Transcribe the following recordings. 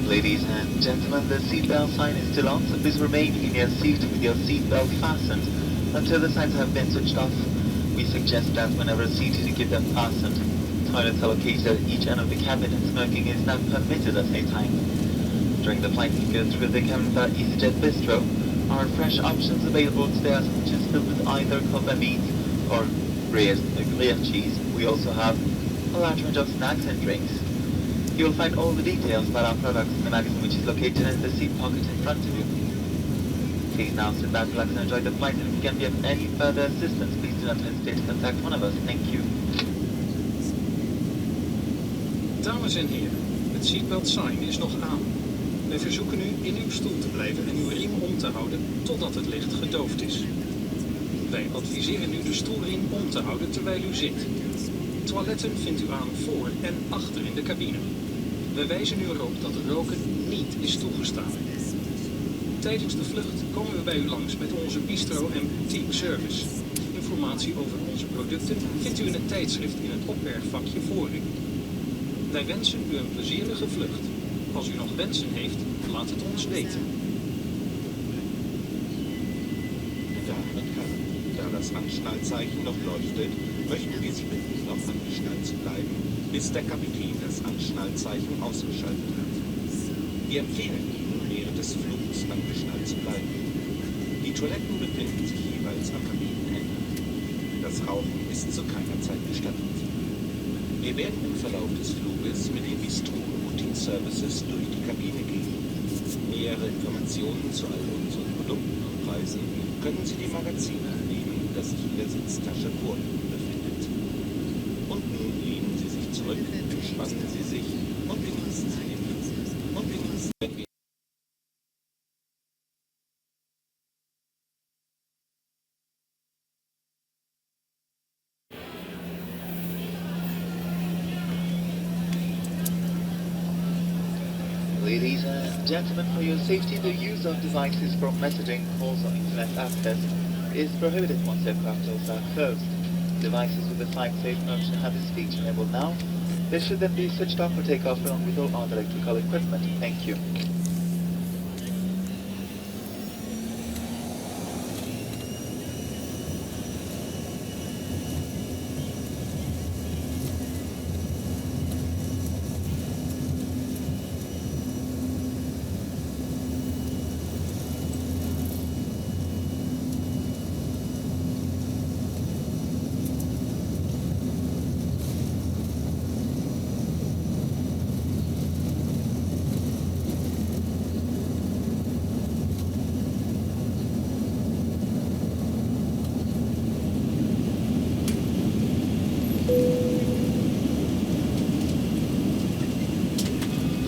Ladies and gentlemen, the seatbelt sign is still on, so please remain in your seat with your seatbelt fastened until the signs have been switched off. We suggest that whenever seated you keep them fastened. Toilets are located at each end of the cabin and smoking is not permitted at any time. During the flight you go through the cabin bar EasyJet Bistro. Our fresh options available today are sandwiches filled with either Copa meat or Reyes cheese. We also have a large range of snacks and drinks. You will find all the details about our products in the magazine, which is located in the seat pocket in front of you. Please now sit back, relax and enjoy the flight, and if you can be of any further assistance, please do not hesitate to contact one of us. Thank you. Dames en heren, het seatbelt sign is nog aan. Wij verzoeken u in uw stoel te blijven en uw riem om te houden totdat het licht gedoofd is. Wij adviseren u de stoelriem om te houden terwijl u zit. Toiletten vindt u aan voor en achter in de cabine. We wijzen u erop dat roken niet is toegestaan. Tijdens de vlucht komen we bij u langs met onze bistro en boutique service. Informatie over onze producten vindt u in het tijdschrift in het opbergvakje voor u. Wij wensen u een plezierige vlucht. Als u nog wensen heeft, laat het ons weten. Damen und Herren, da das Anschnallzeichen noch leuchtet, möchten wir Sie bitten, noch angeschnallt zu bleiben, bis der Kapitän das Anschnallzeichen ausgeschaltet hat. Wir empfehlen Ihnen, während des Flugs angeschnallt zu bleiben. Die Toiletten befinden sich jeweils am Kabinenende. Das Rauchen ist zu keiner Zeit gestattet. Wir werden im Verlauf des Fluges mit den Bistro-Routine-Services durch die Kabine gehen. Nähere Informationen zu all unseren Produkten und Preisen können Sie dem Magazin entnehmen, das sich in der Sitztasche vor Ihnen befindet. Und nun lehnen Sie sich zurück, entspannen Sie sich und genießen Sie den Flug. Und genießen, wenn wir Ladies and gentlemen, for your safety, the use of devices for messaging, calls, or internet access is prohibited once aircraft doors are closed. Devices with the flight safe function have this feature enabled now. They should then be switched off for takeoff along with all other electrical equipment. Thank you.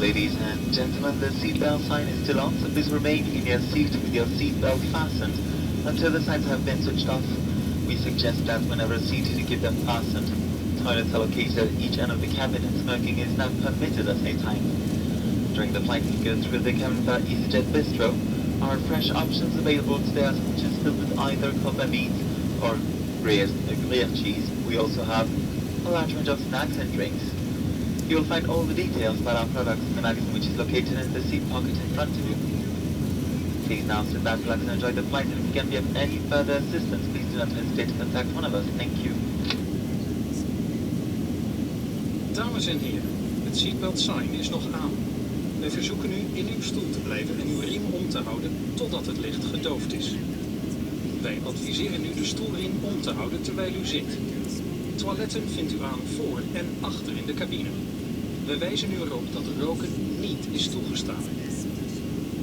Ladies and gentlemen, the seatbelt sign is still on, so please remain in your seat with your seatbelt fastened until the signs have been switched off. We suggest that whenever seated you keep them fastened. Toilets are located at each end of the cabin and smoking is not permitted at any time. During the flight you go through the cabin bar EasyJet Bistro. Our fresh options available today are sandwiches filled with either Copa meat or Reyes cheese. We also have a large range of snacks and drinks. You will find all the details about our products in the magazine, which is located in the seat pocket in front of you. Please now sit back, relax and enjoy the flight, and if you can be of any further assistance, please do not hesitate to contact one of us. Thank you. Dames en heren, het seatbelt sign is nog aan. Wij verzoeken u in uw stoel te blijven en uw riem om te houden totdat het licht gedoofd is. Wij adviseren u de stoelriem om te houden terwijl u zit. Toiletten vindt u aan voor en achter in de cabine. We wijzen u erop dat roken niet is toegestaan.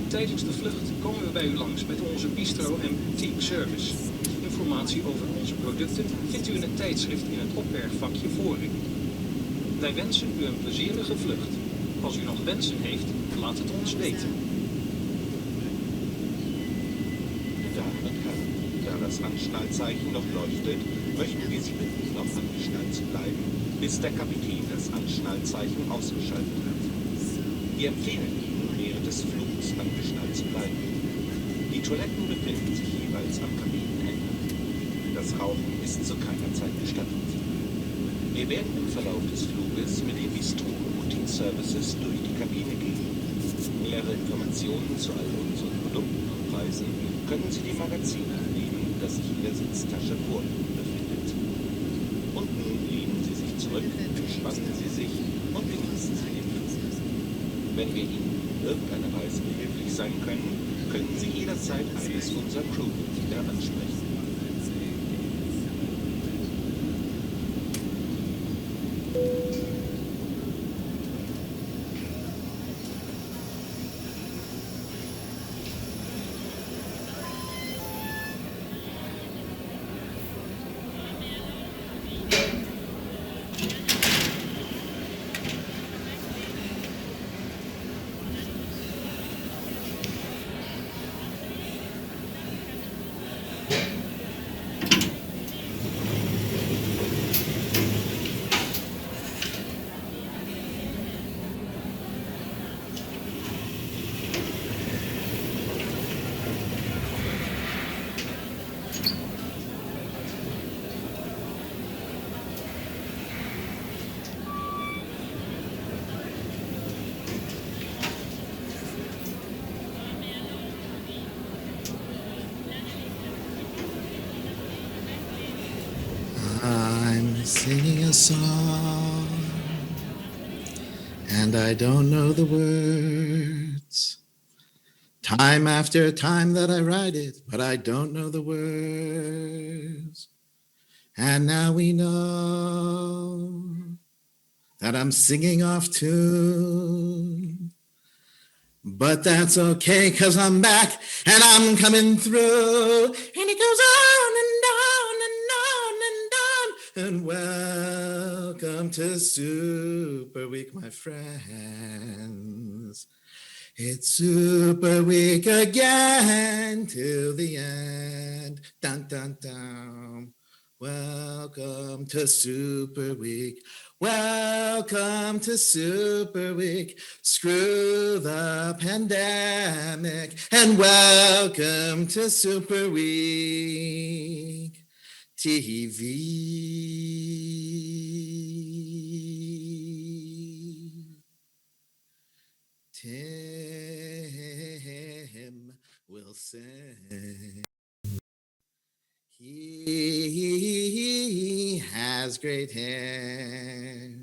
Tijdens de vlucht komen we bij u langs met onze bistro en boutique service. Informatie over onze producten vindt u in het tijdschrift in het opbergvakje voor u. Wij wensen u een plezierige vlucht. Als u nog wensen heeft, laat het ons weten. Damen und Herren, da das Anschnallzeichen noch leuchtet, möchten wir Sie bitten, noch angeschnallt zu bleiben, bis der Kapitän das Anschnallzeichen ausgeschaltet hat. Wir empfehlen Ihnen, während des Flugs angeschnallt zu bleiben. Die Toiletten befinden sich jeweils am Kabinenende. Das Rauchen ist zu keiner Zeit gestattet. Wir werden im Verlauf des Fluges mit den Bistro-Routine-Services durch die Kabine gehen. Nähere Informationen zu all unseren Produkten und Preisen können Sie die Magazine nehmen, das sich in der Sitztasche vor Ihnen befindet. Und nun lehnen Sie sich zurück, entspannen Sie sich und genießen Sie den Flug. Wenn wir Ihnen in irgendeiner Weise behilflich sein können, können Sie jederzeit eines unserer Crewmitglieder ansprechen. Singing a song, and I don't know the words. Time after time that I write it, but I don't know the words. And now we know that I'm singing off tune. But that's okay, 'cause I'm back and I'm coming through. And it goes on and on and on and on. And welcome to Super Week, my friends. It's Super Week again till the end. Dun, dun, dun. Welcome to Super Week. Welcome to Super Week. Screw the pandemic. And welcome to Super Week TV. Tim will sing. He has great hair.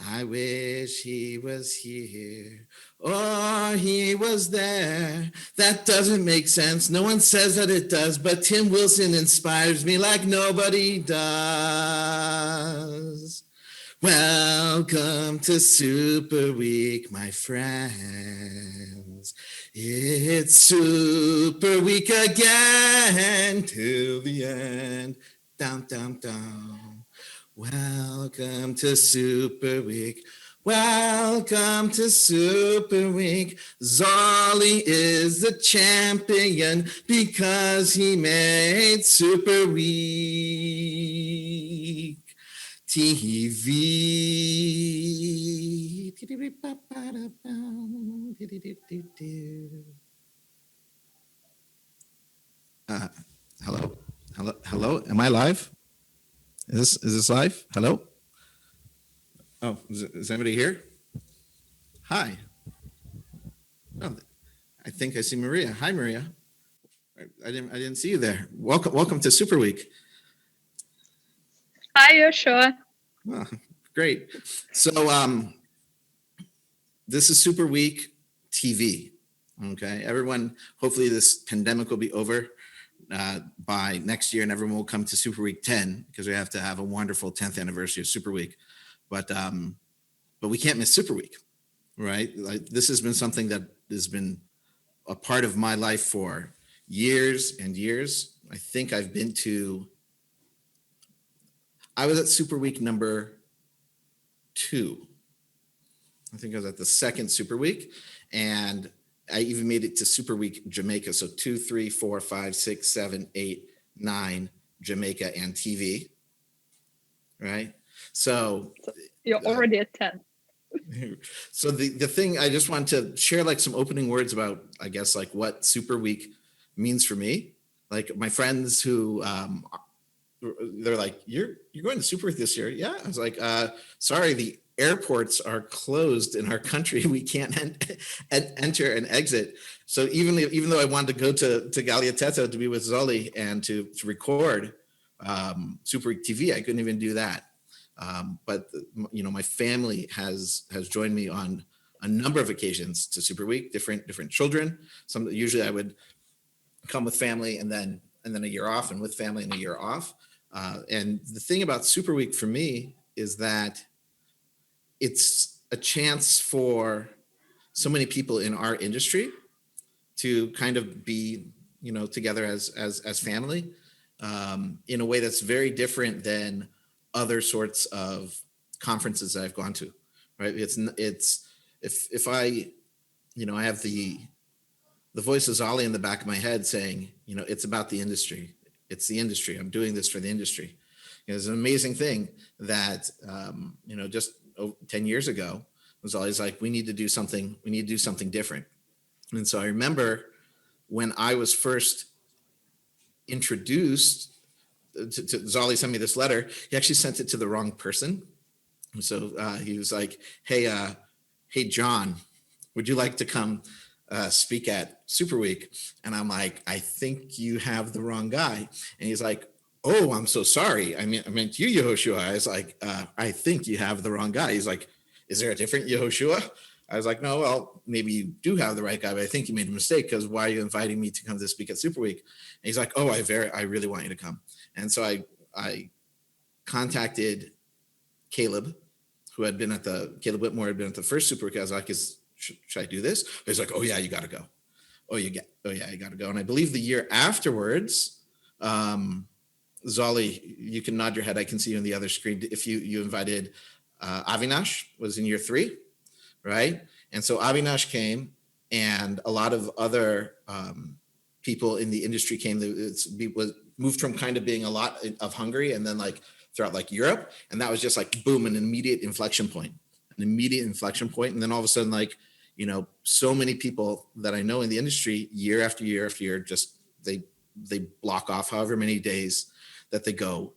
I wish he was here or he was there. That doesn't make sense. No one says that it does, but Tim Wilson inspires me like nobody does. Welcome to Super Week, my friends. It's Super Week again till the end. Down, down, down. Welcome to Super Week. Welcome to Super Week. Zoli is the champion because he made Super Week TV. Hello. Am I live? Is this live? Hello? Oh, is anybody here? Hi. Oh, I think I see Mariia. Hi, Mariia. I didn't see you there. Welcome to Super Week. Hi, Yehoshua. Oh, great. So this is Super Week TV. Okay, everyone. Hopefully, this pandemic will be over by next year, and everyone will come to Super Week 10 because we have to have a wonderful 10th anniversary of Super Week. But we can't miss Super Week, right? Like, this has been something that has been a part of my life for years and years. I think I was at Super Week number 2. I think I was at the second Super Week, and I even made it to Super Week Jamaica. So 2, 3, 4, 5, 6, 7, 8, 9, Jamaica and TV, right? So you're already at 10. So the thing, I just want to share like some opening words about, I guess, like what Super Week means for me. Like my friends who they're like, you're going to Super Week this year? Yeah. I was like, sorry, the airports are closed in our country. We can't enter and exit. So even though I wanted to go to Galyateto to be with Zoli and to record Super Week TV, I couldn't even do that. But my family has joined me on a number of occasions to Super Week, different children. Usually I would come with family and then a year off, and with family and a year off. And the thing about Super Week for me is that it's a chance for so many people in our industry to kind of be, together as family in a way that's very different than other sorts of conferences that I've gone to, right? It's if I have the voice of Zoli in the back of my head saying, it's about the industry. It's the industry. I'm doing this for the industry. It's an amazing thing that, just 10 years ago, it was always like, we need to do something different. And so I remember when I was first introduced to Zoli sent me this letter. He actually sent it to the wrong person. So he was like, hey, John, would you like to come speak at Super Week? And I'm like, I think you have the wrong guy. And he's like, oh, I'm so sorry. I meant you, Yehoshua. I was like, I think you have the wrong guy. He's like, is there a different Yehoshua? I was like, no, well, maybe you do have the right guy, but I think you made a mistake, because why are you inviting me to come to speak at Super Week? And he's like, oh, I really want you to come. And so I contacted Caleb, Caleb Whitmore had been at the first Super Week. I was like, should I do this? He's like, oh yeah, you got to go. You got to go. And I believe the year afterwards, Zoli, you can nod your head. I can see you on the other screen. If you invited Avinash, was in year 3, right? And so Avinash came, and a lot of other people in the industry came. It was moved from kind of being a lot of Hungary, and then like throughout like Europe, and that was just like boom, an immediate inflection point. And then all of a sudden, like, so many people that I know in the industry, year after year after year, just they block off however many days that they go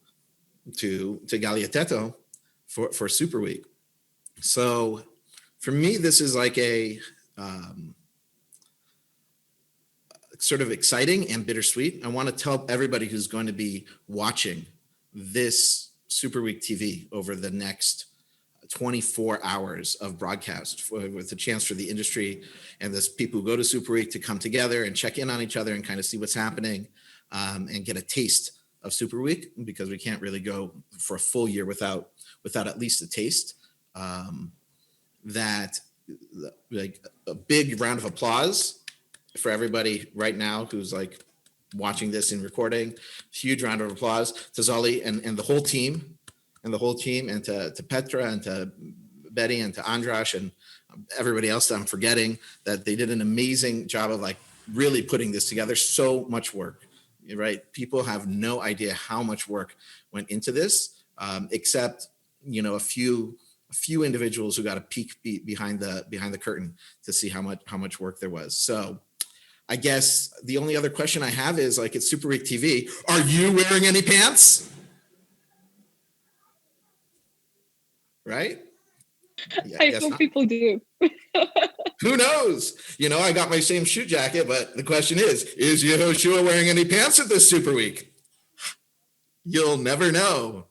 to Galyateto for Super Week. So for me, this is like a sort of exciting and bittersweet. I want to tell everybody who's going to be watching this Super Week TV over the next 24 hours of broadcast, with a chance for the industry and this people who go to Super Week to come together and check in on each other and kind of see what's happening, and get a taste of Super Week, because we can't really go for a full year without at least a taste. That, like, a big round of applause for everybody right now who's like watching this and recording. Huge round of applause to Zoli and the whole team, and to Petra and to Betty and to Andras and everybody else that I'm forgetting, that they did an amazing job of like really putting this together. So much work, right? People have no idea how much work went into this, except, a few individuals who got a peek behind the curtain to see how much work there was. So I guess the only other question I have is, like, it's Super Week TV. Are you wearing any pants? Right? Yeah, I hope people do. Who knows? I got my same shoe jacket, but the question is Yehoshua wearing any pants at this Super Week? You'll never know.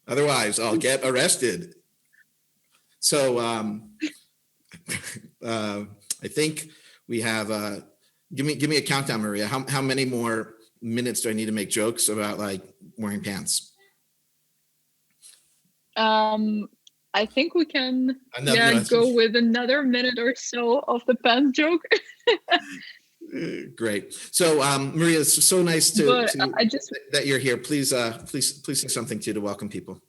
Otherwise, I'll get arrested. So I think we have, give me a countdown, Mariia. How many more minutes do I need to make jokes about, like, wearing pants? I think we can go with another minute or so of the pants joke. Great. So Mariia, it's so nice that you're here. Please say something to welcome people.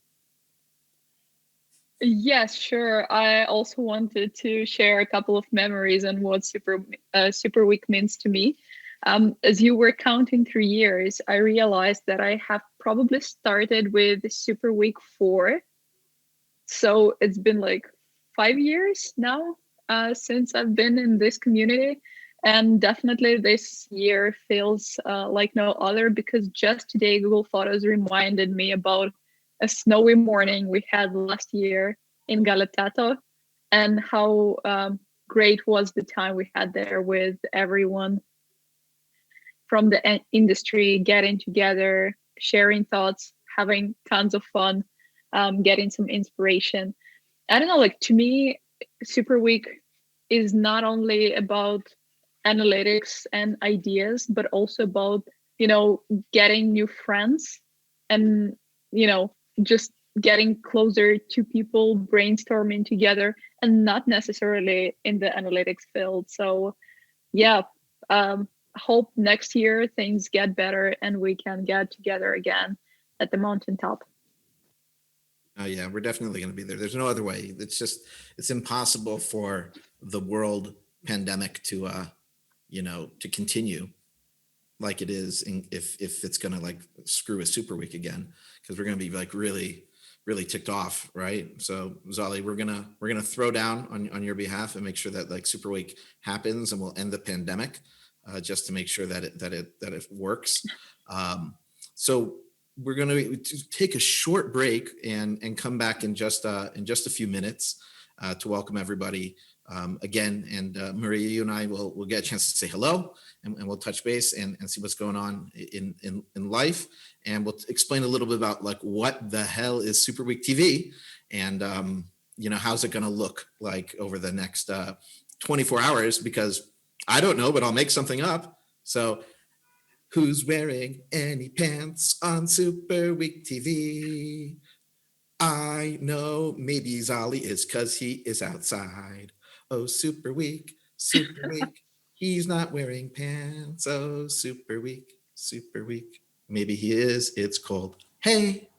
Yes, sure. I also wanted to share a couple of memories on what Super Week means to me. As you were counting through years, I realized that I have probably started with Super Week 4. So it's been like 5 years now since I've been in this community. And definitely this year feels like no other, because just today Google Photos reminded me about a snowy morning we had last year. in Galyateto, and how great was the time we had there with everyone from the industry getting together, sharing thoughts, having tons of fun, getting some inspiration. I don't know, like to me, Super Week is not only about analytics and ideas, but also about, getting new friends and, just getting closer to people, brainstorming together, and not necessarily in the analytics field. So yeah, hope next year things get better and we can get together again at the mountaintop. Oh yeah, we're definitely going to be there. There's no other way. It's impossible for the world pandemic to to continue like it is if it's going to like screw a Super Week again, because we're going to be like really ticked off, right? So Zoli, we're gonna throw down on your behalf and make sure that like Super Week happens, and we'll end the pandemic just to make sure that it works. So we're going to take a short break and come back in just a few minutes to welcome everybody again. And Mariia, you and I will get a chance to say hello, and we'll touch base and see what's going on in life. And we'll explain a little bit about like what the hell is Super Week TV, and how's it going to look like over the next 24 hours, because I don't know, but I'll make something up. So who's wearing any pants on Super Week TV? I know maybe Zoli is, because he is outside. Oh, Super Week, he's not wearing pants. Oh, Super Week, maybe he is, it's cold. Hey.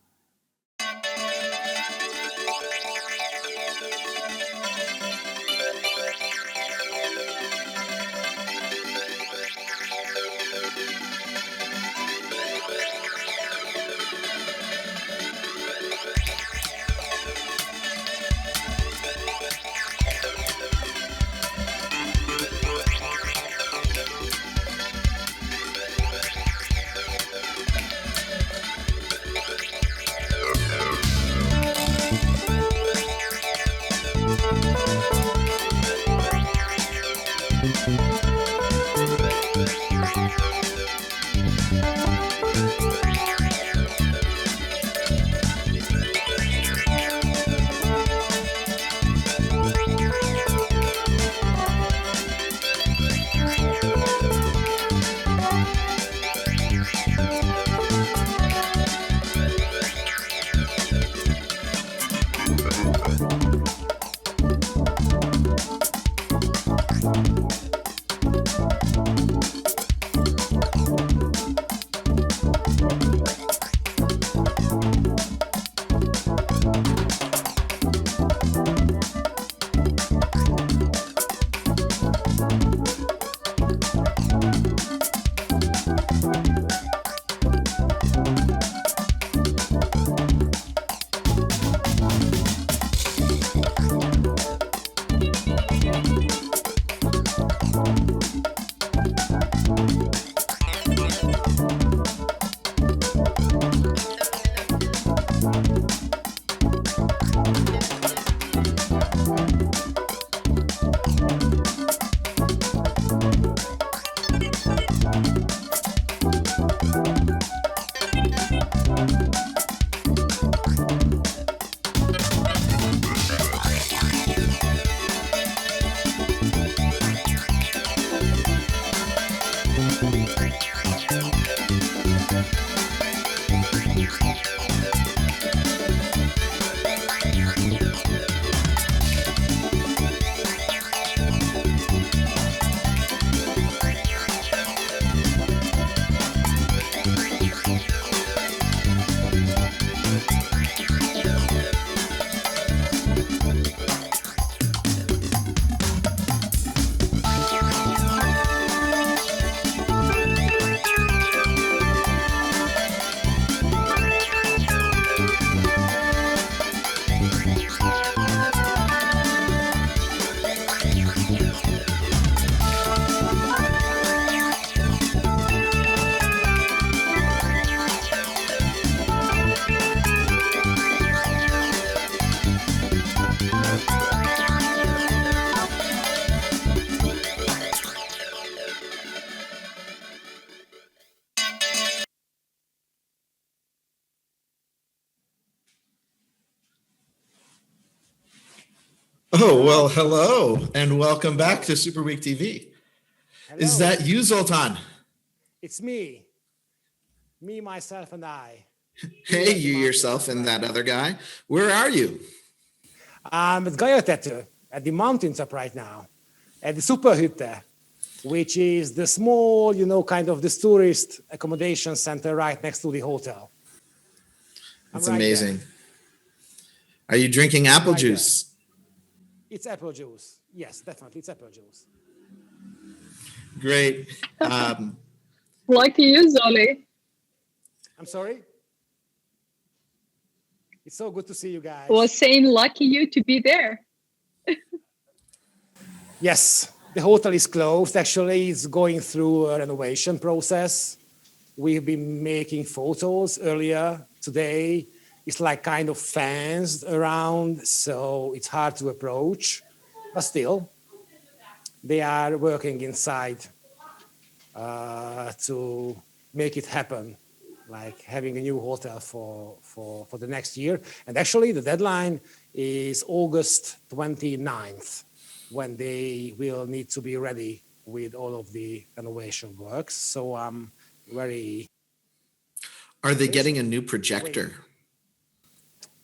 Oh, well, hello, and welcome back to Super Week TV. Hello. Is that you, Zoltan? It's me, myself, and I. Hey, you, yourself, and that other guy. Where are you? I'm at Galyateto, at the mountaintop right now, at the Superhütte, which is the small, kind of this tourist accommodation center right next to the hotel. That's right, amazing. There. Are you drinking apple juice? There. It's apple juice. Yes, definitely. It's apple juice. Great. Lucky you, Zoli. I'm sorry? It's so good to see you guys. I was saying lucky you to be there. Yes, the hotel is closed. Actually, it's going through a renovation process. We've been making photos earlier today. It's like kind of fenced around, so it's hard to approach. But still, they are working inside to make it happen, like having a new hotel for the next year. And actually, the deadline is August 29th, when they will need to be ready with all of the renovation works. So I'm very... Are they getting a new projector?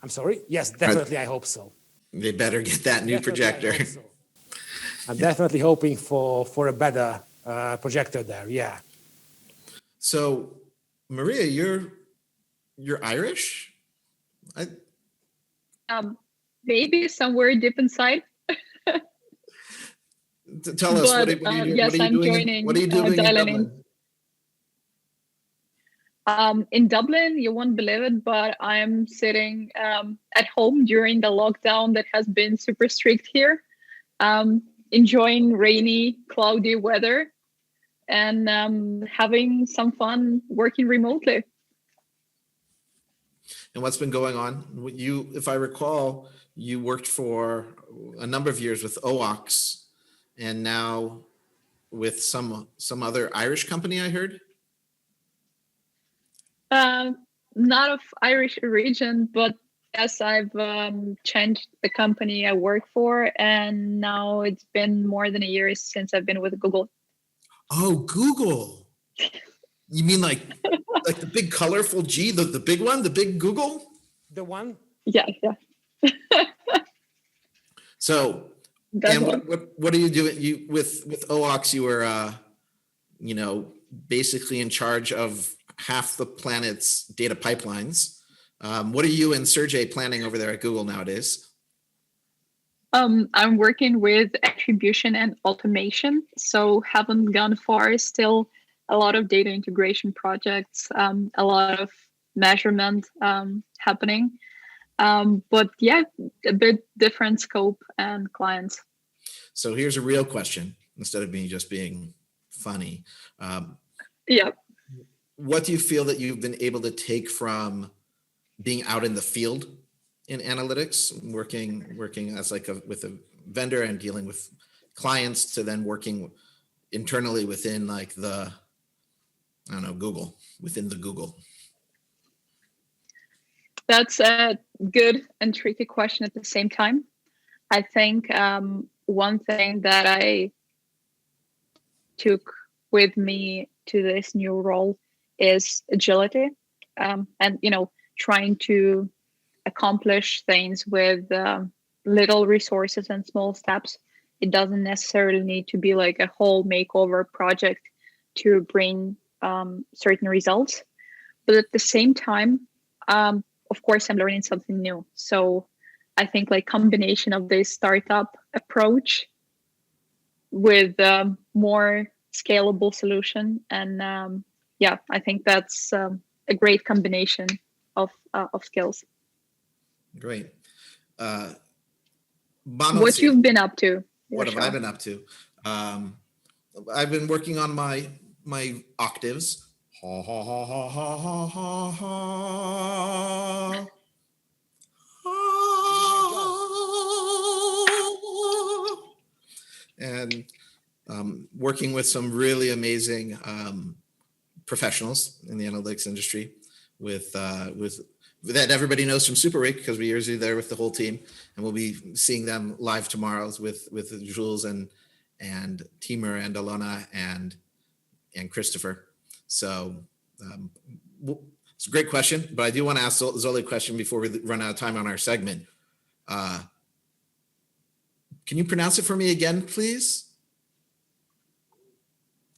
I'm sorry? Yes, definitely, I hope so. They better get that new projector. So. I'm definitely hoping for a better projector there, yeah. So, Mariia, you're Irish? Maybe somewhere deep inside. Tell us, but, what are you yes, I'm doing? joining, What are you doing in Dublin? In Dublin, you won't believe it, but I'm sitting at home during the lockdown that has been super strict here, enjoying rainy, cloudy weather, and having some fun working remotely. And what's been going on? You, if I recall, you worked for a number of years with OBXJOHN, and now with some other Irish company, I heard. Not of Irish origin, but yes, I've changed the company I work for, and now it's been more than a year since I've been with Google. Oh, Google. You mean like the big colorful G, the big one, the big Google? The one? Yeah. So, that's and what are you doing? You with OBXJOHN, you were basically in charge of half the planet's data pipelines. What are you and Sergey planning over there at Google nowadays? I'm working with attribution and automation, so haven't gone far. Still a lot of data integration projects, a lot of measurement happening. But yeah, a bit different scope and clients. So here's a real question, instead of me just being funny. Yeah. What do you feel that you've been able to take from being out in the field in analytics, working as with a vendor and dealing with clients, to then working internally within Google, within the Google? That's a good and tricky question at the same time. I think one thing that I took with me to this new role is agility, and trying to accomplish things with little resources and small steps. It doesn't necessarily need to be like a whole makeover project to bring certain results, but at the same time, of course, I'm learning something new. So I think combination of this startup approach with more scalable solution, and I think that's a great combination of skills. Great. What you've been up to? What have I been up to? I've been working on my octaves. Ha ha ha ha ha ha ha ha. And working with some really amazing professionals in the analytics industry, with that everybody knows from Super Week, because we're usually there with the whole team, and we'll be seeing them live tomorrow with Jules and Timur and Alona and Christopher. So it's a great question, but I do want to ask Zoli a question before we run out of time on our segment. Can you pronounce it for me again, please?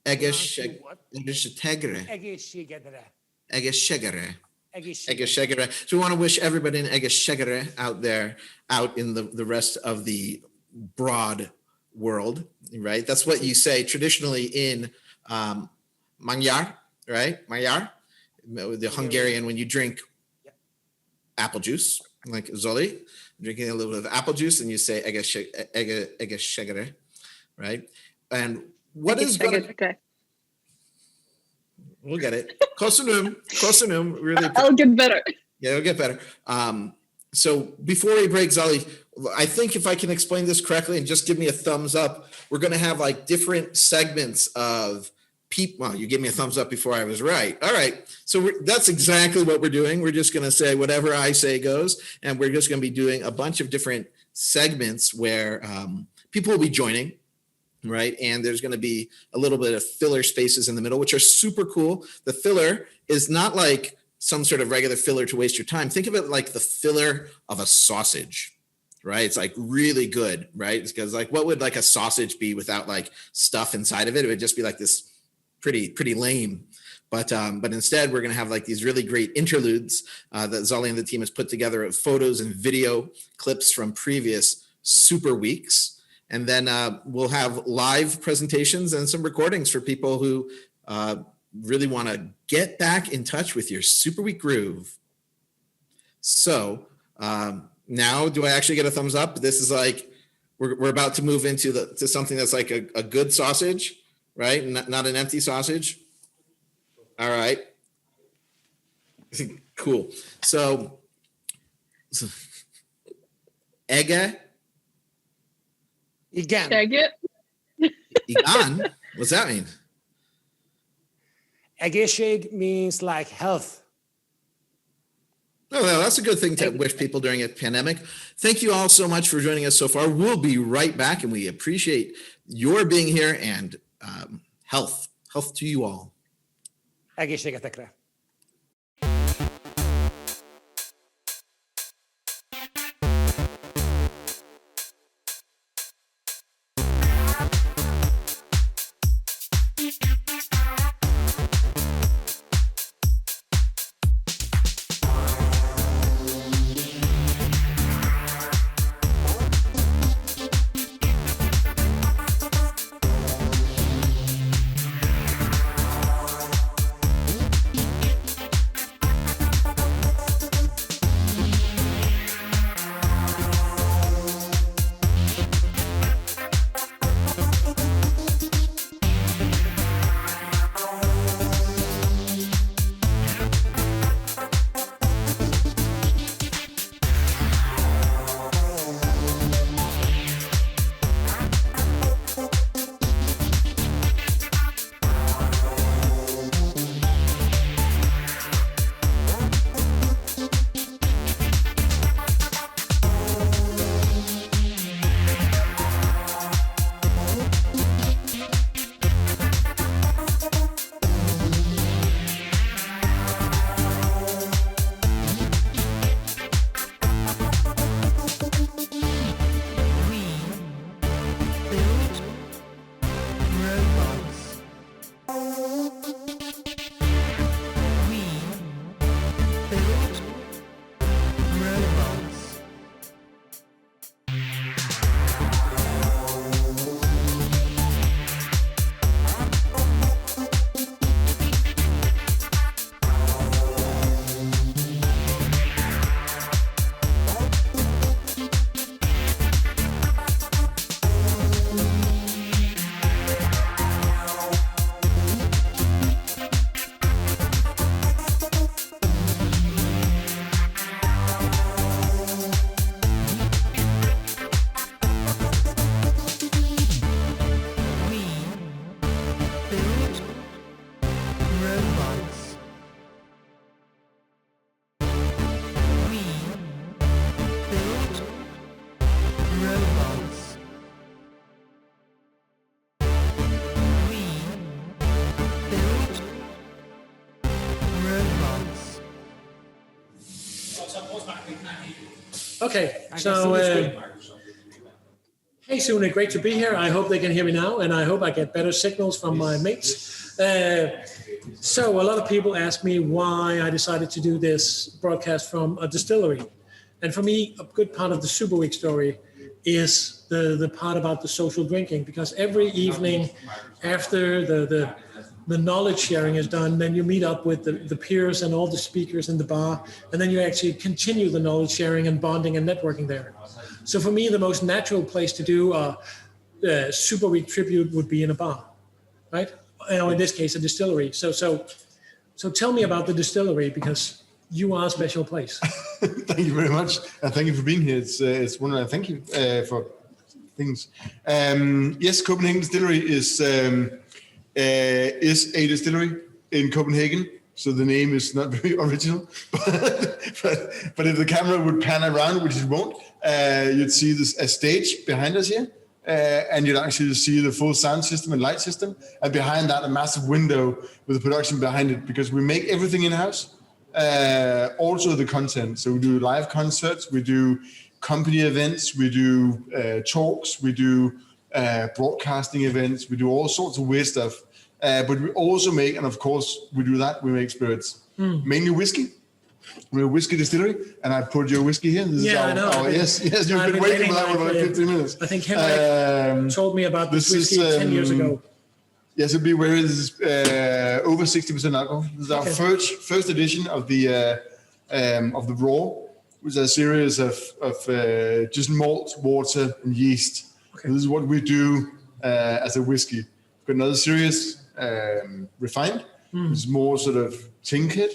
Egeshegere. So we want to wish everybody in Egeshegere out there, out in the rest of the broad world, right? That's what you say traditionally in Magyar, right? Magyar, the Hungarian, when you drink apple juice, like Zoli, drinking a little bit of apple juice, and you say Egeshegere, right? And what is going to... We'll get it. Kosunum, really. I'll get better. Yeah, it'll get better. So before we break, Zoli, I think if I can explain this correctly and just give me a thumbs up, we're going to have like different segments of people. Well, you gave me a thumbs up before I was right. All right. So that's exactly what we're doing. We're just going to say whatever I say goes, and we're just going to be doing a bunch of different segments where people will be joining. Right. And there's going to be a little bit of filler spaces in the middle, which are super cool. The filler is not like some sort of regular filler to waste your time. Think of it like the filler of a sausage, right? It's like really good, right? It's because like, what would like a sausage be without like stuff inside of it? It would just be like this pretty lame. But instead, we're going to have like these really great interludes that Zoli and the team has put together of photos and video clips from previous Super Weeks. And then we'll have live presentations and some recordings for people who really want to get back in touch with your Super Week groove. So now, do I actually get a thumbs up? This is like, we're about to move into to something that's like a good sausage, right? Not an empty sausage. All right. Cool. So Ege. Igen. Igan? What's that mean? Egészség means like health. Oh, well, that's a good thing to wish people during a pandemic. Thank you all so much for joining us so far. We'll be right back, and we appreciate your being here, and health to you all. Egészségetekre. Okay, so hey Sune, great to be here. I hope they can hear me now, and I hope I get better signals from my mates. So a lot of people ask me why I decided to do this broadcast from a distillery. And for me, a good part of the Super Week story is the part about the social drinking, because every evening after the knowledge sharing is done, then you meet up with the peers and all the speakers in the bar, and then you actually continue the knowledge sharing and bonding and networking there. So for me, the most natural place to do a Super Week tribute would be in a bar, right? Or in this case, a distillery. So tell me about the distillery, because you are a special place. Thank you very much. Thank you for being here. It's wonderful. Thank you for things. Yes, Copenhagen Distillery is a distillery in Copenhagen. So the name is not very original, but if the camera would pan around, which it won't, you'd see a stage behind us here. And you'd actually see the full sound system and light system. And behind that, a massive window with the production behind it, because we make everything in-house. Also the content. So we do live concerts, we do company events, we do talks, we do broadcasting events, we do all sorts of weird stuff. But we also make, and of course we do that, we make spirits. Mainly whiskey. We're a whiskey distillery, and I poured your whiskey here. This I know. Yes, you've been waiting for that one for like 15 minutes. I think Henrik told me about this whiskey 10 years ago. Yes, it'll be where it is over 60% alcohol. This is our first edition of the raw, which is a series of just malt, water, and yeast. Okay. This is what we do as a whiskey. We've got another series, refined, which is more sort of tinkered,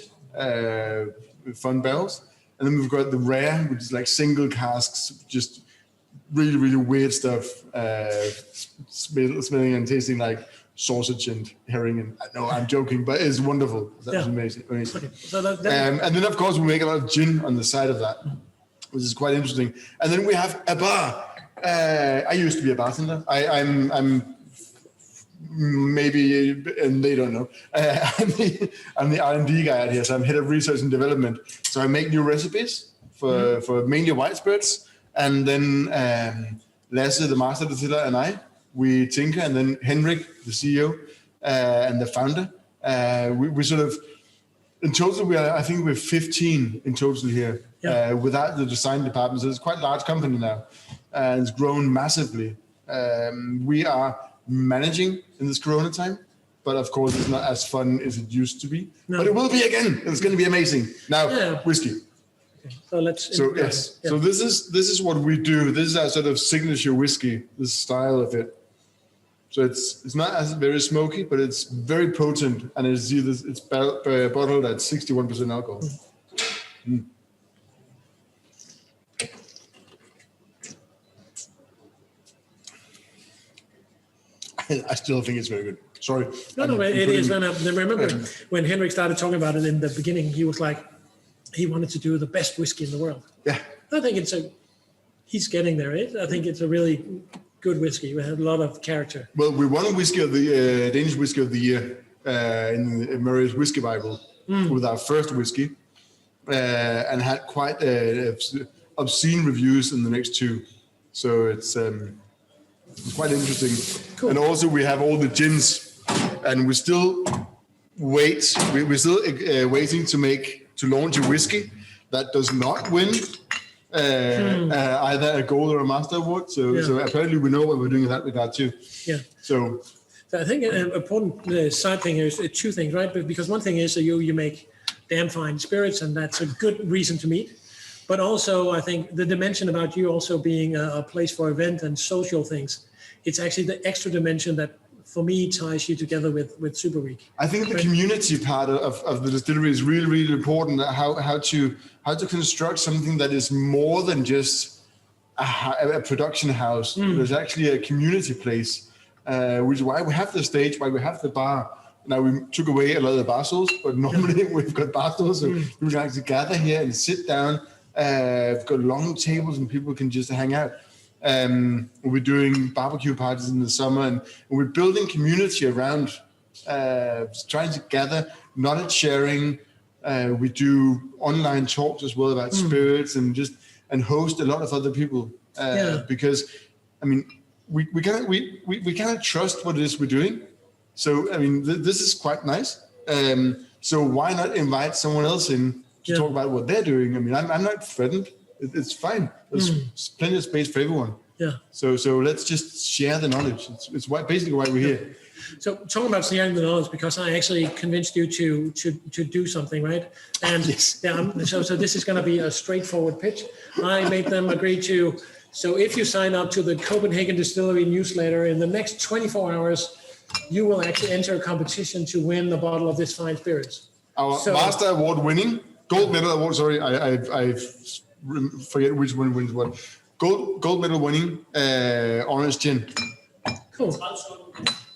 with fun barrels. And then we've got the rare, which is like single casks, just really, really weird stuff, smelling and tasting like sausage and herring. And no, I'm joking, but it's wonderful. That's amazing. Okay. So and then, of course, we make a lot of gin on the side of that, which is quite interesting. And then we have a bar. I used to be a bartender. I'm maybe, and they don't know. I'm the R&D guy out here, so I'm head of research and development. So I make new recipes for mainly white spirits, and then Lasse, the master distiller, and we tinker, and then Henrik, the CEO and the founder. We sort of, in total, I think we're 15 in total here, without the design department. So it's quite a large company now, and it's grown massively. We are managing in this Corona time, but of course it's not as fun as it used to be. No. But it will be again. It's going to be amazing. Now, whiskey. Okay. So let's. So yes. Yeah. So this is what we do. This is our sort of signature whiskey. This style of it. So it's not as very smoky, but it's very potent, and it's bottled at 61% alcohol. I still think it's very good. Sorry. No, it is. And I remember when Henrik started talking about it in the beginning, he was like, he wanted to do the best whiskey in the world. Yeah. I think he's getting there. I think it's a really good whiskey. We had a lot of character. Well, we won whiskey of the Danish whiskey of the year in Mariia's Whiskey Bible with our first whiskey, and had quite obscene reviews in the next two. So it's quite interesting. Cool. And also we have all the gins, and we still we're still waiting to launch a whiskey that does not win either a gold or a master award. So apparently we know what we're doing in that regard too. Yeah. So I think an important side thing here is two things, right? Because one thing is that you make damn fine spirits, and that's a good reason to meet. But also, I think the dimension about you also being a place for event and social things, it's actually the extra dimension that, for me, ties you together with Super Week. I think the community part of the distillery is really, really important. How to construct something that is more than just a production house. There's actually a community place, which is why we have the stage, why we have the bar. Now we took away a lot of the bar stools, but normally we've got bar stools, so you can actually gather here and sit down. We've got long tables and people can just hang out. We're doing barbecue parties in the summer, and we're building community around trying to gather knowledge sharing, We do online talks as well about spirits and host a lot of other people because, I mean, we cannot trust what it is we're doing. So, I mean, this is quite nice. So why not invite someone else in to talk about what they're doing? I mean, I'm not threatened. It's fine. There's plenty of space for everyone. Yeah. So let's just share the knowledge. It's basically why we're here. So talking about sharing the knowledge, because I actually convinced you to do something, right? And so this is going to be a straightforward pitch. I made them agree to. So if you sign up to the Copenhagen Distillery newsletter in the next 24 hours, you will actually enter a competition to win a bottle of this fine spirits. Our Master Award winning, Gold Medal Award, sorry, I forget which one wins what. Gold medal winning orange gin. Cool.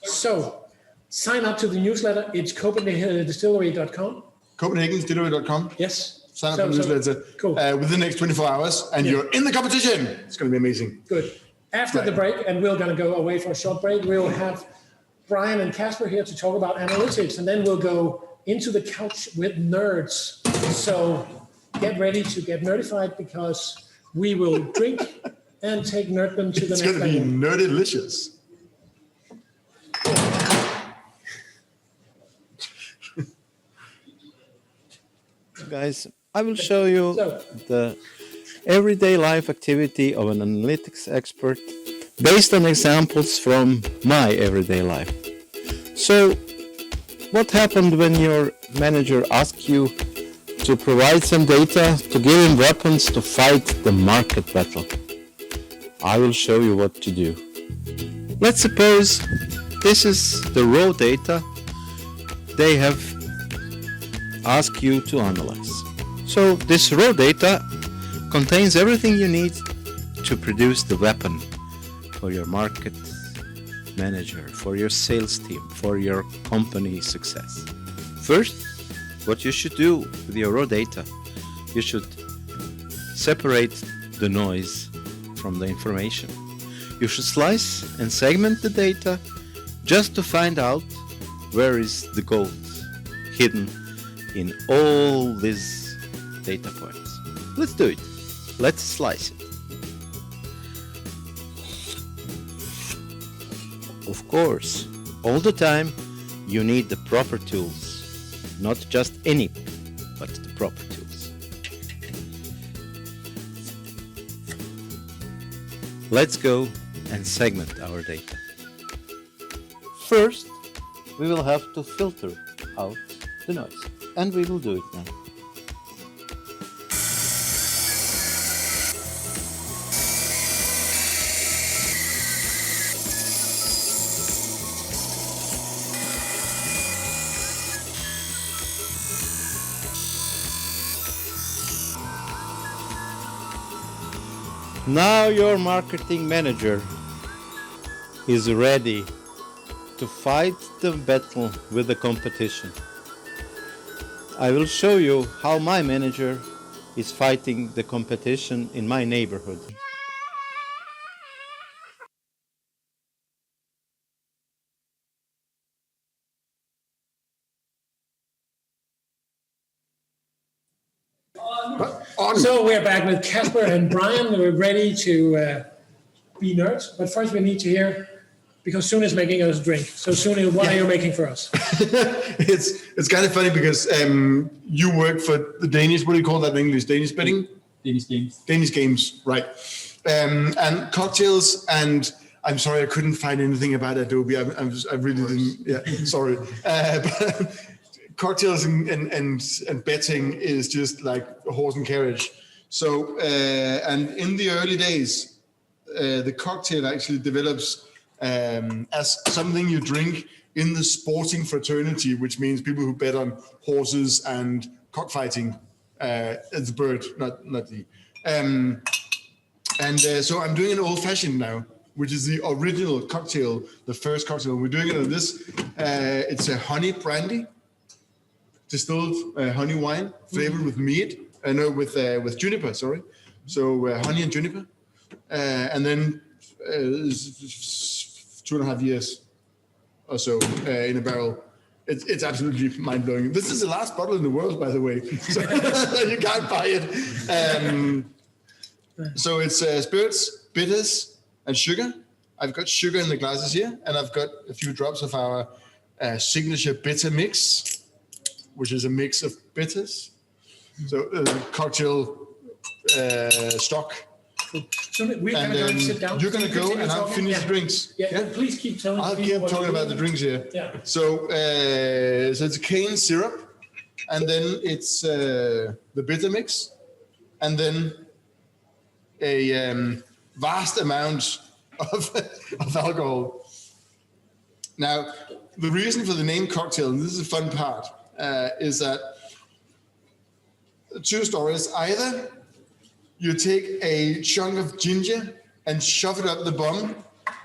So sign up to the newsletter. It's CopenhagenDistillery.com. CopenhagenDistillery.com. Yes. Sign up to the newsletter within the next 24 hours and you're in the competition. It's going to be amazing. Good. After the break, and we're going to go away for a short break, we'll have Brian and Casper here to talk about analytics, and then we'll go into the couch with nerds. So get ready to get nerdified because we will drink and take nerddom to the next level. It's going to be nerdy-licious. Guys, I will show you the everyday life activity of an analytics expert based on examples from my everyday life. So, what happened when your manager asked you to provide some data to give him weapons to fight the market battle? I will show you what to do. Let's suppose this is the raw data they have asked you to analyze. So this raw data contains everything you need to produce the weapon for your market manager, for your sales team, for your company success. First, what you should do with your raw data, you should separate the noise from the information. You should slice and segment the data just to find out where is the gold hidden in all these data points. Let's do it. Let's slice it. Of course, all the time you need the proper tools. Not just any, but the proper tools. Let's go and segment our data. First, we will have to filter out the noise, and we will do it now. Now your marketing manager is ready to fight the battle with the competition. I will show you how my manager is fighting the competition in my neighborhood. So we're back with Casper and Brian. We're ready to be nerds, but first we need to hear, because Sune is making us drink. So Sune, what are you making for us? It's kind of funny because you work for the Danish, what do you call that in English? Danish betting? Danish games. Danish games, right. And cocktails, and I'm sorry I couldn't find anything about Adobe. I really didn't, sorry. But cocktails and betting is just like a horse and carriage. So, and in the early days, the cocktail actually develops as something you drink in the sporting fraternity, which means people who bet on horses and cockfighting. It's the bird, not the. So I'm doing an old fashioned now, which is the original cocktail, the first cocktail. We're doing it on this. It's a honey brandy, distilled honey wine flavored with mead. With juniper. Sorry. So honey and juniper, and then 2.5 years or so in a barrel. It's absolutely mind-blowing. This is the last bottle in the world, by the way, so you can't buy it. So it's spirits, bitters, and sugar. I've got sugar in the glasses here, and I've got a few drops of our signature bitter mix, which is a mix of bitters. So cocktail stock. So we're going to go and sit down. You're going to go and I'll finish the drinks. Yeah, please keep telling I'll keep talking about the drinks here. Yeah. So it's a cane syrup, and then it's the bitter mix, and then a vast amount of alcohol. Now, the reason for the name cocktail, and this is a fun part, is that two stories. Either you take a chunk of ginger and shove it up the bum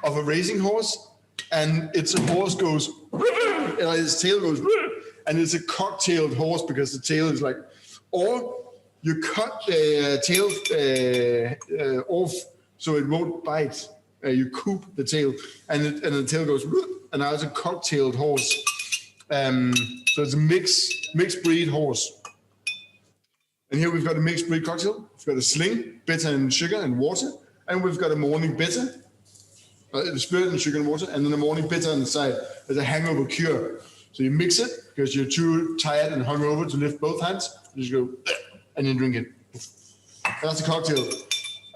of a racing horse, and its horse goes, its tail goes, and it's a cocktailed horse because the tail is like, or you cut the tail off so it won't bite. You coop the tail, and the tail goes, and now it's a cocktailed horse. So it's a mixed breed horse. And here we've got a mixed breed cocktail. We've got a sling, bitter and sugar and water. And we've got a morning bitter, spirit and sugar and water, and then a morning bitter on the side as a hangover cure. So you mix it because you're too tired and hungover to lift both hands. You just go, and you drink it. And that's a cocktail.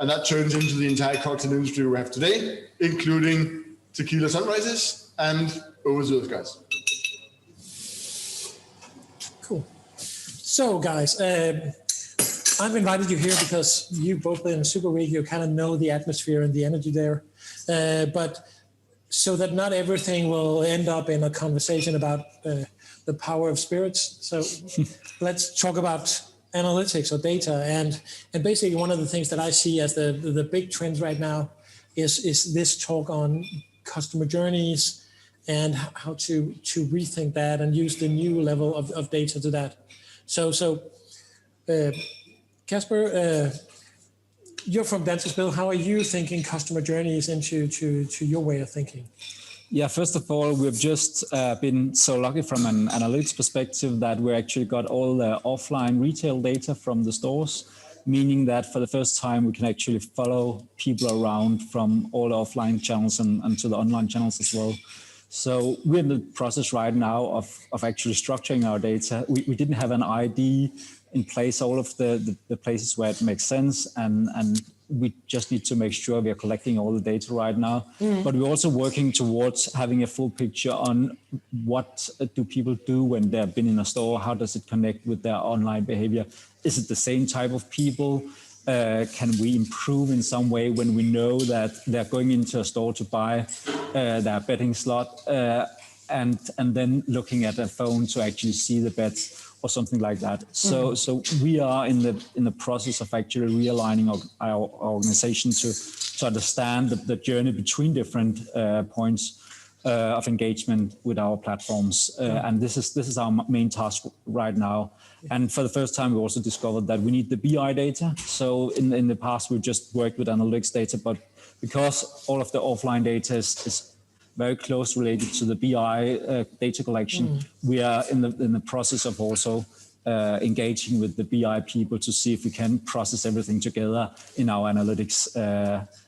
And that turns into the entire cocktail industry we have today, including tequila sunrises and overzealous guys. Cool. So guys, I've invited you here because you both been Super Week, you kind of know the atmosphere and the energy there. But so that not everything will end up in a conversation about the power of spirits. So let's talk about analytics or data. And basically one of the things that I see as the big trends right now is this talk on customer journeys and how to rethink that and use the new level of data to that. So Casper, you're from Danskspil. How are you thinking customer journeys into your way of thinking? Yeah, first of all, we've just been so lucky from an analytics perspective that we actually got all the offline retail data from the stores, meaning that for the first time we can actually follow people around from all the offline channels and to the online channels as well. So we're in the process right now of actually structuring our data. We didn't have an ID in place, all of the places where it makes sense, and we just need to make sure we are collecting all the data right now. But we're also working towards having a full picture on what do people do when they've been in a store, how does it connect with their online behavior? Is it the same type of people? Can we improve in some way when we know that they're going into a store to buy their betting slot and then looking at a phone to actually see the bets or something like that. So we are in the process of actually realigning our organization to understand the journey between different points of engagement with our platforms. And this is our main task right now. And for the first time, we also discovered that we need the BI data. So in the past, we just worked with analytics data, but because all of the offline data is very close related to the BI data collection, we are in the process of also engaging with the BI people to see if we can process everything together in our analytics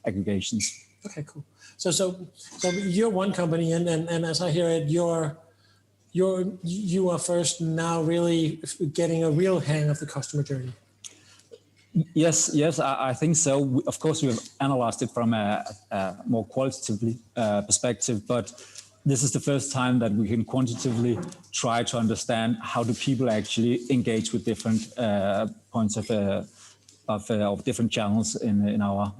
aggregations. Okay, cool. So you're one company, and as I hear it, you are first now really getting a real hang of the customer journey. Yes, I think so. Of course, we've analyzed it from a more qualitatively perspective, but this is the first time that we can quantitatively try to understand how do people actually engage with different points of different channels in our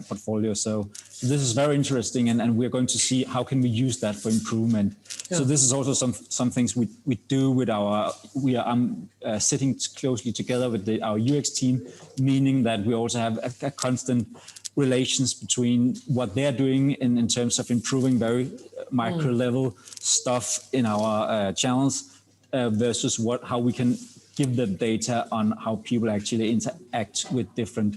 portfolio. So this is very interesting, and we're going to see how can we use that for improvement. Yeah. So this is also some things we do with I'm sitting closely together with our UX team, meaning that we also have a constant relations between what they're doing in terms of improving very micro level stuff in our channels versus how we can give them data on how people actually interact with different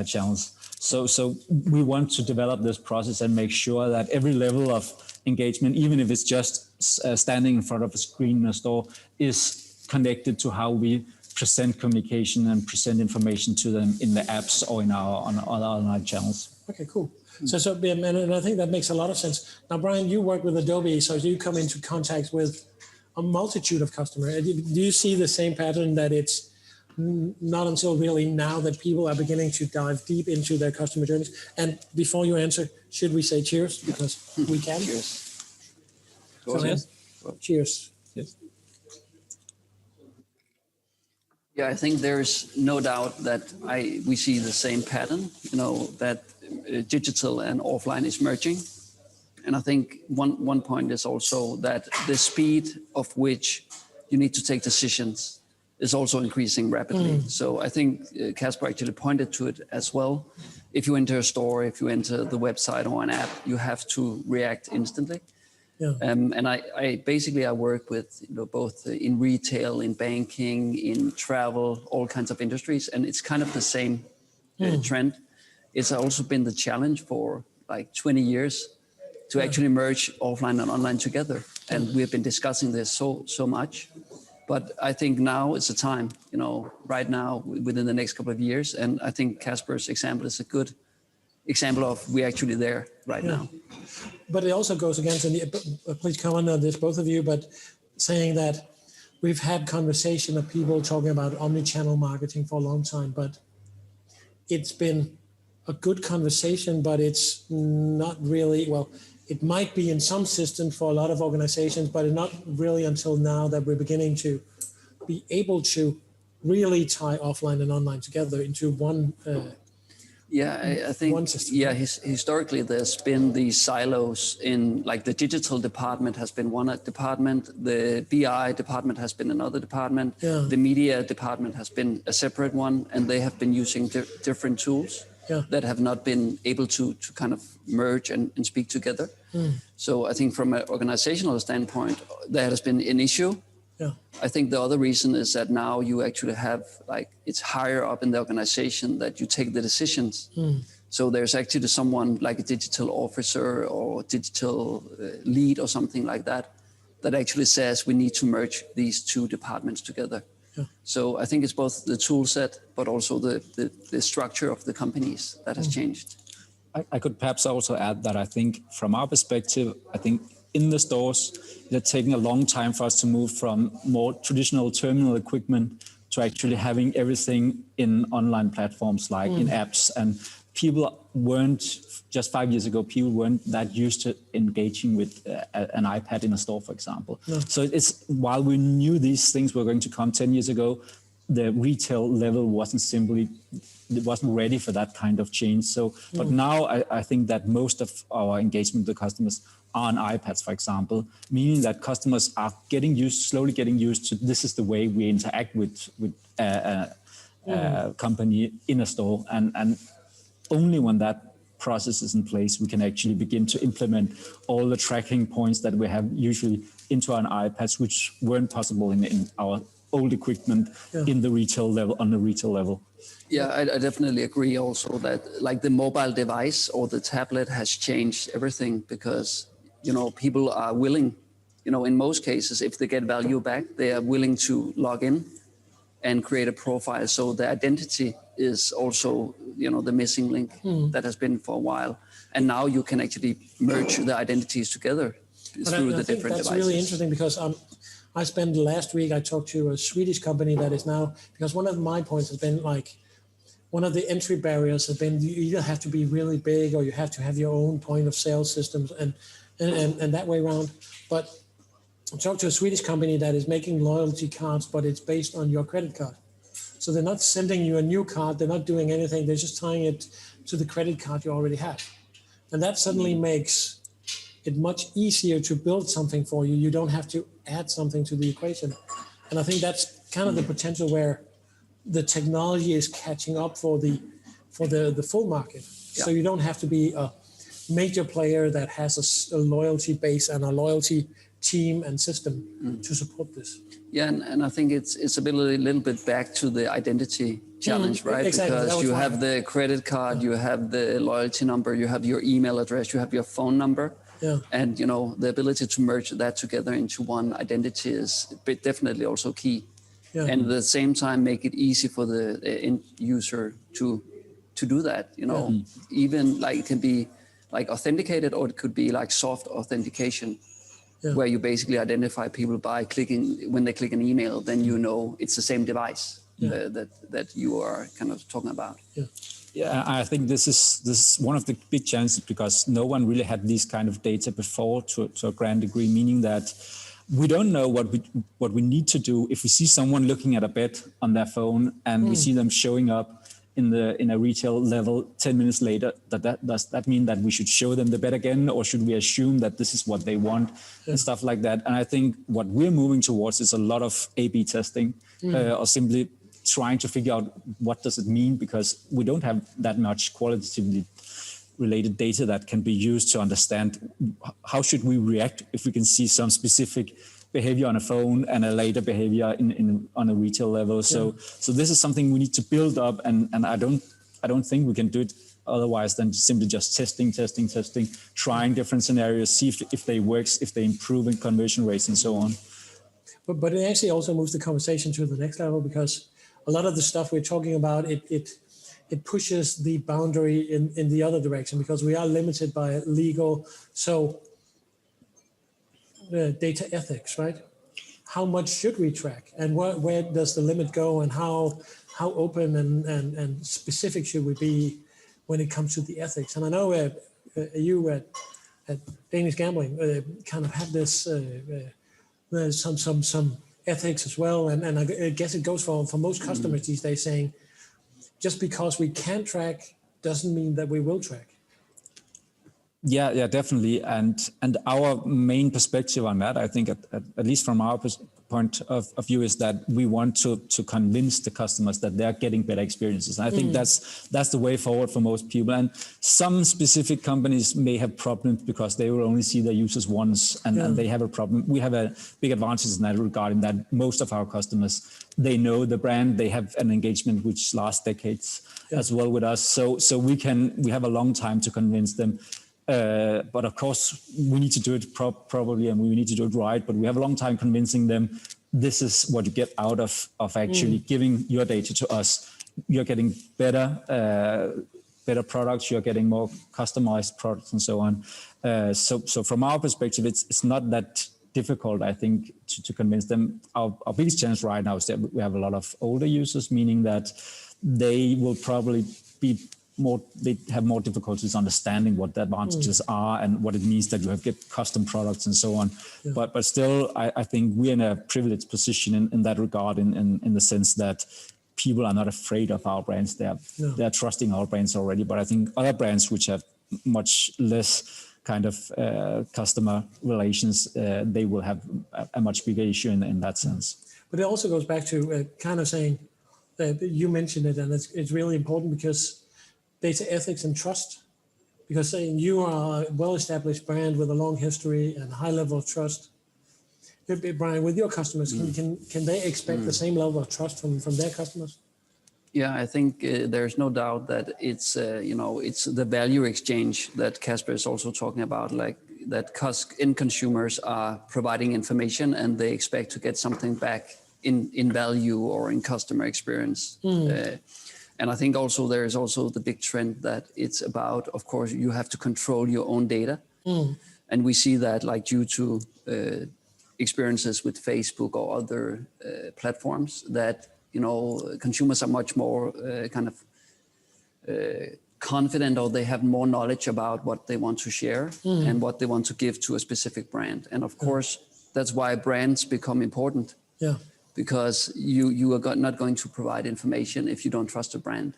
channels. So we want to develop this process and make sure that every level of engagement, even if it's just standing in front of a screen in a store, is connected to how we present communication and present information to them in the apps or in our online channels. Okay, cool. And I think that makes a lot of sense. Now, Brian, you work with Adobe, so you come into contact with a multitude of customers. Do you see the same pattern that it's not until really now that people are beginning to dive deep into their customer journeys? And before you answer, should we say cheers? Because we can. Cheers. Cheers. Cheers. Yes. Yeah, I think there's no doubt that we see the same pattern, that digital and offline is merging. And I think one point is also that the speed of which you need to take decisions is also increasing rapidly. So I think Casper actually pointed to it as well. If you enter a store, if you enter the website or an app, you have to react instantly. Yeah. And I basically work with both in retail, in banking, in travel, all kinds of industries, and it's kind of the same trend. It's also been the challenge for like 20 years to actually merge offline and online together, and we have been discussing this so much. But I think now is the time, right now within the next couple of years, and I think Casper's example is a good example of we're actually there right now. But it also goes against, and please comment on this, both of you, but saying that we've had conversation of people talking about omni-channel marketing for a long time, but it's been a good conversation, but it's not really, well, it might be in some systems for a lot of organizations, but not really until now that we're beginning to be able to really tie offline and online together into one I think, one system. Historically, there's been these silos in, like, the digital department has been one department, the BI department has been another department, the media department has been a separate one, and they have been using different tools that have not been able to kind of merge and speak together. So I think from an organizational standpoint, that has been an issue. I think the other reason is that now you actually have, like, it's higher up in the organization that you take the decisions. So there's actually someone like a digital officer or digital lead or something like that, that actually says we need to merge these two departments together. So I think it's both the tool set, but also the structure of the companies that has changed. I could perhaps also add that I think from our perspective, I think in the stores, it's taking a long time for us to move from more traditional terminal equipment to actually having everything in online platforms, like in apps. And people weren't, just 5 years ago, people weren't that used to engaging with an iPad in a store, for example. So it's, while we knew these things were going to come 10 years ago, the retail level wasn't ready for that kind of change. So, but now I think that most of our engagement with the customers are on iPads, for example, meaning that customers are slowly getting used to this is the way we interact with a company in a store. And only when that process is in place, we can actually begin to implement all the tracking points that we have usually into our iPads, which weren't possible in our old equipment in the retail level, on the retail level. Yeah, I definitely agree also that, like, the mobile device or the tablet has changed everything, because, people are willing, in most cases, if they get value back, they are willing to log in and create a profile. So the identity is also, the missing link that has been for a while. And now you can actually merge the identities together through the different devices. That's really interesting, because I spent last week, I talked to a Swedish company that is now, because one of my points has been, like, one of the entry barriers has been you either have to be really big or you have to have your own point of sale systems and that way around. But I talked to a Swedish company that is making loyalty cards, but it's based on your credit card. So they're not sending you a new card, they're not doing anything, they're just tying it to the credit card you already have. And that suddenly makes it much easier to build something for you. You don't have to add something to the equation. And I think that's kind of the potential where the technology is catching up for the full market. So you don't have to be a major player that has a loyalty base and a loyalty team and system to support this. Yeah, and I think it's a little bit back to the identity challenge, right? Exactly. Because you have the credit card, you have the loyalty number, you have your email address, you have your phone number. Yeah. And, you know, the ability to merge that together into one identity is definitely also key. Yeah. And at the same time, make it easy for the end user to do that, you know. Even like it can be like authenticated, or it could be like soft authentication, where you basically identify people by clicking, when they click an email, then you know it's the same device that you are kind of talking about. Yeah, I think this is one of the big challenges, because no one really had this kind of data before to a grand degree, meaning that we don't know what we need to do if we see someone looking at a bed on their phone and we see them showing up in a retail level 10 minutes later. Does that mean that we should show them the bed again, or should we assume that this is what they want and stuff like that? And I think what we're moving towards is a lot of A/B testing, or simply trying to figure out what does it mean, because we don't have that much qualitatively related data that can be used to understand how should we react if we can see some specific behavior on a phone and a later behavior on a retail level. So this is something we need to build up, and I don't think we can do it otherwise than simply just testing, trying different scenarios, see if they works, if they improve in conversion rates and so on. But it actually also moves the conversation to the next level, because a lot of the stuff we're talking about, it pushes the boundary in the other direction, because we are limited by legal, data ethics, right? How much should we track, and where does the limit go, and how open and specific should we be when it comes to the ethics? And I know you at Danish Gambling kind of have this some ethics as well, and I guess it goes for most customers these days, saying just because we can't track doesn't mean that we will track. Yeah, definitely. And our main perspective on that, I think, at least from our point of view, is that we want to convince the customers that they're getting better experiences. And I think that's the way forward for most people. And some specific companies may have problems because they will only see their users once, and they have a problem. We have a big advantage in that regard, in that most of our customers, they know the brand, they have an engagement which lasts decades as well with us. So we have a long time to convince them. But of course, we need to do it properly, and we need to do it right. But we have a long time convincing them this is what you get out of actually giving your data to us. You're getting better products. You're getting more customized products, and so on. So from our perspective, it's not that difficult, I think, to convince them. Our biggest challenge right now is that we have a lot of older users, meaning that they will probably be they have more difficulties understanding what the advantages are and what it means that you get custom products and so on. But still, I think we're in a privileged position in that regard, in the sense that people are not afraid of our brands. They're trusting our brands already. But I think other brands which have much less kind of customer relations, they will have a much bigger issue in that sense. But it also goes back to kind of saying, you mentioned it, and it's really important, because data ethics and trust, because saying you are a well-established brand with a long history and a high level of trust. Brian, with your customers, can they expect the same level of trust from their customers? Yeah, I think there's no doubt that it's it's the value exchange that Casper is also talking about, like that end consumers are providing information and they expect to get something back in value or in customer experience. And I think also there is also the big trend that it's about, of course, you have to control your own data. And we see that, like, due to experiences with Facebook or other platforms, that, consumers are much more confident, or they have more knowledge about what they want to share and what they want to give to a specific brand. And of course, that's why brands become important. Yeah. Because you are not going to provide information if you don't trust a brand.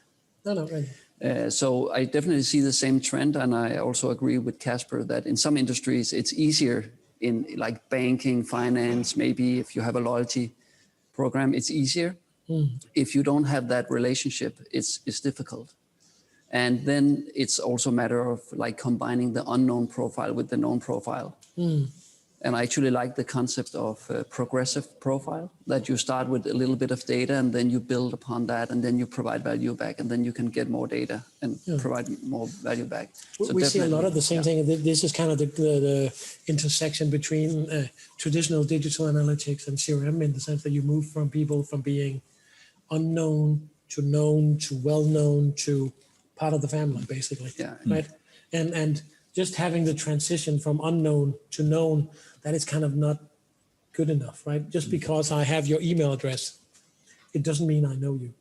No, right. So I definitely see the same trend, and I also agree with Casper that in some industries it's easier, in like banking, finance, maybe if you have a loyalty program, it's easier. If you don't have that relationship, it's difficult. And then it's also a matter of like combining the unknown profile with the known profile. And I actually like the concept of progressive profile, that you start with a little bit of data and then you build upon that and then you provide value back and then you can get more data and provide more value back. So we see a lot of the same thing. This is kind of the intersection between traditional digital analytics and CRM, in the sense that you move from people from being unknown to known to well-known to part of the family, basically. Right? And just having the transition from unknown to known, that is kind of not good enough, right? Just because I have your email address, it doesn't mean I know you,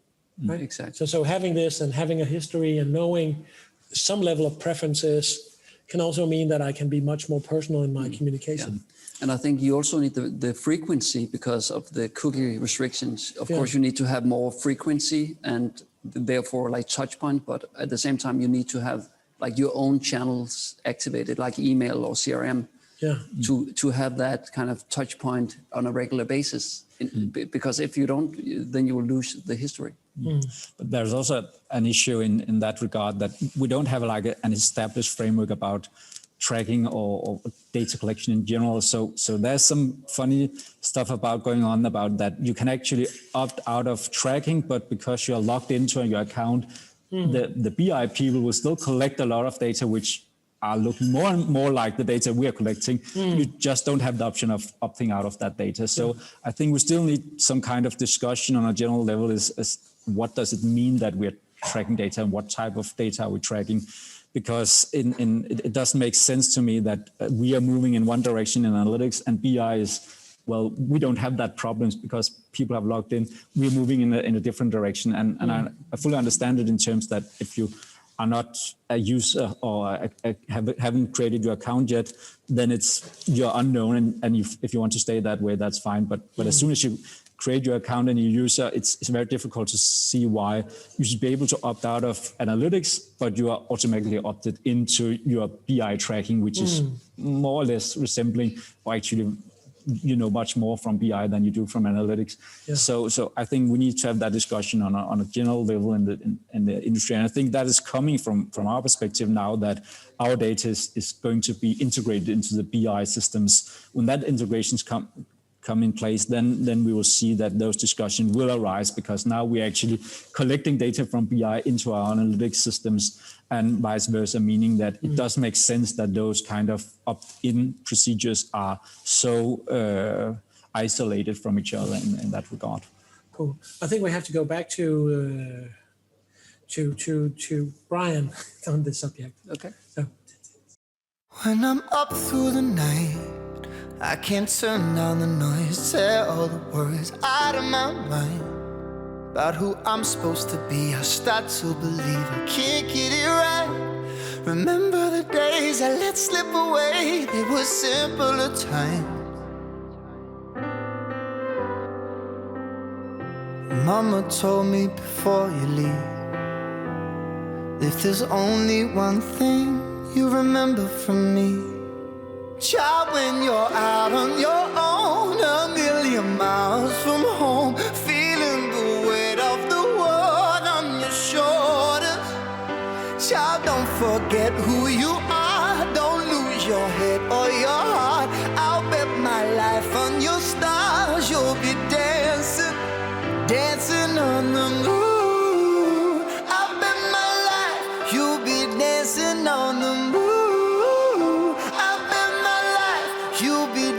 right? Exactly. So having this and having a history and knowing some level of preferences can also mean that I can be much more personal in my communication. And I think you also need the frequency because of the cookie restrictions. Of course, you need to have more frequency and therefore like touch point, but at the same time, you need to have like your own channels activated, like email or CRM, to have that kind of touch point on a regular basis. Because if you don't, then you will lose the history. But there's also an issue in that regard, that we don't have like an established framework about tracking or data collection in general. So there's some funny stuff going on about that. You can actually opt out of tracking, but because you're logged into your account, the BI people will still collect a lot of data, which are looking more and more like the data we are collecting. You just don't have the option of opting out of that data. So I think we still need some kind of discussion on a general level is what does it mean that we're tracking data and what type of data are we tracking? Because it doesn't make sense to me that we are moving in one direction in analytics and BI is, well, we don't have that problems because people have logged in. We're moving in a different direction. And I fully understand it in terms that if you are not a user or haven't created your account yet, then you're unknown. And if you want to stay that way, that's fine. But as soon as you create your account and your user, it's very difficult to see why you should be able to opt out of analytics, but you are automatically opted into your BI tracking, which is more or less resembling, or actually, much more from BI than you do from analytics. So I think we need to have that discussion on a general level in the industry. And I think that is coming from our perspective now, that our data is going to be integrated into the BI systems. When that integrations come in place, then we will see that those discussions will arise, because now we're actually collecting data from BI into our analytics systems and vice versa, meaning that it does make sense that those kind of opt-in procedures are so isolated from each other in that regard. Cool. I think we have to go back to Brian on this subject. Okay. So. When I'm up through the night, I can't turn down the noise, tear all the worries out of my mind. About who I'm supposed to be, I start to believe I can't get it right. Remember the days I let slip away, they were simpler times. Mama told me before you leave, if there's only one thing you remember from me, child, when you're out on your own, a million miles from home, feeling the weight of the world on your shoulders. Child, don't forget who you are, don't lose your head or your heart. I'll bet my life on your stars, you'll be dancing, dancing on the moon. I'll bet my life, you'll be dancing on the moon.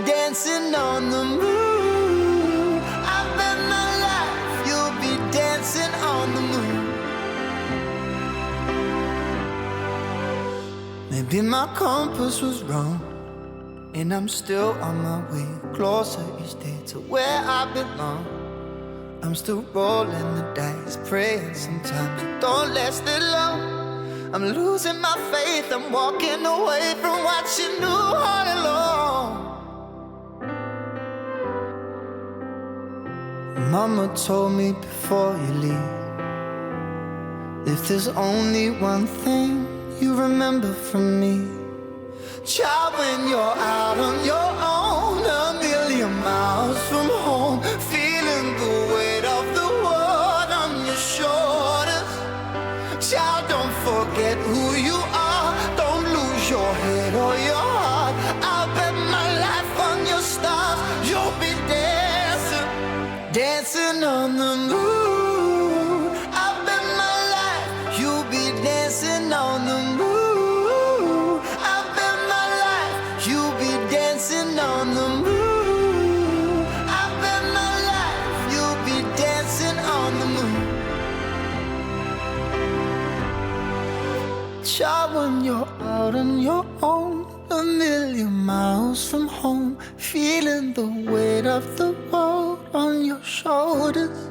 Dancing on the moon. I bet my life you'll be dancing on the moon. Maybe my compass was wrong, and I'm still on my way closer each day to where I belong. I'm still rolling the dice, praying sometimes it don't last that long. I'm losing my faith, I'm walking away from what you knew all along. Mama told me before you leave, if there's only one thing you remember from me, child, when you're out on your own, a million miles from home, feeling the weight of the world on your shoulders. Child, don't forget who you are, don't lose your head or your heart. I'll bet my life on dancing on the moon. I bet my life you'll be dancing on the moon. I bet my life you'll be dancing on the moon. I bet my life you'll be dancing on the moon. Child, when you're out on your own, a million miles from home, feeling the weight of the world on your shoulders.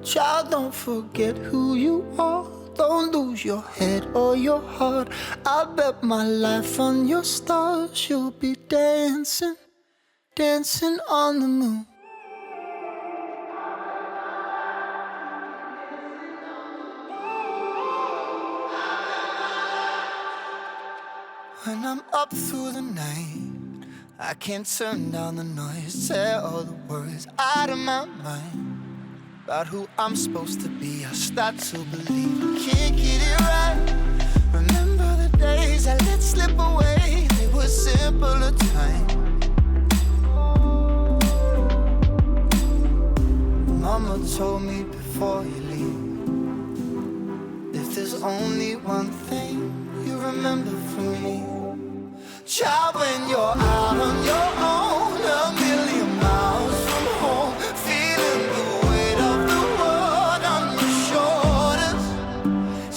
Child, don't forget who you are. Don't lose your head or your heart. I bet my life on your stars. You'll be dancing, dancing on the moon. When I'm up through the night, I can't turn down the noise. Say all the words out of my mind about who I'm supposed to be. I start to believe I can't get it right. Remember the days I let slip away. They were simpler times. Mama told me before you leave, if there's only one thing you remember from me, child, when you're out on your own, a million miles from home, feeling the weight of the world on your shoulders.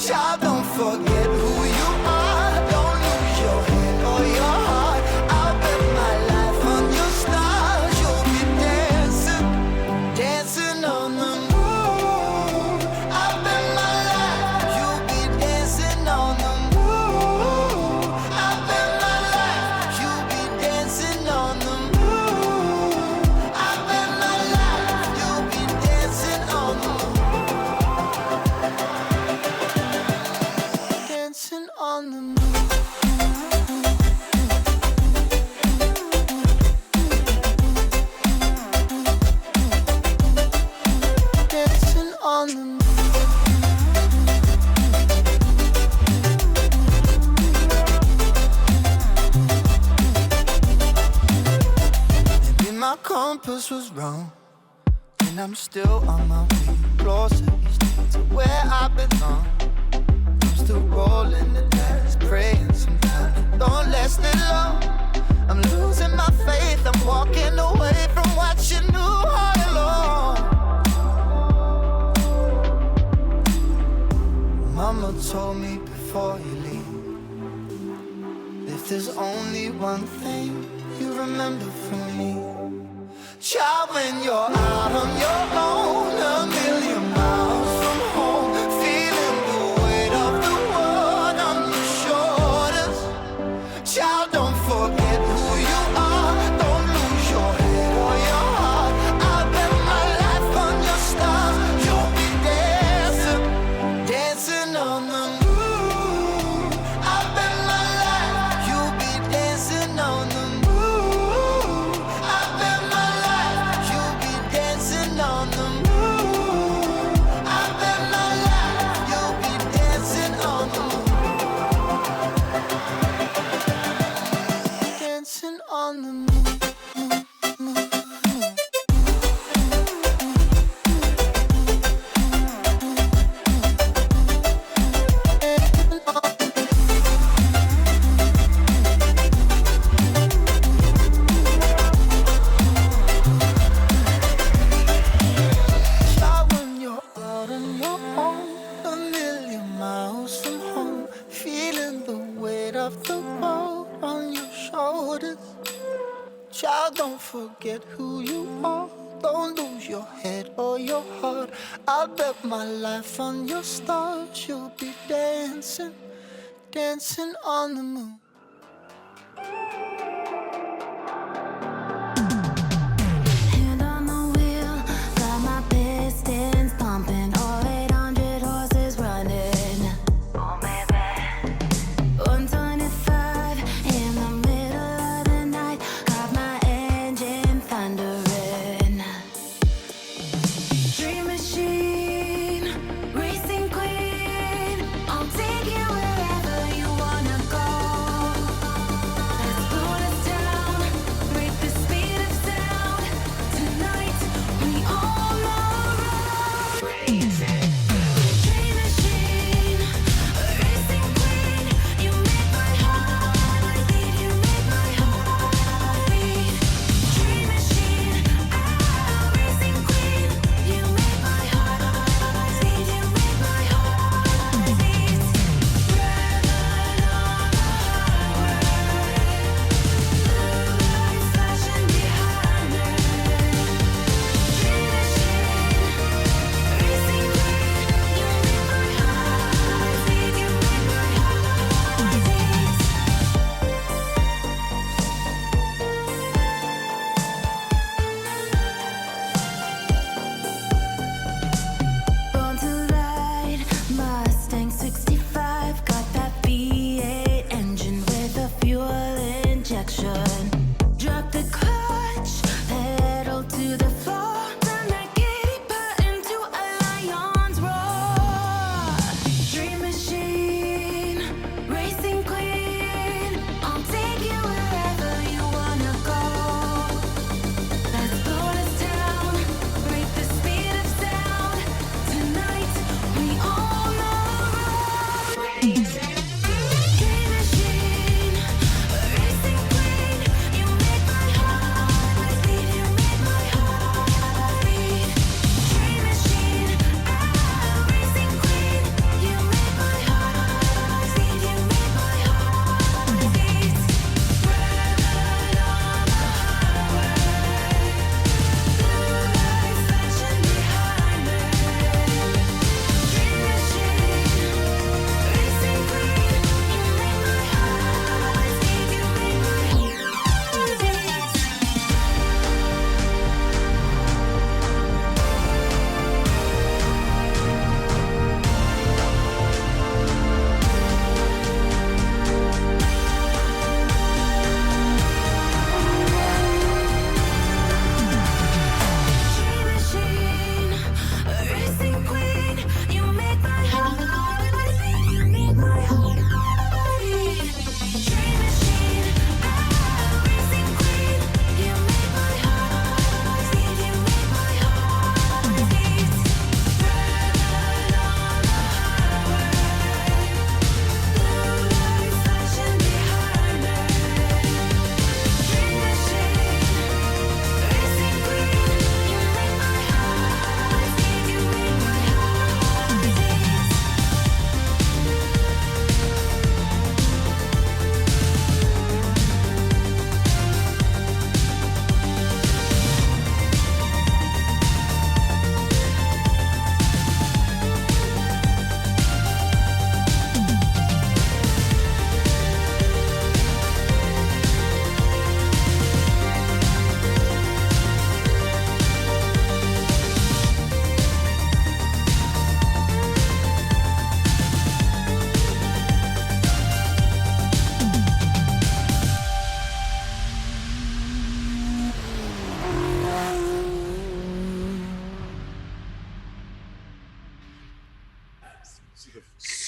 Child, don't forget who you are. Don't lose your head or your heart. I'll bet my life on your stars. You'll be dancing, dancing on the moon. I bet my life you'll be dancing on the moon. I bet my life you'll be dancing on the moon. I bet my life you'll be dancing on the moon. Dancing on the moon. Dancing on the moon. Maybe my compass was wrong, and I'm still on my way closer each day to where I belong. I'm still rolling the dice, praying sometimes it don't last it long. I'm losing my faith, I'm walking away from what you knew all along. Mama told me before you leave, if there's only one thing you remember from me, child, when you're out on your own, a million miles from home, feeling the weight of the world on your shoulders. Child, don't forget who you are. Don't lose your head or your heart. I bet my life on your stars. You'll be dancing, dancing on the moon. I bet my life you'll be dancing on the moon. I bet my life you'll be dancing on the moon. I bet my life you'll be dancing on the moon. Dancing on the moon. Child, when you're out on your own, a million miles from home, feeling the weight of the world on your shoulders. Child, don't forget who you are. Don't lose your head or your heart. I bet my life on your stars. You'll be dancing, dancing on the moon. Hand on the wheel, got my pistons pumping, all 800 horses running. Oh baby, 125 in the middle of the night, got my engine thundering. Dream machine, racing queen, I'll take you wherever you wanna go. Let's go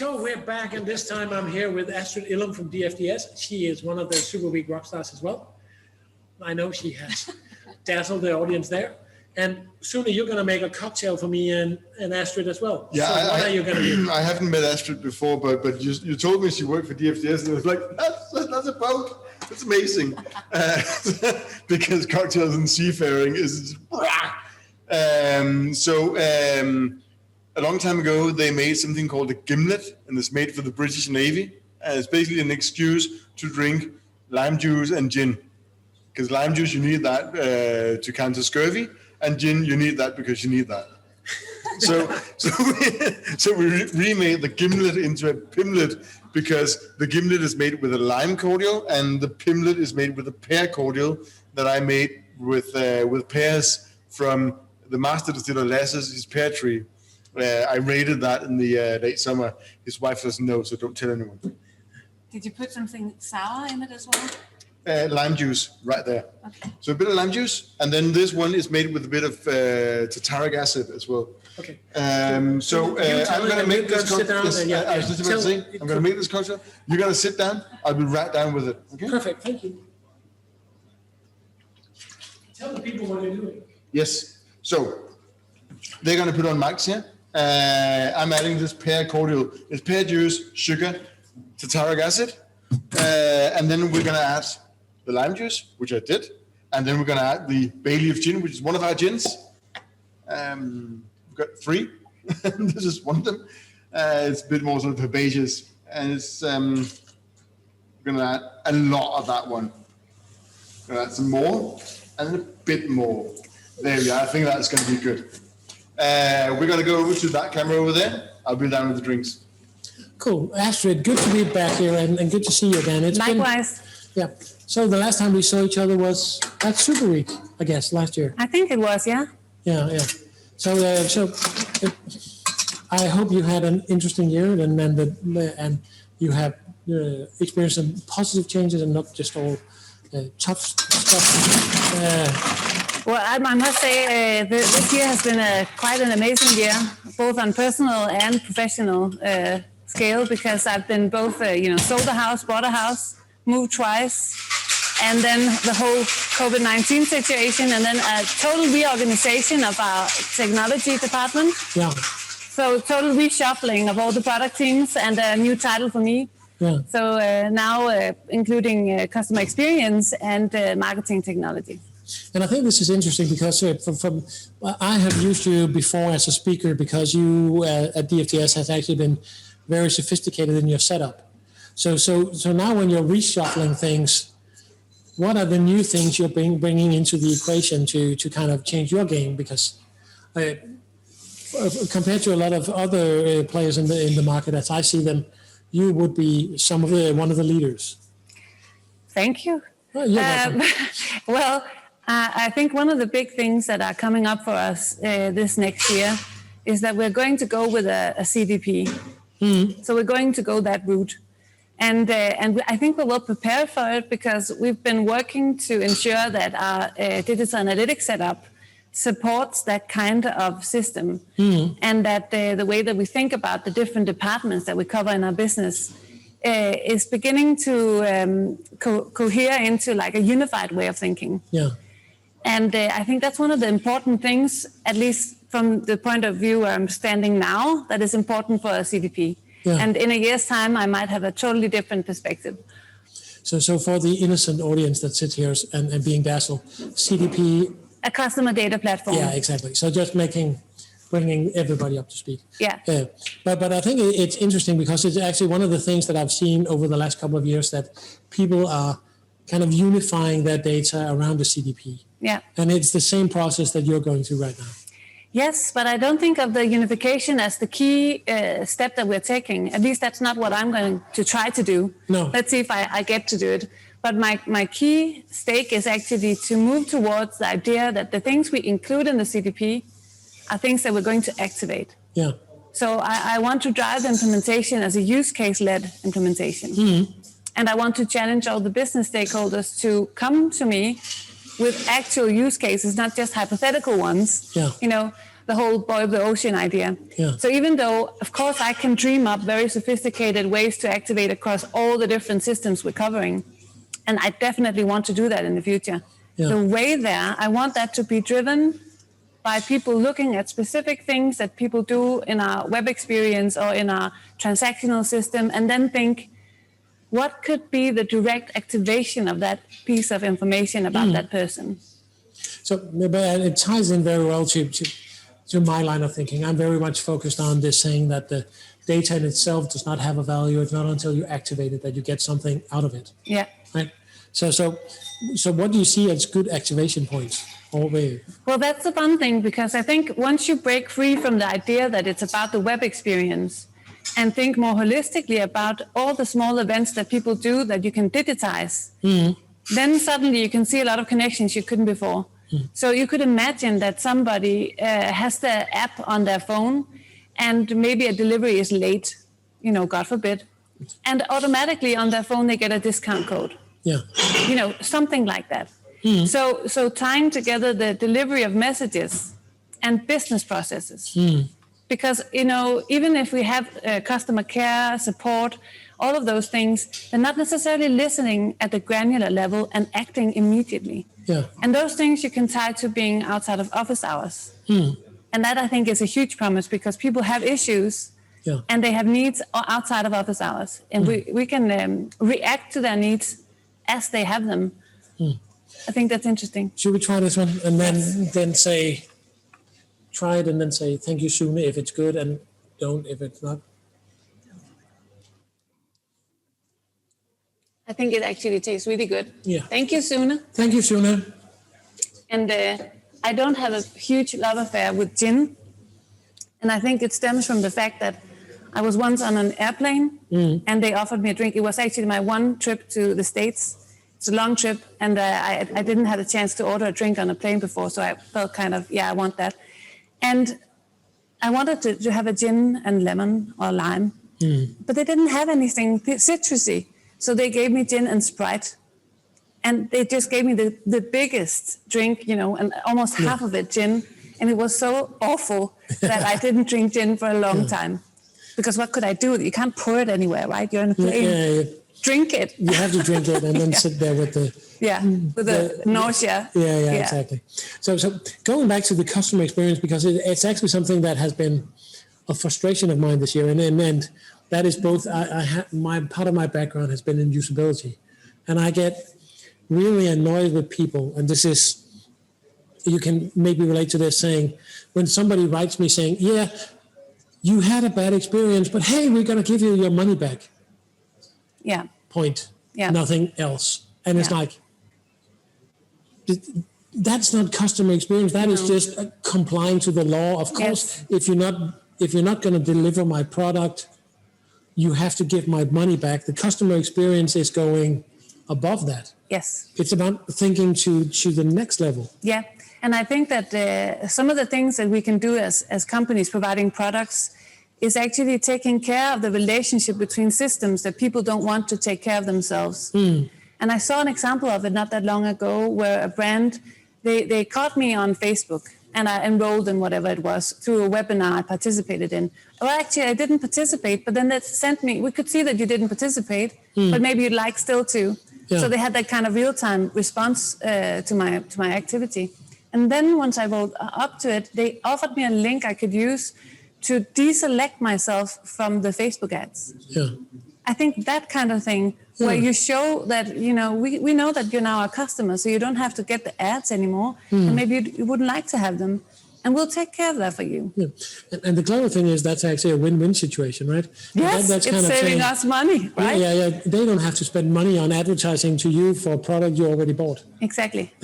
So we're back, and this time I'm here with Astrid Illum from DFDS. She is one of the Super Week rock stars as well. I know she has dazzled the audience there. And sooner you're going to make a cocktail for me and Astrid as well. Yeah, so what are you going to do? I haven't met Astrid before, but you told me she worked for DFDS, and I was like, that's a boat. That's amazing. Because cocktails and seafaring is... A long time ago, they made something called a gimlet, and it's made for the British Navy. And it's basically an excuse to drink lime juice and gin. Because lime juice, you need that to counter scurvy, and gin, you need that because you need that. So we remade the gimlet into a pimlet, because the gimlet is made with a lime cordial, and the pimlet is made with a pear cordial that I made with pears from the master distiller Lasse's pear tree. I raided that in the late summer. His wife doesn't know, so don't tell anyone. Did you put something sour in it as well? Lime juice right there. Okay. So a bit of lime juice, and then this one is made with a bit of tartaric acid as well. Okay. I'm going to make this cocktail. I was just about to say, I'm going to make this cocktail. You're going to sit down. I'll be right down with it. Okay. Perfect. Thank you. Tell the people what you're doing. Yes. So they're going to put on mics here. I'm adding this pear cordial. It's pear juice, sugar, tartaric acid, and then we're going to add the lime juice, which I did, and then we're going to add the bay leaf gin, which is one of our gins. We've got 3. This is one of them. It's a bit more sort of herbaceous, and it's we're going to add a lot of that one. We're going to add some more, and a bit more. There we are. I think that's going to be good. We're going to go over to that camera over there. I'll be down with the drinks. Cool. Astrid, good to be back here and good to see you again. Likewise. Yeah. So the last time we saw each other was at Super Week, I guess, last year. I think it was, yeah. Yeah. So I hope you had an interesting year and you have experienced some positive changes and not just all tough stuff. Well, I must say this year has been quite an amazing year, both on personal and professional scale, because I've been both, sold a house, bought a house, moved twice, and then the whole COVID-19 situation, and then a total reorganization of our technology department. Yeah. So total reshuffling of all the product teams and a new title for me. Yeah. So now including customer experience and marketing technology. And I think this is interesting because I have used you before as a speaker because you at DFDS has actually been very sophisticated in your setup. So now when you're reshuffling things, what are the new things you're bringing into the equation to kind of change your game? Because compared to a lot of other players in the market, as I see them, you would be one of the leaders. Thank you. Oh, you're welcome. Well. I think one of the big things that are coming up for us this next year is that we're going to go with a CDP. Mm-hmm. So we're going to go that route. And I think we're well prepared for it because we've been working to ensure that our digital analytics setup supports that kind of system. Mm-hmm. And that the way that we think about the different departments that we cover in our business is beginning to cohere into like a unified way of thinking. Yeah. And I think that's one of the important things, at least from the point of view where I'm standing now, that is important for a CDP. Yeah. And in a year's time, I might have a totally different perspective. So for the innocent audience that sits here and being dazzled, CDP... A customer data platform. Yeah, exactly. So just bringing everybody up to speed. Yeah. But I think it's interesting because it's actually one of the things that I've seen over the last couple of years that people are kind of unifying their data around the CDP. Yeah. And it's the same process that you're going through right now. Yes, but I don't think of the unification as the key step that we're taking. At least that's not what I'm going to try to do. No. Let's see if I get to do it. But my key stake is actually to move towards the idea that the things we include in the CDP are things that we're going to activate. Yeah. So I want to drive the implementation as a use case-led implementation. Mm-hmm. And I want to challenge all the business stakeholders to come to me with actual use cases, not just hypothetical ones. Yeah. the whole boil the ocean idea. Yeah. So even though, of course, I can dream up very sophisticated ways to activate across all the different systems we're covering, and I definitely want to do that in the future. Yeah. The way there, I want that to be driven by people looking at specific things that people do in our web experience or in our transactional system, and then think, what could be the direct activation of that piece of information about that person? So but it ties in very well to my line of thinking. I'm very much focused on this, saying that the data in itself does not have a value. It's not until you activate it that you get something out of it. Yeah. Right. So what do you see as good activation points? Well, that's the fun thing, because I think once you break free from the idea that it's about the web experience and think more holistically about all the small events that people do that you can digitize, then suddenly you can see a lot of connections you couldn't before. So you could imagine that somebody has the app on their phone and maybe a delivery is late, God forbid, and automatically on their phone they get a discount code. Yeah. Something like that. So tying together the delivery of messages and business processes, because even if we have customer care, support, all of those things, they're not necessarily listening at the granular level and acting immediately. Yeah. And those things you can tie to being outside of office hours. And that, I think, is a huge promise, because people have issues and they have needs outside of office hours, and we can react to their needs as they have them. I think that's interesting. Should we try this one and then say, try it and then say thank you sooner if it's good, and don't if it's not? I think it actually tastes really good. Yeah. Thank you, Suna. Thank you, Suna. And I don't have a huge love affair with gin. And I think it stems from the fact that I was once on an airplane and they offered me a drink. It was actually my one trip to the States. It's a long trip, and I didn't have a chance to order a drink on a plane before, so I felt kind of, I want that. And I wanted to have a gin and lemon or lime, but they didn't have anything citrusy. So they gave me gin and Sprite. And they just gave me the biggest drink, and almost half of it gin. And it was so awful that I didn't drink gin for a long time. Because what could I do? You can't pour it anywhere, right? You're on a plane. Drink it. You have to drink it and then sit there with the nausea. Yeah, exactly. So going back to the customer experience, because it's actually something that has been a frustration of mine this year, and that is both. My part of my background has been in usability, and I get really annoyed with people, and this is, you can maybe relate to this, saying when somebody writes me saying, "Yeah, you had a bad experience, but hey, we're going to give you your money back." Yeah. Point. Yeah. Nothing else. And it's like, that's not customer experience. That is just complying to the law. Of course, if you're not going to deliver my product, you have to give my money back. The customer experience is going above that. Yes. It's about thinking to the next level. Yeah. And I think that some of the things that we can do as companies providing products is actually taking care of the relationship between systems that people don't want to take care of themselves. And I saw an example of it not that long ago, where a brand, they caught me on Facebook, and I enrolled in whatever it was through a webinar I participated in. Well, actually, I didn't participate, but then they sent me, we could see that you didn't participate, but maybe you'd like still to. Yeah. So they had that kind of real-time response to my activity. And then once I rolled up to it, they offered me a link I could use to deselect myself from the Facebook ads. Yeah. I think that kind of thing, where you show that, we know that you're now a customer, so you don't have to get the ads anymore, and maybe you wouldn't like to have them, and we'll take care of that for you. Yeah. And the clever thing is that's actually a win-win situation, right? Yes, that's it's saving us money, right? Yeah. They don't have to spend money on advertising to you for a product you already bought. Exactly.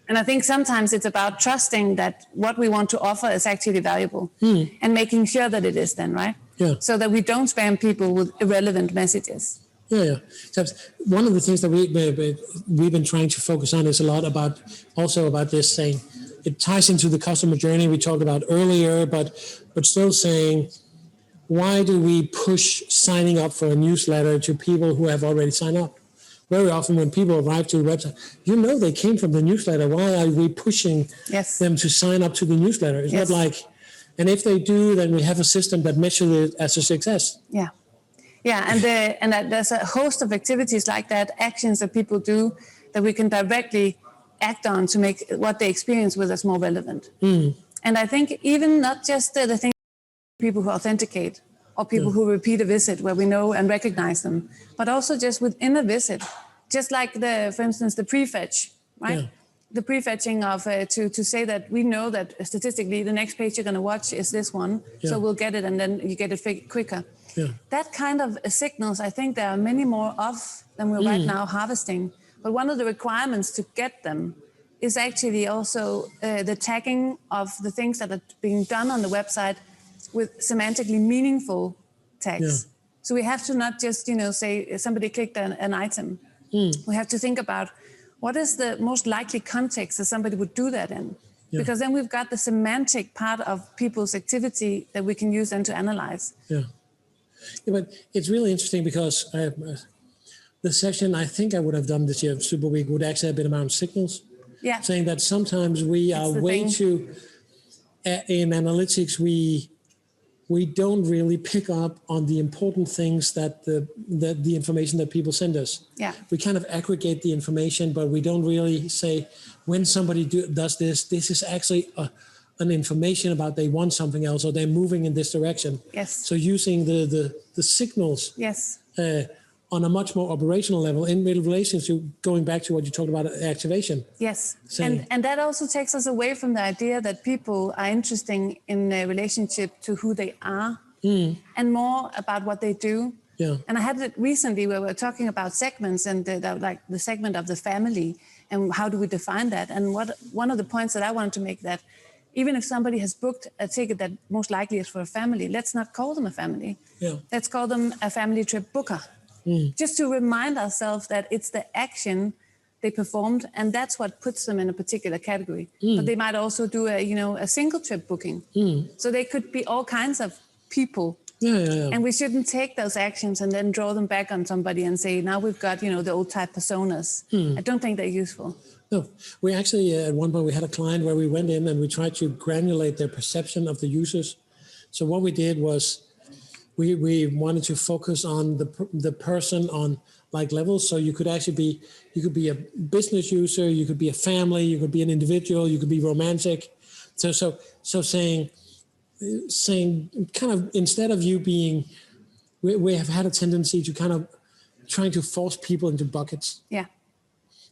And I think sometimes it's about trusting that what we want to offer is actually valuable and making sure that it is then, right? Yeah. So that we don't spam people with irrelevant messages. Yeah. So one of the things that we've been trying to focus on is a lot about this saying, it ties into the customer journey we talked about earlier, but still saying, why do we push signing up for a newsletter to people who have already signed up? very often when people arrive to the website, they came from the newsletter. Why are we pushing them to sign up to the newsletter? It's not like, and if they do, then we have a system that measures it as a success. Yeah. Yeah, and there's a host of activities like that, actions that people do that we can directly act on to make what they experience with us more relevant. And I think even not just the things people who authenticate or people who repeat a visit where we know and recognize them, but also just within a visit, just like for instance, the prefetch, right? Yeah. The prefetching of to say that we know that statistically the next page you're going to watch is this one, so we'll get it and then you get it quicker. Yeah. That kind of signals, I think there are many more of than we're right now harvesting. But one of the requirements to get them is actually also the tagging of the things that are being done on the website with semantically meaningful tags. Yeah. So we have to not just, say somebody clicked an item. We have to think about what is the most likely context that somebody would do that in. Yeah. Because then we've got the semantic part of people's activity that we can use then to analyze. Yeah. Yeah, but it's really interesting because the session I think I would have done this year of Super Week would actually have been around signals. Yeah. Saying that sometimes we are way too, in analytics, we don't really pick up on the important things that the information that people send us. Yeah. We kind of aggregate the information, but we don't really say when somebody does this is actually an information about they want something else or they're moving in this direction. Yes. So using the signals yes. On a much more operational level in relation to going back to what you talked about activation. Yes. And that also takes us away from the idea that people are interesting in a relationship to who they are and more about what they do. Yeah. And I had it recently where we were talking about segments and the segment of the family and how do we define that. And one of the points that I wanted to make that even if somebody has booked a ticket that most likely is for a family, let's not call them a family. Yeah. Let's call them a family trip booker. Just to remind ourselves that it's the action they performed, and that's what puts them in a particular category. But they might also do a single trip booking. So they could be all kinds of people. Yeah. And we shouldn't take those actions and then draw them back on somebody and say, now we've got, the old type personas. I don't think they're useful. No, we actually, at one point we had a client where we went in and we tried to granulate their perception of the users. So what we did was we wanted to focus on the person on like levels. So you could actually you could be a business user, you could be a family, you could be an individual, you could be romantic. So saying kind of instead of you being, we have had a tendency to kind of trying to force people into buckets. Yeah.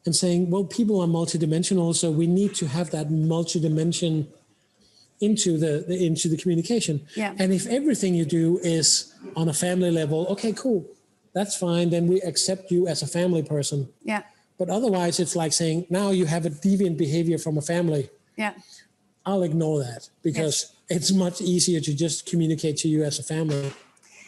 And saying, well, people are multidimensional, so we need to have that multidimension into the communication. Yeah. And if everything you do is on a family level, okay, cool, that's fine. Then we accept you as a family person. Yeah. But otherwise, it's like saying, now you have a deviant behavior from a family. Yeah. I'll ignore that because it's much easier to just communicate to you as a family.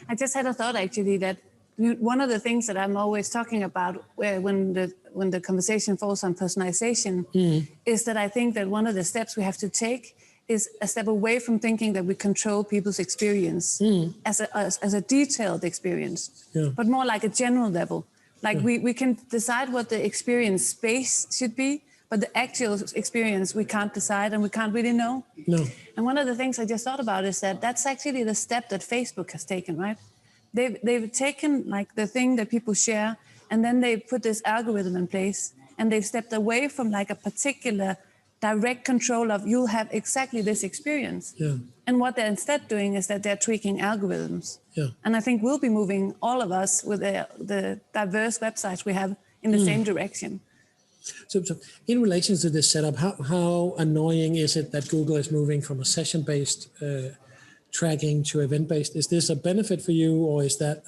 I just had a thought actually that one of the things that I'm always talking about when the conversation falls on personalization is that I think that one of the steps we have to take is a step away from thinking that we control people's experience as a detailed experience, but more like a general level. Like we can decide what the experience space should be, but the actual experience we can't decide and we can't really know. No. And one of the things I just thought about is that that's actually the step that Facebook has taken, right? They've taken like the thing that people share and then they put this algorithm in place and they've stepped away from like a particular direct control of you'll have exactly this experience. Yeah. And what they're instead doing is that they're tweaking algorithms. Yeah. And I think we'll be moving all of us with the diverse websites we have in the same direction. So in relation to this setup, how annoying is it that Google is moving from a session-based tracking to event-based? Is this a benefit for you or is that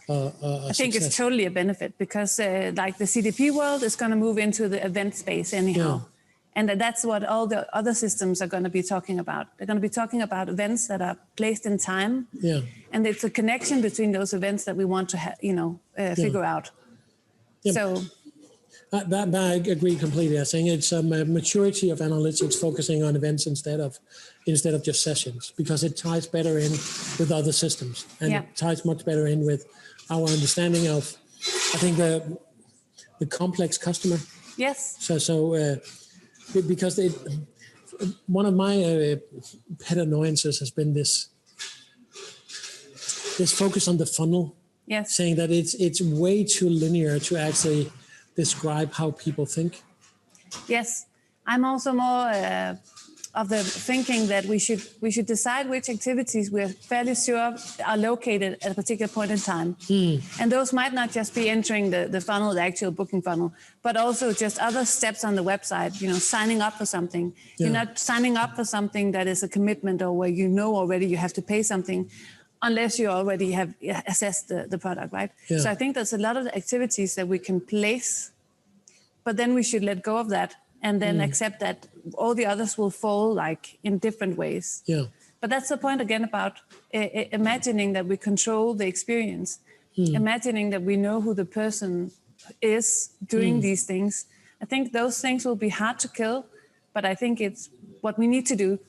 I think it's totally a benefit because like the CDP world is going to move into the event space anyhow. Yeah. And that's what all the other systems are going to be talking about. They're going to be talking about events that are placed in time. Yeah. And it's a connection between those events that we want to figure out. Yeah. So that I agree completely. I think it's a maturity of analytics focusing on events instead of just sessions because it ties better in with other systems and it ties much better in with our understanding of, I think the complex customer. Yes. Because one of my pet annoyances has been this focus on the funnel. Yes. Saying that it's way too linear to actually describe how people think. Yes, I'm also more of the thinking that we should decide which activities we're fairly sure are located at a particular point in time. And those might not just be entering the funnel, the actual booking funnel, but also just other steps on the website, signing up for something. Yeah. You're not signing up for something that is a commitment or where already you have to pay something unless you already have assessed the product, right? Yeah. So I think there's a lot of activities that we can place, but then we should let go of that and then accept that all the others will fall like in different ways. Yeah. But that's the point again about imagining that we control the experience, imagining that we know who the person is doing these things. I think those things will be hard to kill, but I think it's what we need to do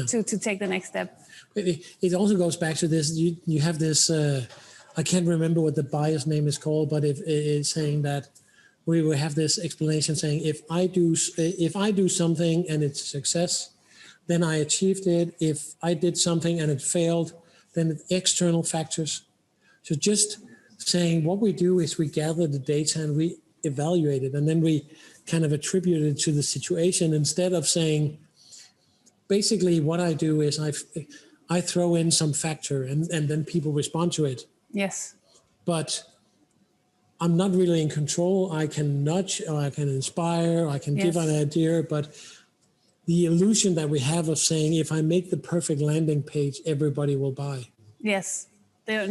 to take the next step. It also goes back to this. You have this. I can't remember what the bias name is called, but it's saying that we will have this explanation saying if I do something and it's a success, then I achieved it. If I did something and it failed, then it's external factors. So just saying what we do is we gather the data and we evaluate it, and then we kind of attribute it to the situation instead of saying. Basically, what I do is I throw in some factor and then people respond to it. Yes. But I'm not really in control. I can nudge, or I can inspire, I can give an idea, but the illusion that we have of saying, if I make the perfect landing page, everybody will buy. Yes. That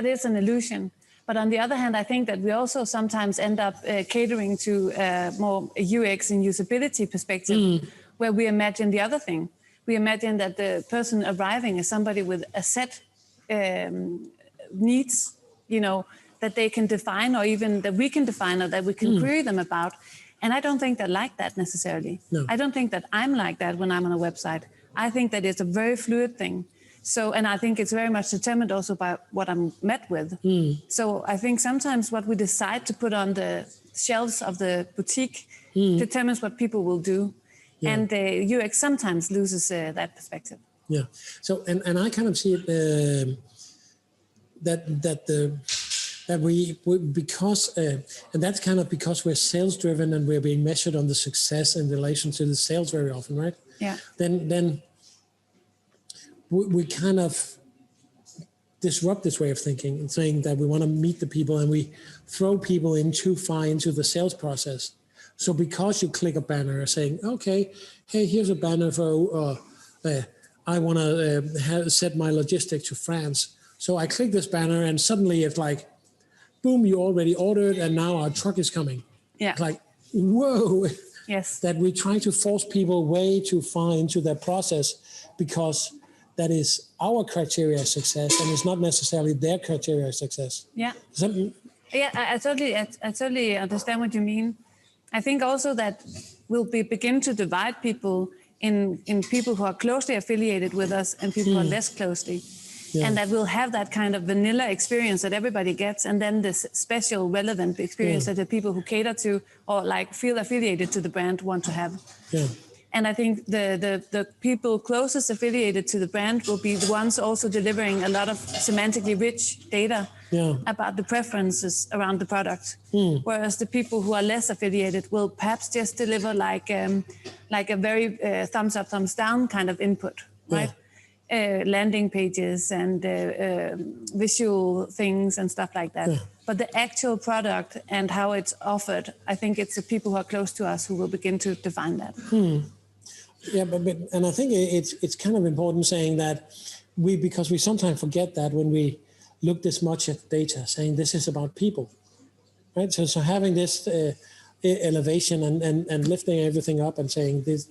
is an illusion. But on the other hand, I think that we also sometimes end up catering to more UX and usability perspective, where we imagine the other thing. We imagine that the person arriving is somebody with a set needs, that they can define, or even that we can define, or that we can query them about. And I don't think they're like that necessarily. No. I don't think that I'm like that when I'm on a website. I think that it's a very fluid thing. So, and I think it's very much determined also by what I'm met with. So I think sometimes what we decide to put on the shelves of the boutique determines what people will do. Yeah. And the UX sometimes loses that perspective. Yeah. So, and I kind of see it that we because and that's kind of because we're sales driven and we're being measured on the success in relation to the sales very often, right? Yeah. Then we kind of disrupt this way of thinking and saying that we want to meet the people and we throw people in too far into the sales process. So because you click a banner saying, okay, hey, here's a banner for, I want to set my logistic to France. So I click this banner and suddenly it's like, boom, you already ordered and now our truck is coming. Yeah. It's like, whoa. Yes. That we try to force people way too far into their process because that is our criteria of success and it's not necessarily their criteria of success. Yeah. Yeah, I totally understand what you mean. I think also that we'll begin to divide people in people who are closely affiliated with us and people who are less closely. Yeah. And that we'll have that kind of vanilla experience that everybody gets, and then this special relevant experience that the people who cater to or like feel affiliated to the brand want to have. Yeah. And I think the people closest affiliated to the brand will be the ones also delivering a lot of semantically rich data about the preferences around the product. Whereas the people who are less affiliated will perhaps just deliver like a very thumbs up, thumbs down kind of input, right? Landing pages and visual things and stuff like that. Yeah. But the actual product and how it's offered, I think it's the people who are close to us who will begin to define that. Yeah, and I think it's kind of important saying that because we sometimes forget that when we look this much at data, saying this is about people, right? So having this elevation and lifting everything up and saying this.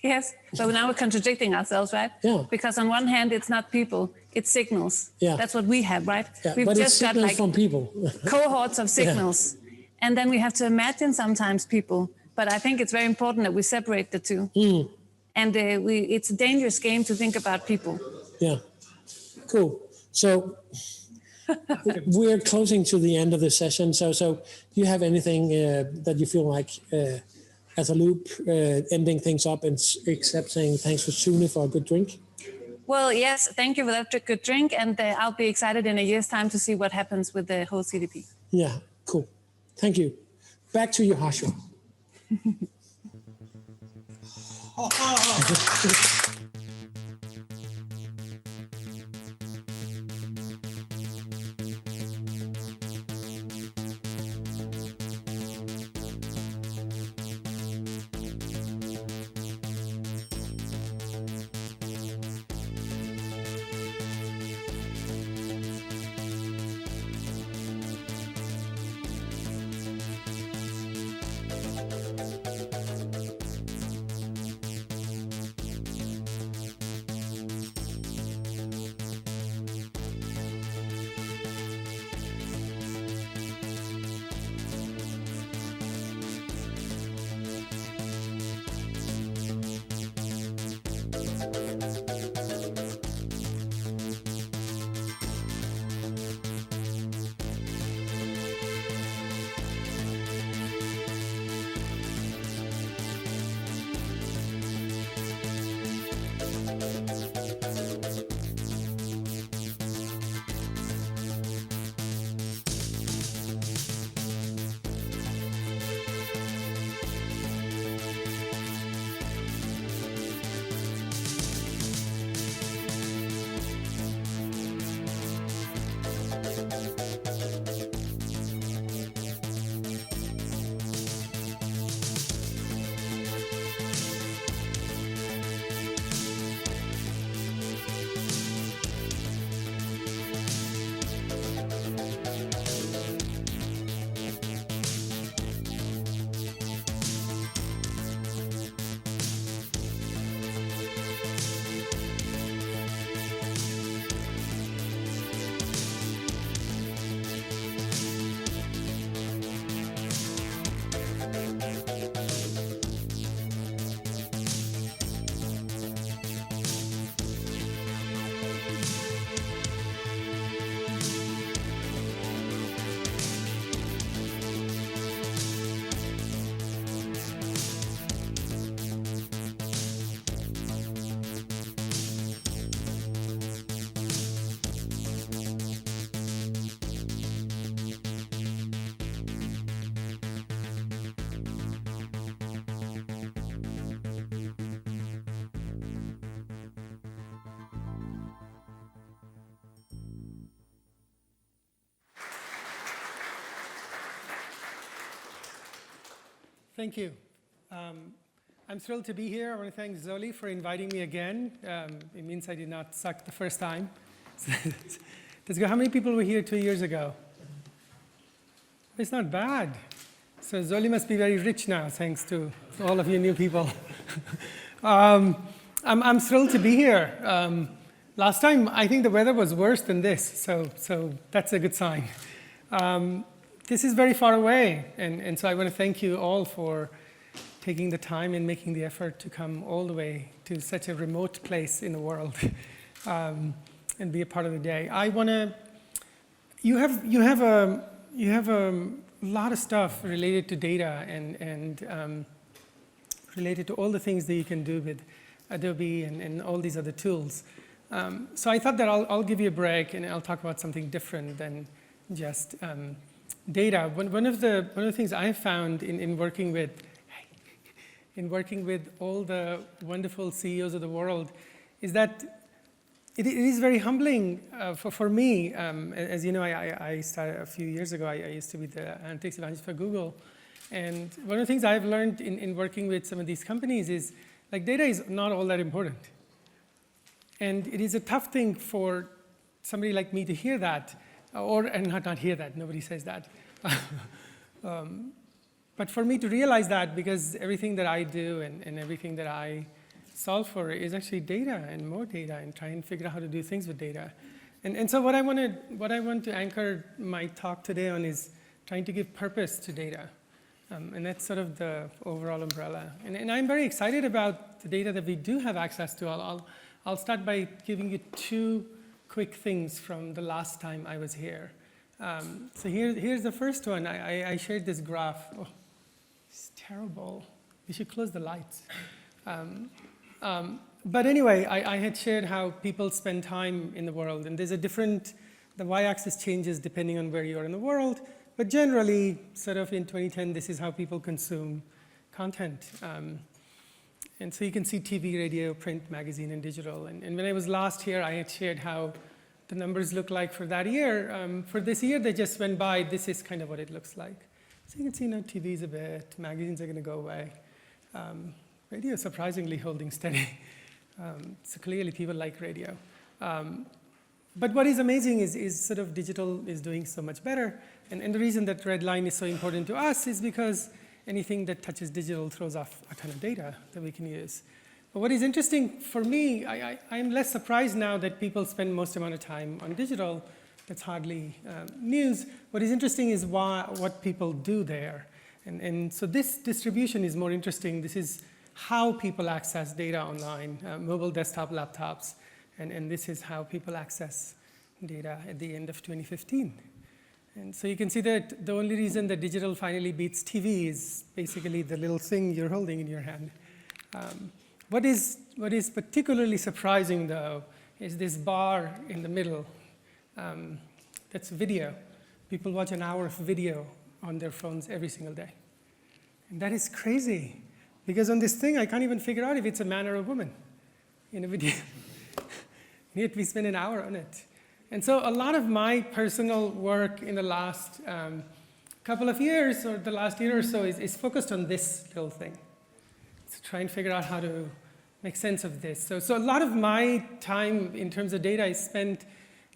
Yes, but now we're contradicting ourselves, right? Yeah. Because on one hand, it's not people, it's signals. Yeah. That's what we have, right? Yeah, We've but just got like from people. cohorts of signals. And then we have to imagine sometimes people. But I think it's very important that we separate the two. And it's a dangerous game to think about people. Yeah, cool. So We're closing to the end of the session. So do you have anything that you feel like as a loop, ending things up and except saying thanks for tuning for a good drink? Well, yes, thank you for that good drink. And I'll be excited in a year's time to see what happens with the whole CDP. Yeah, cool. Thank you. Back to Yehoshua. Thank you. I'm thrilled to be here. I want to thank Zoli for inviting me again. It means I did not suck the first time. Let's go. How many people were here 2 years ago? It's not bad. So Zoli must be very rich now, thanks to all of you new people. I'm thrilled to be here. Last time, I think the weather was worse than this, so that's a good sign. This is very far away, and so I want to thank you all for taking the time and making the effort to come all the way to such a remote place in the world and be a part of the day. I want to. You have a lot of stuff related to data and related to all the things that you can do with Adobe and all these other tools. So I thought that I'll give you a break and I'll talk about something different than just data. One of the things I found in working with all the wonderful CEOs of the world is that it is very humbling for me. As you know, I started a few years ago. I used to be the analytics evangelist for Google. And one of the things I've learned in working with some of these companies is like data is not all that important. And it is a tough thing for somebody like me to hear that, and not hear that, nobody says that. But for me to realize that, because everything that I do and everything that I solve for is actually data and more data and try and figure out how to do things with data. And so what I want to anchor my talk today on is trying to give purpose to data. And that's sort of the overall umbrella. And I'm very excited about the data that we do have access to. I'll start by giving you two quick things from the last time I was here. So here's the first one. I shared this graph. Oh, it's terrible. We should close the lights. But anyway, I had shared how people spend time in the world, and there's a different, the y-axis changes depending on where you are in the world, but generally, sort of in 2010, this is how people consume content. And so you can see TV, radio, print, magazine, and digital. And when I was last here, I had shared how the numbers look like for that year. For this year that just went by, this is kind of what it looks like. So you can see, TV's a bit, magazines are going to go away. Radio is surprisingly holding steady. So clearly people like radio. But what is amazing is sort of digital is doing so much better. And the reason that red line is so important to us is because anything that touches digital throws off a ton of data that we can use. But what is interesting for me, I'm less surprised now that people spend most amount of time on digital. That's hardly news. What is interesting is what people do there. And so this distribution is more interesting. This is how people access data online, mobile, desktop, laptops. And this is how people access data at the end of 2015. And so you can see that the only reason that digital finally beats TV is basically the little thing you're holding in your hand. What is particularly surprising, though, is this bar in the middle. That's video. People watch an hour of video on their phones every single day. And that is crazy, because on this thing, I can't even figure out if it's a man or a woman in a video. Yet we spend an hour on it. And so a lot of my personal work in the last couple of years, or the last year or so, is focused on this little thing. To try and figure out how to make sense of this. So a lot of my time in terms of data is spent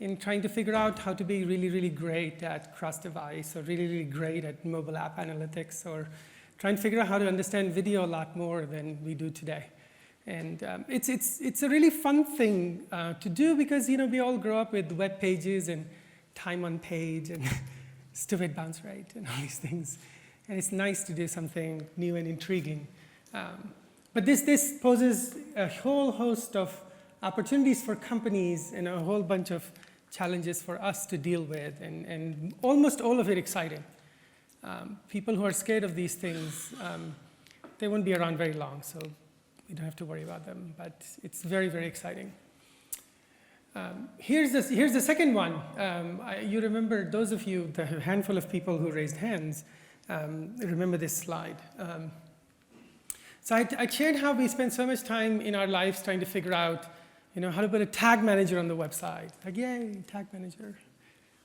in trying to figure out how to be really, really great at cross-device, or really, really great at mobile app analytics, or trying to figure out how to understand video a lot more than we do today. And it's a really fun thing to do, because we all grow up with web pages and time on page and stupid bounce rate and all these things. And it's nice to do something new and intriguing. But this poses a whole host of opportunities for companies and a whole bunch of challenges for us to deal with, and almost all of it exciting. People who are scared of these things, they won't be around very long, so you don't have to worry about them, but it's very, very exciting. Here's the second one. You remember, those of you, the handful of people who raised hands, remember this slide. So I shared how we spend so much time in our lives trying to figure out, how to put a tag manager on the website. Like, yay, tag manager.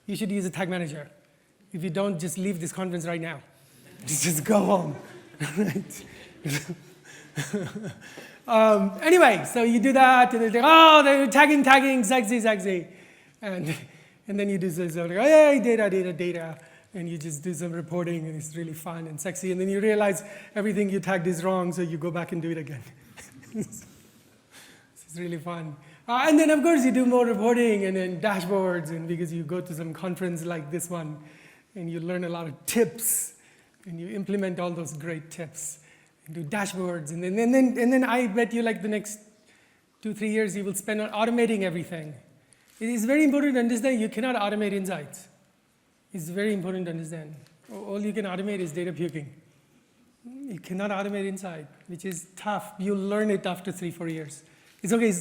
You should use a tag manager. If you don't, just leave this conference right now. Just go home. Anyway, so you do that, and they're like, they're tagging, sexy. And then you do something like, hey, data. And you just do some reporting, and it's really fun and sexy. And then you realize everything you tagged is wrong, so you go back and do it again. It's really fun. And then, of course, you do more reporting and then dashboards, and because you go to some conference like this one, and you learn a lot of tips, and you implement all those great tips, and do dashboards. And then I bet you, like, the next 2-3 years, you will spend on automating everything. It is very important to understand you cannot automate insights. It's very important to understand. All you can automate is data puking. You cannot automate insight, which is tough. You'll learn it after 3-4 years. It's okay,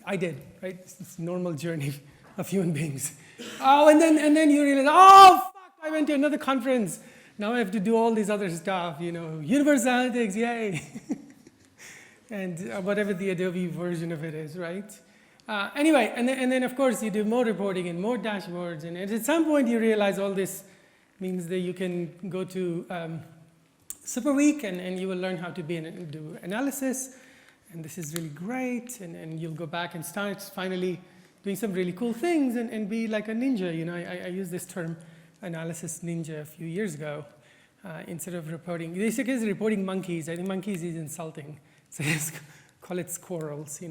I did, right? It's a normal journey of human beings. And then you realize, fuck, I went to another conference. Now I have to do all this other stuff, universal analytics, yay. And whatever the Adobe version of it is, right? Anyway, and then of course you do more reporting and more dashboards, and at some point you realize all this means that you can go to Super Week and you will learn how to do analysis, and this is really great, and you'll go back and start finally doing some really cool things and be like a ninja. I used this term analysis ninja a few years ago instead of reporting. They say it's reporting monkeys. I think monkeys is insulting, so just call it squirrels,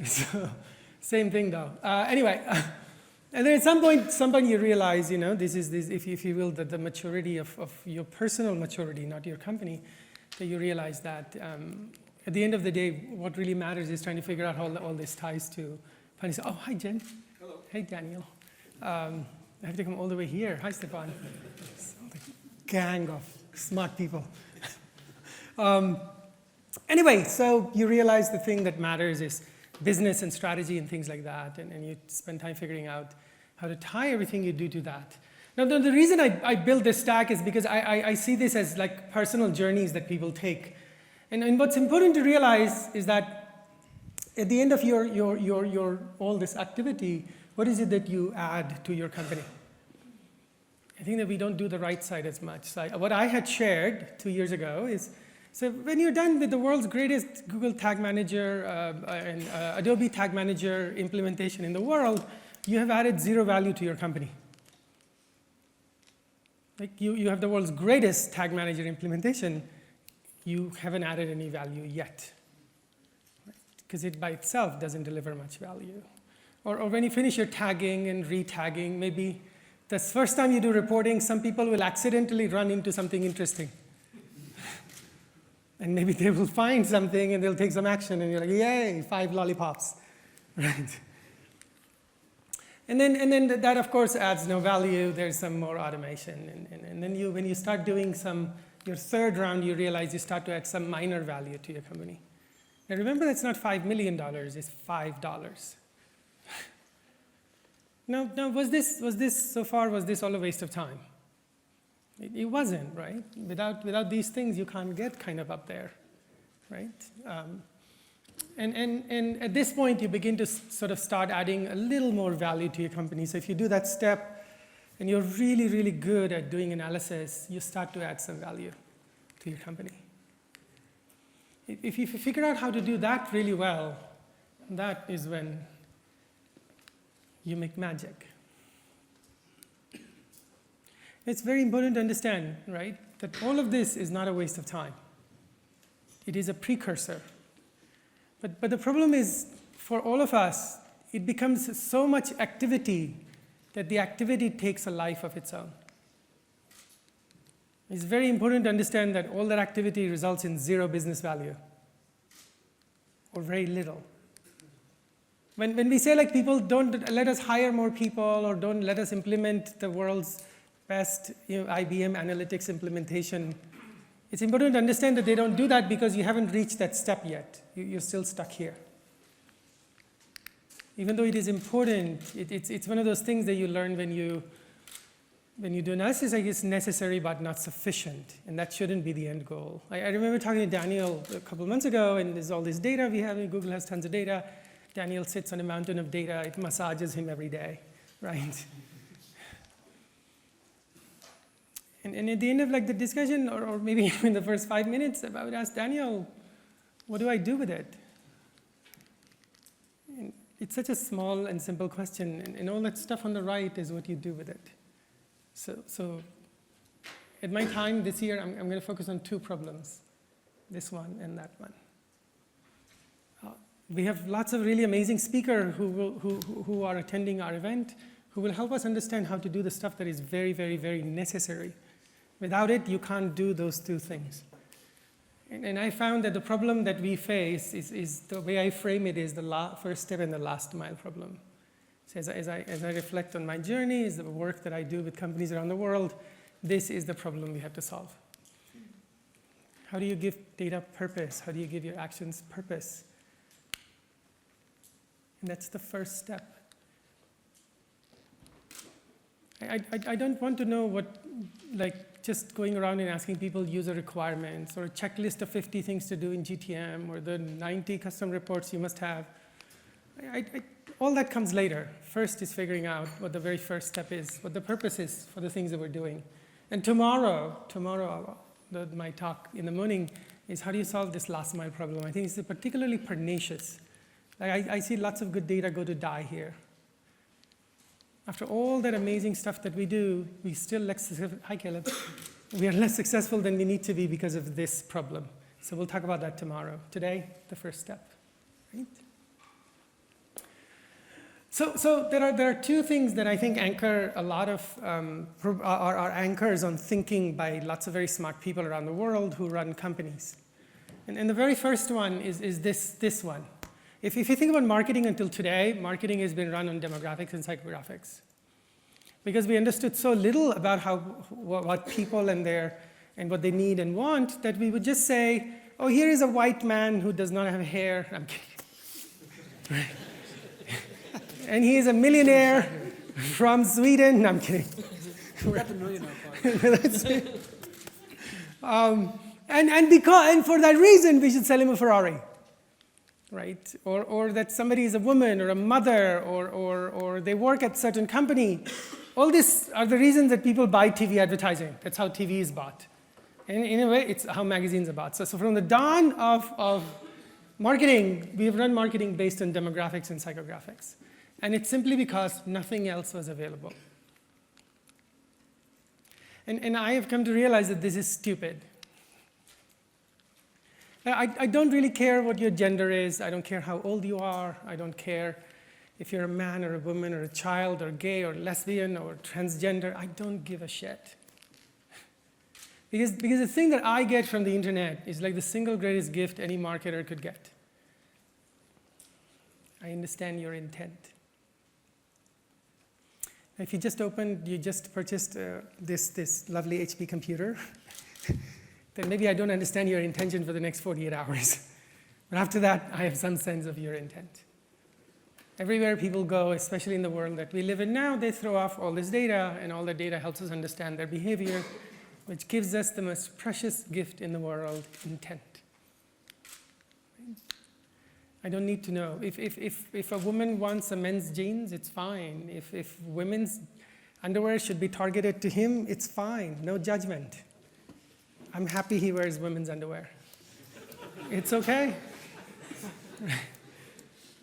So, same thing though. Anyway, and then at some point you realize, this is if you will, the maturity of your personal maturity, not your company, that you realize that at the end of the day, what really matters is trying to figure out how all this ties to Funny, so, oh, hi, Jen. Hello. Hey, Daniel. I have to come all the way here. Hi, Stefan. Gang of smart people. Anyway, so you realize the thing that matters is business and strategy and things like that, and you spend time figuring out how to tie everything you do to that. Now, the reason I built this stack is because I see this as like personal journeys that people take. And what's important to realize is that at the end of your all this activity, what is it that you add to your company? I think that we don't do the right side as much. So what I had shared 2 years ago is, so when you're done with the world's greatest Google Tag Manager and Adobe Tag Manager implementation in the world, you have added zero value to your company. Like you have the world's greatest Tag Manager implementation, you haven't added any value yet. Because it by itself doesn't deliver much value. Or when you finish your tagging and retagging, maybe the first time you do reporting, some people will accidentally run into something interesting. And maybe they will find something and they'll take some action and you're like, yay, 5 lollipops, right? And then that of course adds no value, there's some more automation. And then when you start doing your third round, you realize you start to add some minor value to your company. Now remember, that's not $5 million, it's $5. Now was this all a waste of time? It wasn't, right? Without these things, you can't get kind of up there, right? And at this point, you begin to sort of start adding a little more value to your company. So if you do that step, and you're really, really good at doing analysis, you start to add some value to your company. If you figure out how to do that really well, that is when you make magic. It's very important to understand, right, that all of this is not a waste of time. It is a precursor. But the problem is, for all of us, it becomes so much activity that the activity takes a life of its own. It's very important to understand that all that activity results in zero business value, or very little. When we say like people don't let us hire more people or don't let us implement the world's best IBM analytics implementation, it's important to understand that they don't do that because you haven't reached that step yet. You're still stuck here. Even though it is important, it's one of those things that you learn when you do analysis. Like it's necessary but not sufficient, and that shouldn't be the end goal. I remember talking to Daniel a couple of months ago, and there's all this data we have. Google has tons of data. Daniel sits on a mountain of data. It massages him every day, right? And at the end of like the discussion, or maybe in the first 5 minutes, I would ask Daniel, what do I do with it? And it's such a small and simple question, and all that stuff on the right is what you do with it. So at my time this year, I'm going to focus on 2 problems, this one and that one. We have lots of really amazing speakers who are attending our event, who will help us understand how to do the stuff that is very, very, very necessary. Without it, you can't do those 2 things. And I found that the problem that we face is the way I frame it is the first step and the last mile problem. So as I reflect on my journey, is the work that I do with companies around the world, this is the problem we have to solve. How do you give data purpose? How do you give your actions purpose? And that's the first step. I don't want to know what, like, just going around and asking people user requirements or a checklist of 50 things to do in GTM or the 90 custom reports you must have. All that comes later. First is figuring out what the very first step is, what the purpose is for the things that we're doing. And tomorrow, my talk in the morning is how do you solve this last mile problem? I think it's particularly pernicious. Like I see lots of good data go to die here. After all that amazing stuff that we do, we still hi Caleb. We are less successful than we need to be because of this problem. So we'll talk about that tomorrow. Today, the first step, right? So there are 2 things that I think anchor a lot of, are anchors on thinking by lots of very smart people around the world who run companies. And the very first one is this one. If you think about marketing until today, marketing has been run on demographics and psychographics. Because we understood so little about what people and what they need and want, that we would just say, oh, here is a white man who does not have hair. I'm kidding. And he is a millionaire from Sweden. No, I'm kidding. We're at the millionaire part. And for that reason, we should sell him a Ferrari, right? Or that somebody is a woman or a mother or they work at a certain company. All these are the reasons that people buy TV advertising. That's how TV is bought. And in a way, it's how magazines are bought. So from the dawn of marketing, we have run marketing based on demographics and psychographics. And it's simply because nothing else was available. And I have come to realize that this is stupid. I don't really care what your gender is. I don't care how old you are. I don't care if you're a man or a woman or a child or gay or lesbian or transgender. I don't give a shit. Because the thing that I get from the internet is like the single greatest gift any marketer could get. I understand your intent. If you just purchased this lovely HP computer, then maybe I don't understand your intention for the next 48 hours. But after that, I have some sense of your intent. Everywhere people go, especially in the world that we live in now, they throw off all this data, and all the data helps us understand their behavior, which gives us the most precious gift in the world, intent. I don't need to know. If a woman wants a men's jeans, it's fine. If women's underwear should be targeted to him, it's fine. No judgment. I'm happy he wears women's underwear. It's okay.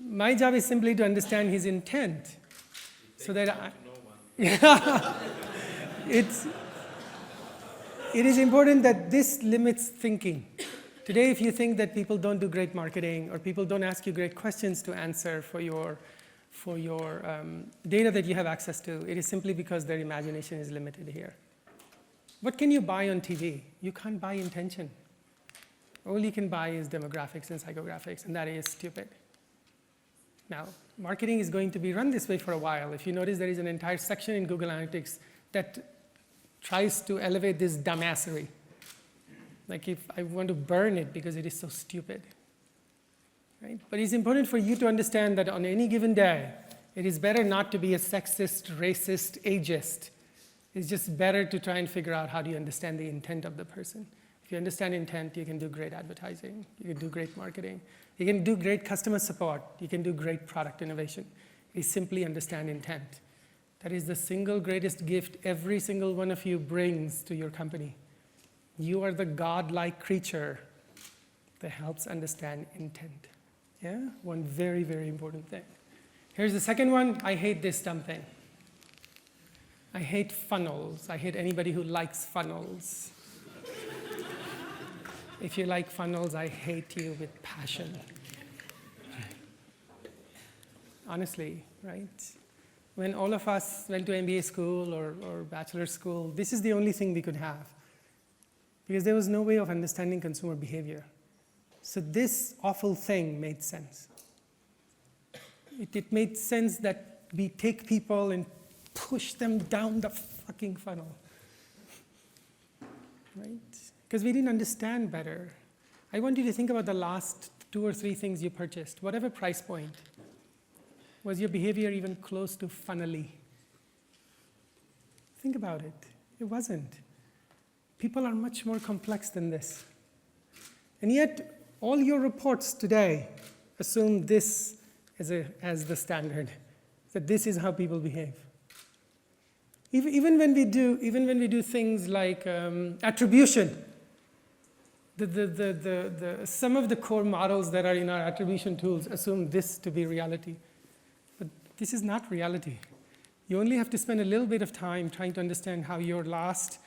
My job is simply to understand his intent, so that it is important that this limits thinking. Today, if you think that people don't do great marketing or people don't ask you great questions to answer for your data that you have access to, it is simply because their imagination is limited here. What can you buy on TV? You can't buy intention. All you can buy is demographics and psychographics, and that is stupid. Now, marketing is going to be run this way for a while. If you notice, there is an entire section in Google Analytics that tries to elevate this dumbassery. Like, if I want to burn it because it is so stupid. Right? But it's important for you to understand that on any given day, it is better not to be a sexist, racist, ageist. It's just better to try and figure out how do you understand the intent of the person. If you understand intent, you can do great advertising. You can do great marketing. You can do great customer support. You can do great product innovation. You simply understand intent. That is the single greatest gift every single one of you brings to your company. You are the godlike creature that helps understand intent. Yeah? One very, very important thing. Here's the second one. I hate this dumb thing. I hate funnels. I hate anybody who likes funnels. If you like funnels, I hate you with passion. Honestly, right? When all of us went to MBA school or bachelor school, this is the only thing we could have. Because there was no way of understanding consumer behavior. So this awful thing made sense. It made sense that we take people and push them down the fucking funnel. Right? Because we didn't understand better. I want you to think about the last 2 or 3 things you purchased, whatever price point. Was your behavior even close to funnily? Think about it. It wasn't. People are much more complex than this. And yet, all your reports today assume this as the standard, that this is how people behave. Even when we do things like attribution, some of the core models that are in our attribution tools assume this to be reality. But this is not reality. You only have to spend a little bit of time trying to understand how your last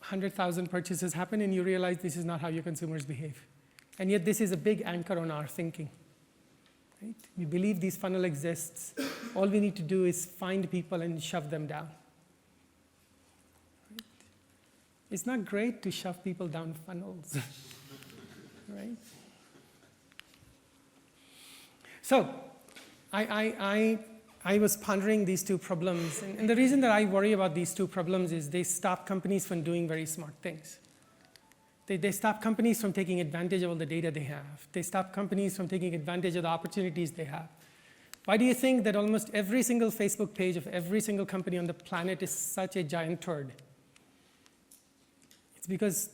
100,000 purchases happen, and you realize this is not how your consumers behave. And yet this is a big anchor on our thinking. Right? We believe this funnel exists. All we need to do is find people and shove them down. Right? It's not great to shove people down funnels. Right? So I was pondering these two problems. And the reason that I worry about these two problems is they stop companies from doing very smart things. They stop companies from taking advantage of all the data they have. They stop companies from taking advantage of the opportunities they have. Why do you think that almost every single Facebook page of every single company on the planet is such a giant turd? It's because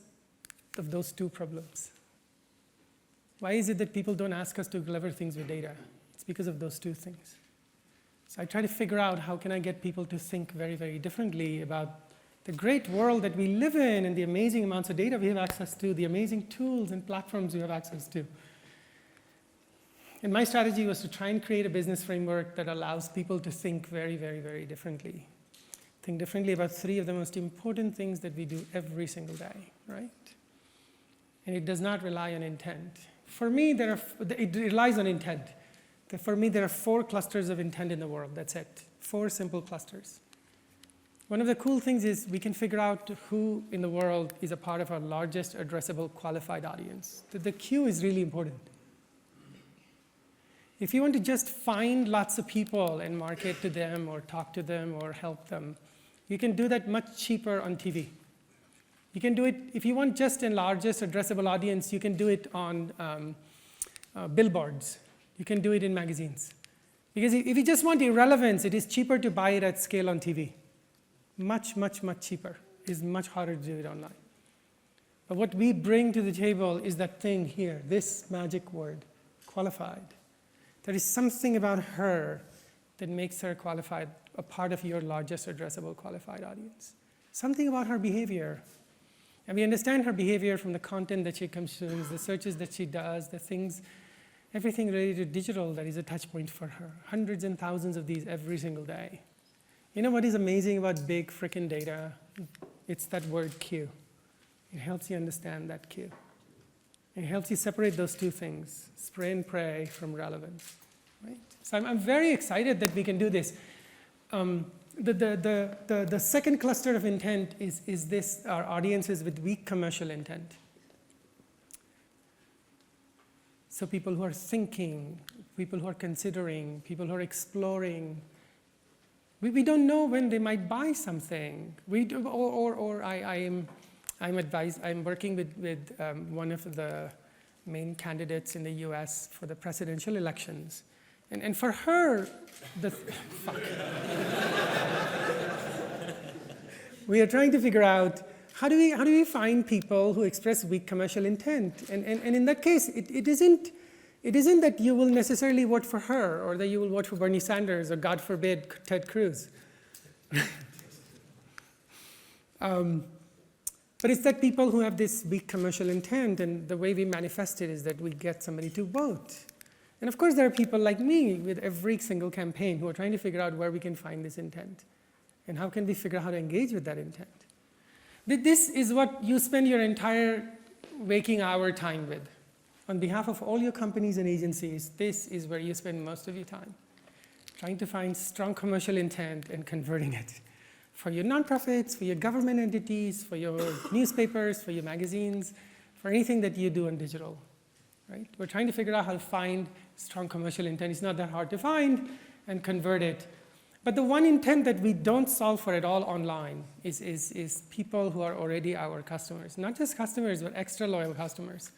of those two problems. Why is it that people don't ask us to do clever things with data? It's because of those two things. So I try to figure out how can I get people to think very, very differently about the great world that we live in and the amazing amounts of data we have access to, the amazing tools and platforms we have access to. And my strategy was to try and create a business framework that allows people to think very, very, very differently. Think differently about three of the most important things that we do every single day, right? And it does not rely on intent. For me, it relies on intent. For me, there are 4 clusters of intent in the world. That's it. 4 simple clusters. One of the cool things is we can figure out who in the world is a part of our largest addressable qualified audience. The queue is really important. If you want to just find lots of people and market to them or talk to them or help them, you can do that much cheaper on TV. You can do it, if you want just a largest addressable audience, you can do it on billboards. You can do it in magazines. Because if you just want irrelevance, it is cheaper to buy it at scale on TV. Much, much, much cheaper. It is much harder to do it online. But what we bring to the table is that thing here, this magic word, qualified. There is something about her that makes her qualified, a part of your largest addressable qualified audience. Something about her behavior. And we understand her behavior from the content that she consumes, the searches that she does, the things, everything related to digital that is a touch point for her. Hundreds and thousands of these every single day. You know what is amazing about big frickin' data? It's that word queue. It helps you understand that queue. It helps you separate those two things, spray and pray from relevance. Right? So I'm very excited that we can do this. The second cluster of intent is this, our audiences with weak commercial intent. So people who are thinking, people who are considering, people who are exploring. We don't know when they might buy something. I'm working with one of the main candidates in the US for the presidential elections. And for her, we are trying to figure out how do we find people who express weak commercial intent? And in that case, it isn't that you will necessarily vote for her or that you will vote for Bernie Sanders or, God forbid, Ted Cruz. But it's that people who have this weak commercial intent, and the way we manifest it is that we get somebody to vote. And of course, there are people like me with every single campaign who are trying to figure out where we can find this intent. And how can we figure out how to engage with that intent? This is what you spend your entire waking hour time with. On behalf of all your companies and agencies, this is where you spend most of your time, trying to find strong commercial intent and converting it. For your nonprofits, for your government entities, for your newspapers, for your magazines, for anything that you do on digital. Right? We're trying to figure out how to find strong commercial intent. It's not that hard to find and convert it. But the one intent that we don't solve for at all online is people who are already our customers. Not just customers, but extra loyal customers.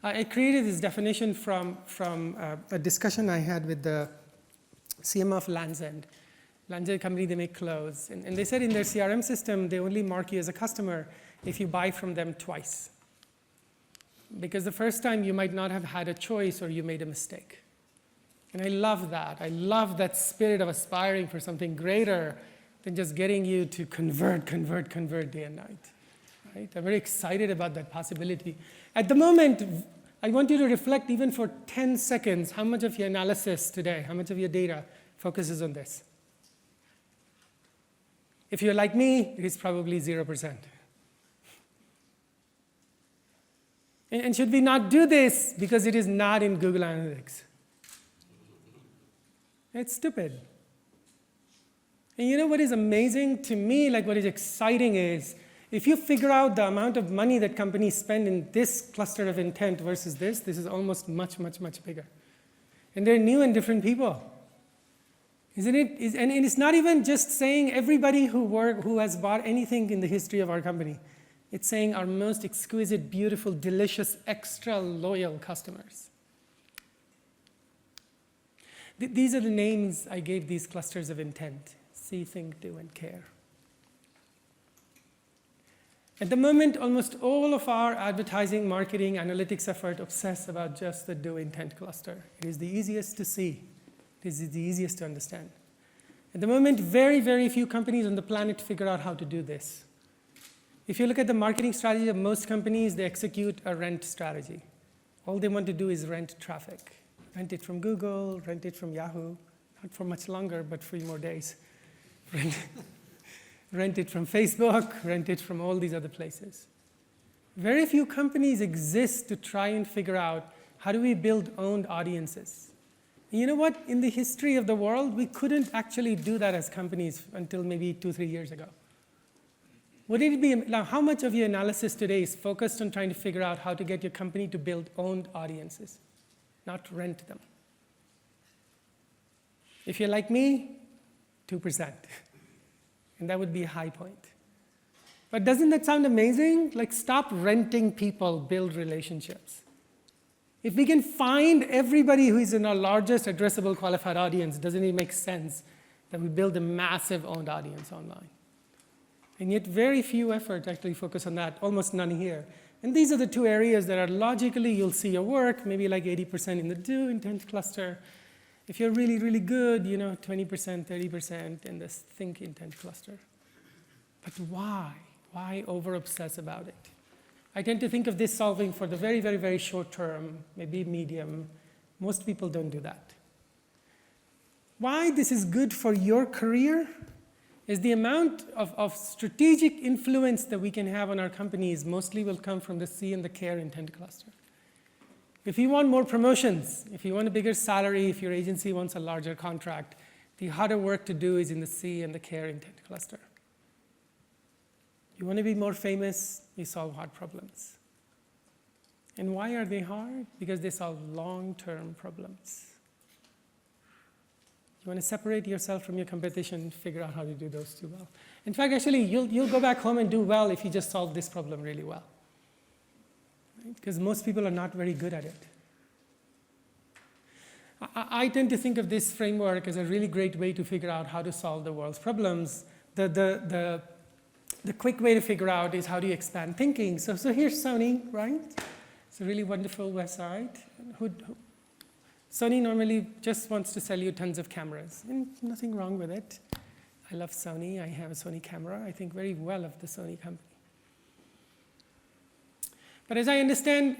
I created this definition from a discussion I had with the CMO of Land's End. Land's End company, they make clothes. And they said in their CRM system, they only mark you as a customer if you buy from them twice. Because the first time you might not have had a choice or you made a mistake. And I love that. I love that spirit of aspiring for something greater than just getting you to convert day and night. Right? I'm very excited about that possibility. At the moment, I want you to reflect even for 10 seconds how much of your analysis today, how much of your data focuses on this. If you're like me, it is probably 0%. And should we not do this because it is not in Google Analytics? It's stupid. And you know what is amazing to me, like what is exciting is, if you figure out the amount of money that companies spend in this cluster of intent versus this is almost much, much, much bigger. And they're new and different people. Isn't it? And it's not even just saying everybody who has bought anything in the history of our company. It's saying our most exquisite, beautiful, delicious, extra loyal customers. These are the names I gave these clusters of intent: see, think, do, and care. At the moment, almost all of our advertising, marketing, analytics effort obsess about just the do intent cluster. It is the easiest to see. It is the easiest to understand. At the moment, very, very few companies on the planet figure out how to do this. If you look at the marketing strategy of most companies, they execute a rent strategy. All they want to do is rent traffic. Rent it from Google, rent it from Yahoo, not for much longer, but 3 more days. Rent it from Facebook, rent it from all these other places. Very few companies exist to try and figure out how do we build owned audiences. And you know what? In the history of the world, we couldn't actually do that as companies until maybe 2-3 years ago. Would it be, now how much of your analysis today is focused on trying to figure out how to get your company to build owned audiences, not rent them? If you're like me, 2%. And that would be a high point. But doesn't that sound amazing? Like, stop renting people, build relationships. If we can find everybody who is in our largest addressable qualified audience, doesn't it make sense that we build a massive owned audience online? And yet very few efforts actually focus on that, almost none here. And these are the 2 areas that are logically, you'll see your work, maybe like 80% in the do intent cluster. If you're really, really good, 20%, 30% in this think intent cluster. But why? Why over-obsess about it? I tend to think of this solving for the very, very, very short term, maybe medium. Most people don't do that. Why this is good for your career is the amount of strategic influence that we can have on our companies mostly will come from the C and the care intent cluster. If you want more promotions, if you want a bigger salary, if your agency wants a larger contract, the harder work to do is in the C and the care intent cluster. You want to be more famous, you solve hard problems. And why are they hard? Because they solve long-term problems. You want to separate yourself from your competition, figure out how to do those 2 well. In fact, actually, you'll go back home and do well if you just solve this problem really well. Because most people are not very good at it. I tend to think of this framework as a really great way to figure out how to solve the world's problems. The quick way to figure out is how do you expand thinking. So here's Sony, right? It's a really wonderful website. Sony normally just wants to sell you tons of cameras, and nothing wrong with it. I love Sony. I have a Sony camera. I think very well of the Sony company. But as I understand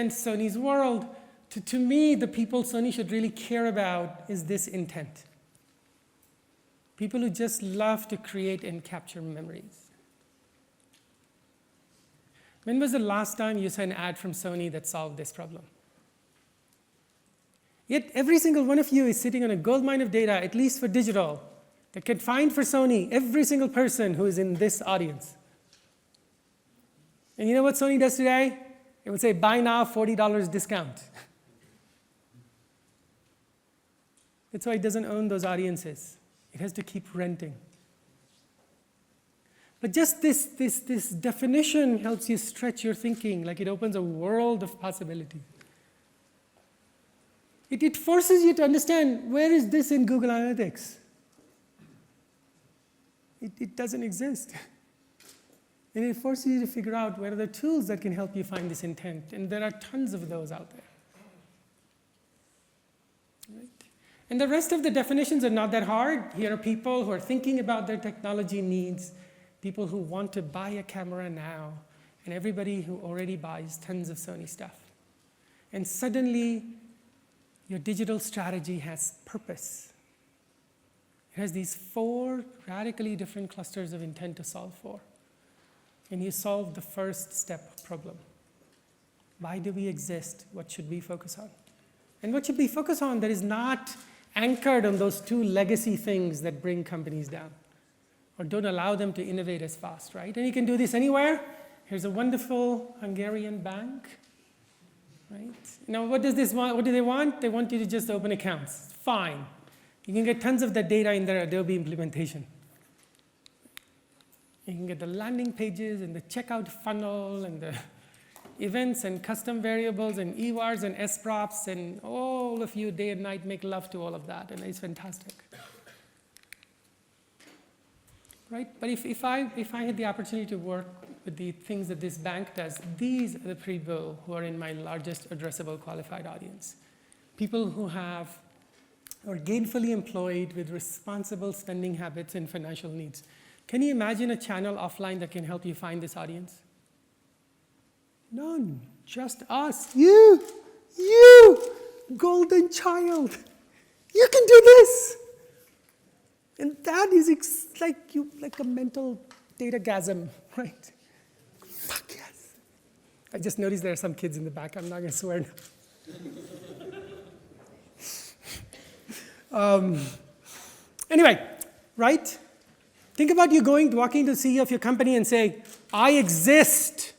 Sony's world, to me, the people Sony should really care about is this intent. People who just love to create and capture memories. When was the last time you saw an ad from Sony that solved this problem? Yet every single one of you is sitting on a goldmine of data, at least for digital, that can find for Sony every single person who is in this audience. And you know what Sony does today? It would say, buy now, $40 discount. That's why it doesn't own those audiences. It has to keep renting. But just this definition helps you stretch your thinking, like it opens a world of possibility. It forces you to understand, where is this in Google Analytics? It doesn't exist. And it forces you to figure out what are the tools that can help you find this intent. And there are tons of those out there. Right? And the rest of the definitions are not that hard. Here are people who are thinking about their technology needs, people who want to buy a camera now, and everybody who already buys tons of Sony stuff. And suddenly, your digital strategy has purpose. It has these 4 radically different clusters of intent to solve for. And you solve the first step problem. Why do we exist? What should we focus on? And what should we focus on that is not anchored on those 2 legacy things that bring companies down or don't allow them to innovate as fast, right? And you can do this anywhere. Here's a wonderful Hungarian bank. right? Now, what does this want? What do they want? They want you to just open accounts. Fine. You can get tons of that data in their Adobe implementation. You can get the landing pages and the checkout funnel and the events and custom variables and EVARs and SPROPs, and all of you day and night make love to all of that, and it's fantastic. Right? But if I had the opportunity to work with the things that this bank does, these are the people who are in my largest addressable qualified audience. People who are gainfully employed with responsible spending habits and financial needs. Can you imagine a channel offline that can help you find this audience? None, just us. You, golden child. You can do this. And that is like a mental datagasm, right? Fuck yes. I just noticed there are some kids in the back. I'm not going to swear now. Anyway, right? Think about you walking to the CEO of your company and say, I exist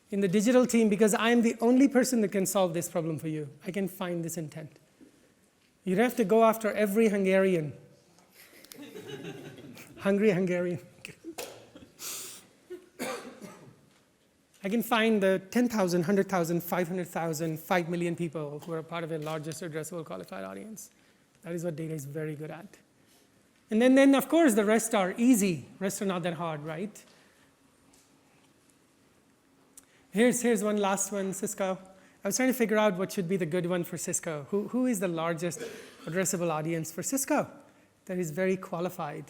in the digital team because I am the only person that can solve this problem for you. I can find this intent. You don't have to go after every Hungarian. Hungry Hungarian. I can find the 10,000, 100,000, 500,000, 5 million people who are part of a largest addressable qualified audience. That is what data is very good at. And then of course, the rest are easy. Rest are not that hard, right? Here's one last one, Cisco. I was trying to figure out what should be the good one for Cisco. Who is the largest addressable audience for Cisco that is very qualified?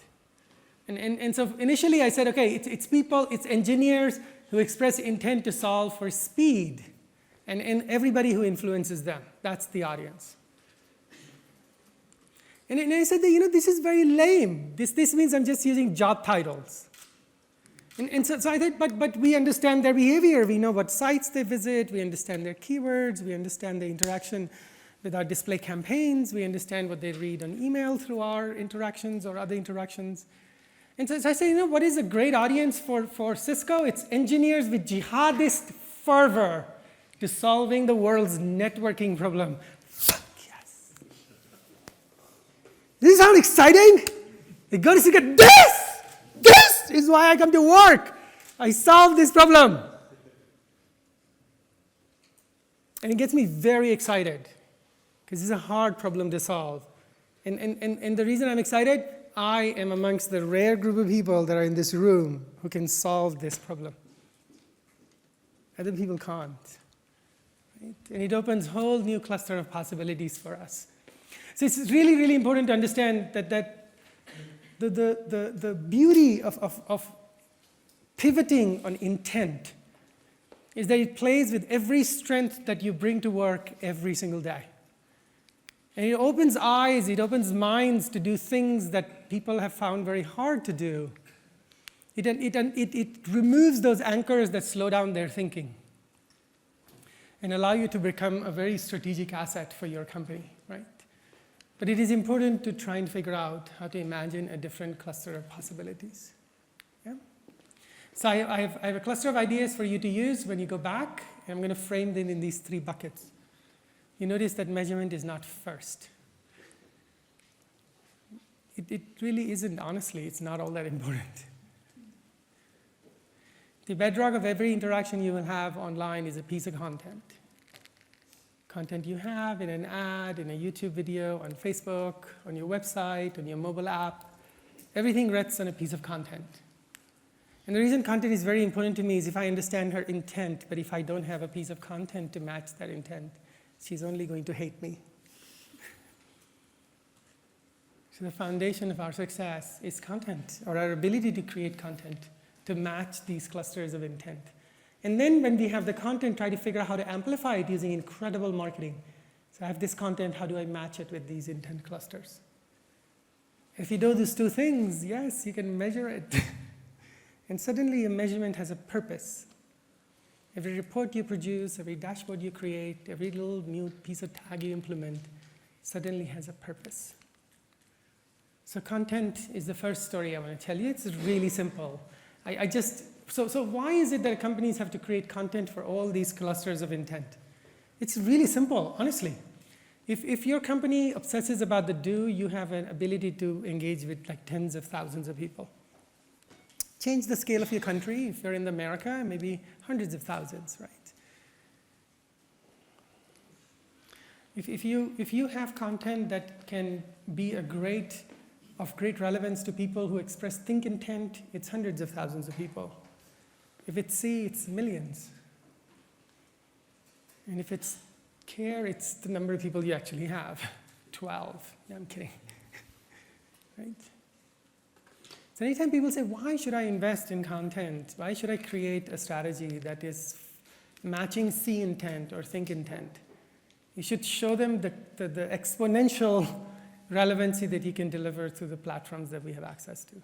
And so initially I said, okay, it's people, it's engineers who express intent to solve for speed, and everybody who influences them. That's the audience. And I said that, this is very lame. This means I'm just using job titles. And so I thought, but we understand their behavior. We know what sites they visit. We understand their keywords. We understand the interaction with our display campaigns. We understand what they read on email through our interactions or other interactions. And so I say, what is a great audience for Cisco? It's engineers with jihadist fervor to solving the world's networking problem. Fuck yes. Does this sound exciting? They go to Cisco, this is why I come to work. I solve this problem. And it gets me very excited, because it's a hard problem to solve. And the reason I'm excited, I am amongst the rare group of people that are in this room who can solve this problem. Other people can't. Right? And it opens a whole new cluster of possibilities for us. So it's really, really important to understand that the beauty of pivoting on intent is that it plays with every strength that you bring to work every single day. And it opens eyes, it opens minds to do things that people have found very hard to do. It removes those anchors that slow down their thinking and allow you to become a very strategic asset for your company, right? But it is important to try and figure out how to imagine a different cluster of possibilities. Yeah? So I have a cluster of ideas for you to use when you go back, and I'm going to frame them in these 3 buckets. You notice that measurement is not first. It really isn't, honestly. It's not all that important. The bedrock of every interaction you will have online is a piece of content. Content you have in an ad, in a YouTube video, on Facebook, on your website, on your mobile app. Everything rests on a piece of content. And the reason content is very important to me is if I understand her intent, but if I don't have a piece of content to match that intent, she's only going to hate me. So the foundation of our success is content, or our ability to create content to match these clusters of intent. And then when we have the content, try to figure out how to amplify it using incredible marketing. So I have this content, how do I match it with these intent clusters? If you do these 2 things, yes, you can measure it. And suddenly a measurement has a purpose. Every report you produce, every dashboard you create, every little new piece of tag you implement suddenly has a purpose. So content is the first story I want to tell you. It's really simple. So why is it that companies have to create content for all these clusters of intent? It's really simple, honestly. If your company obsesses about the do, you have an ability to engage with like tens of thousands of people. Change the scale of your country. If you're in America, maybe hundreds of thousands, right? If you have content that can be of great relevance to people who express think intent, it's hundreds of thousands of people. If it's see, it's millions. And if it's care, it's the number of people you actually have, 12. No, I'm kidding. Right? So anytime people say, why should I invest in content? Why should I create a strategy that is matching see intent or think intent? You should show them the exponential relevancy that you can deliver through the platforms that we have access to.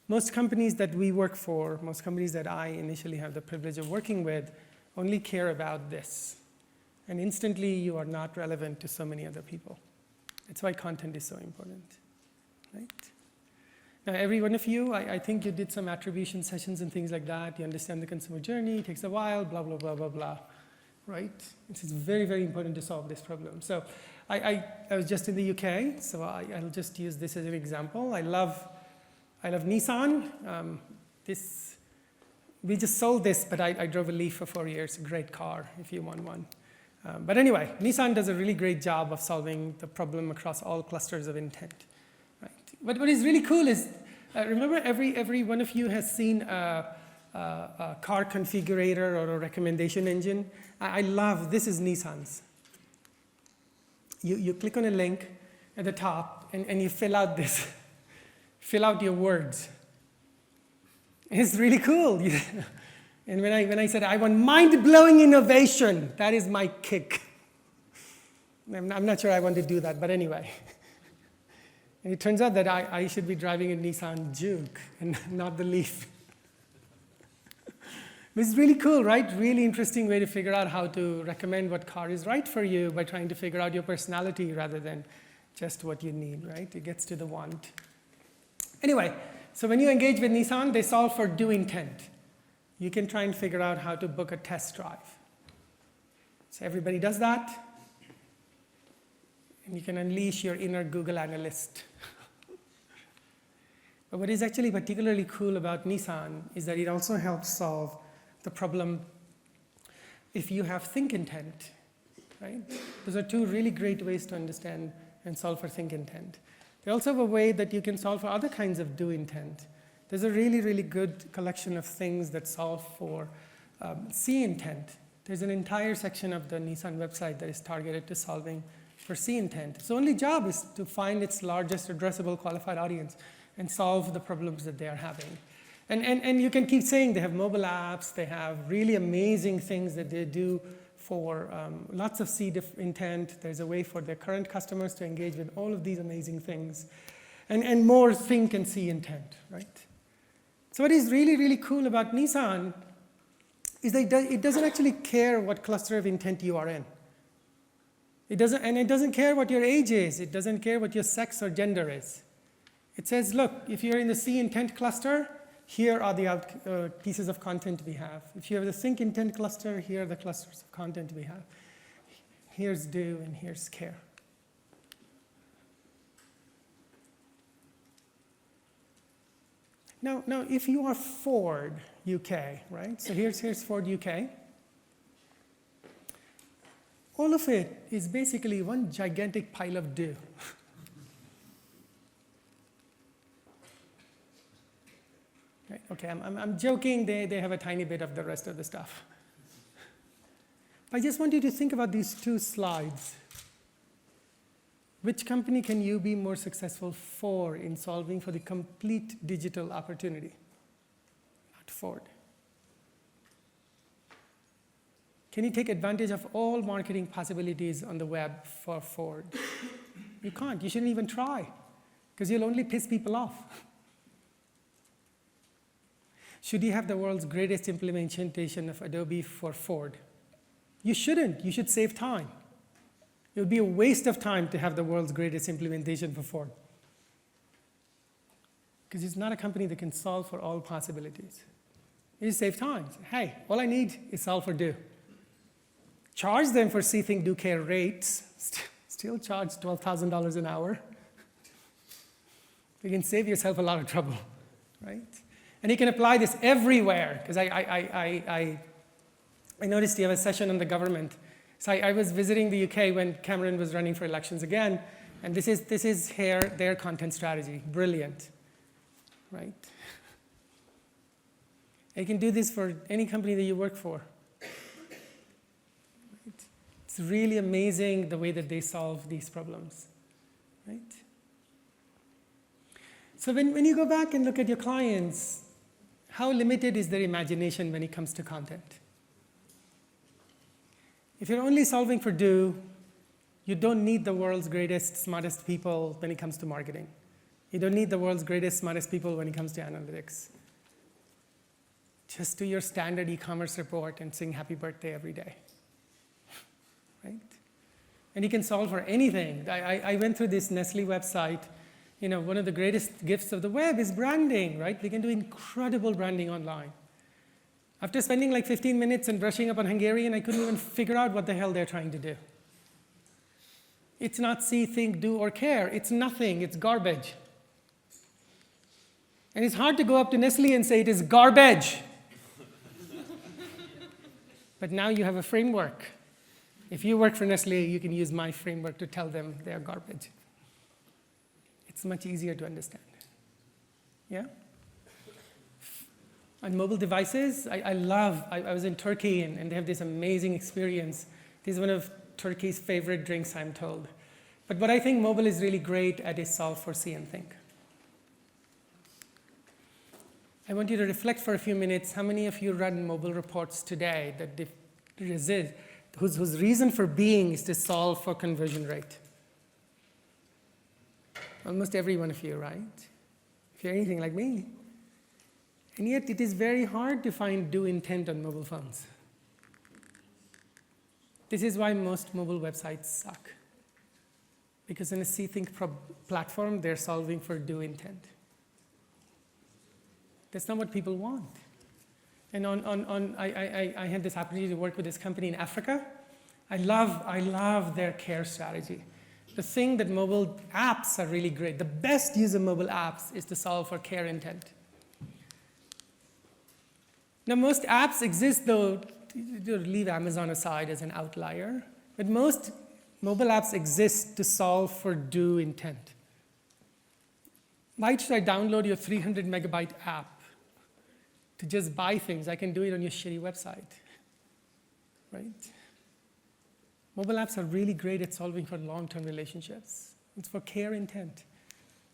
Most companies that we work for, most companies that I initially have the privilege of working with, only care about this. And instantly you are not relevant to so many other people. That's why content is so important, right? Now, every one of you, I think you did some attribution sessions and things like that. You understand the consumer journey, it takes a while, blah, blah, blah, blah, blah, right? It's very, very important to solve this problem. So I was just in the UK, so I'll just use this as an example. I love Nissan. We just sold this, but I drove a Leaf for 4 years, a great car if you want one. But anyway, Nissan does a really great job of solving the problem across all clusters of intent. Right? But what is really cool is, remember every one of you has seen a car configurator or a recommendation engine. I love, this is Nissan's. You click on a link at the top and you fill out this, fill out your words. It's really cool. And when I said, I want mind-blowing innovation, that is my kick. I'm not sure I want to do that, but anyway. And it turns out that I should be driving a Nissan Juke and not the Leaf. This is really cool, right? Really interesting way to figure out how to recommend what car is right for you by trying to figure out your personality rather than just what you need, right? It gets to the want. Anyway, so when you engage with Nissan, they solve for do intent. You can try and figure out how to book a test drive. So everybody does that. And you can unleash your inner Google analyst. But what is actually particularly cool about Nissan is that it also helps solve the problem if you have think intent, right? Those are two really great ways to understand and solve for think intent. They also have a way that you can solve for other kinds of do intent. There's a really, really good collection of things that solve for see intent. There's an entire section of the Nissan website that is targeted to solving for see intent. Its only job is to find its largest addressable qualified audience and solve the problems that they are having. And you can keep saying they have mobile apps, they have really amazing things that they do for lots of see intent. There's a way for their current customers to engage with all of these amazing things. And more think and see intent, right? So what is really, really cool about Nissan is that it doesn't actually care what cluster of intent you are in. It doesn't care what your age is. It doesn't care what your sex or gender is. It says, look, if you're in the see intent cluster, here are the pieces of content we have. If you have the think intent cluster, here are the clusters of content we have. Here's do and here's care. Now, if you are Ford UK, right? So here's Ford UK. All of it is basically one gigantic pile of do. Right, okay, I'm joking. They have a tiny bit of the rest of the stuff. I just want you to think about these two slides. Which company can you be more successful for in solving for the complete digital opportunity? Not Ford. Can you take advantage of all marketing possibilities on the web for Ford? You can't. You shouldn't even try, because you'll only piss people off. Should you have the world's greatest implementation of Adobe for Ford? You shouldn't. You should save time. It would be a waste of time to have the world's greatest implementation for Ford, because it's not a company that can solve for all possibilities. You just save time. Hey, all I need is solve for do. Charge them for see, think, do, care rates. Still charge $12,000 an hour. You can save yourself a lot of trouble, right? And you can apply this everywhere, because I noticed you have a session on the government. So I was visiting the UK when Cameron was running for elections again, and this is their content strategy. Brilliant, right? You can do this for any company that you work for. Right? It's really amazing the way that they solve these problems, right? So when you go back and look at your clients, how limited is their imagination when it comes to content? If you're only solving for do, you don't need the world's greatest, smartest people when it comes to marketing. You don't need the world's greatest, smartest people when it comes to analytics. Just do your standard e-commerce report and sing happy birthday every day, right? And you can solve for anything. I went through this Nestle website. You know, one of the greatest gifts of the web is branding, right? We can do incredible branding online. After spending like 15 minutes and brushing up on Hungarian, I couldn't even figure out what the hell they're trying to do. It's not see, think, do, or care. It's nothing. It's garbage. And it's hard to go up to Nestle and say it is garbage. But now you have a framework. If you work for Nestle, you can use my framework to tell them they're garbage. It's much easier to understand. Yeah? On mobile devices, I was in Turkey and they have this amazing experience. This is one of Turkey's favorite drinks, I'm told. But what I think mobile is really great at is solve for see and think. I want you to reflect for a few minutes. How many of you run mobile reports today that whose reason for being is to solve for conversion rate? Almost every one of you, right? If you're anything like me. And yet it is very hard to find do intent on mobile phones. This is why most mobile websites suck. Because in a see-think platform, they're solving for do intent. That's not what people want. And I had this opportunity to work with this company in Africa. I love their care strategy. The thing that mobile apps are really great, the best use of mobile apps is to solve for care intent. Now, most apps exist, though, to leave Amazon aside as an outlier, but most mobile apps exist to solve for do intent. Why should I download your 300 megabyte app to just buy things? I can do it on your shitty website, right? Mobile apps are really great at solving for long-term relationships. It's for care intent.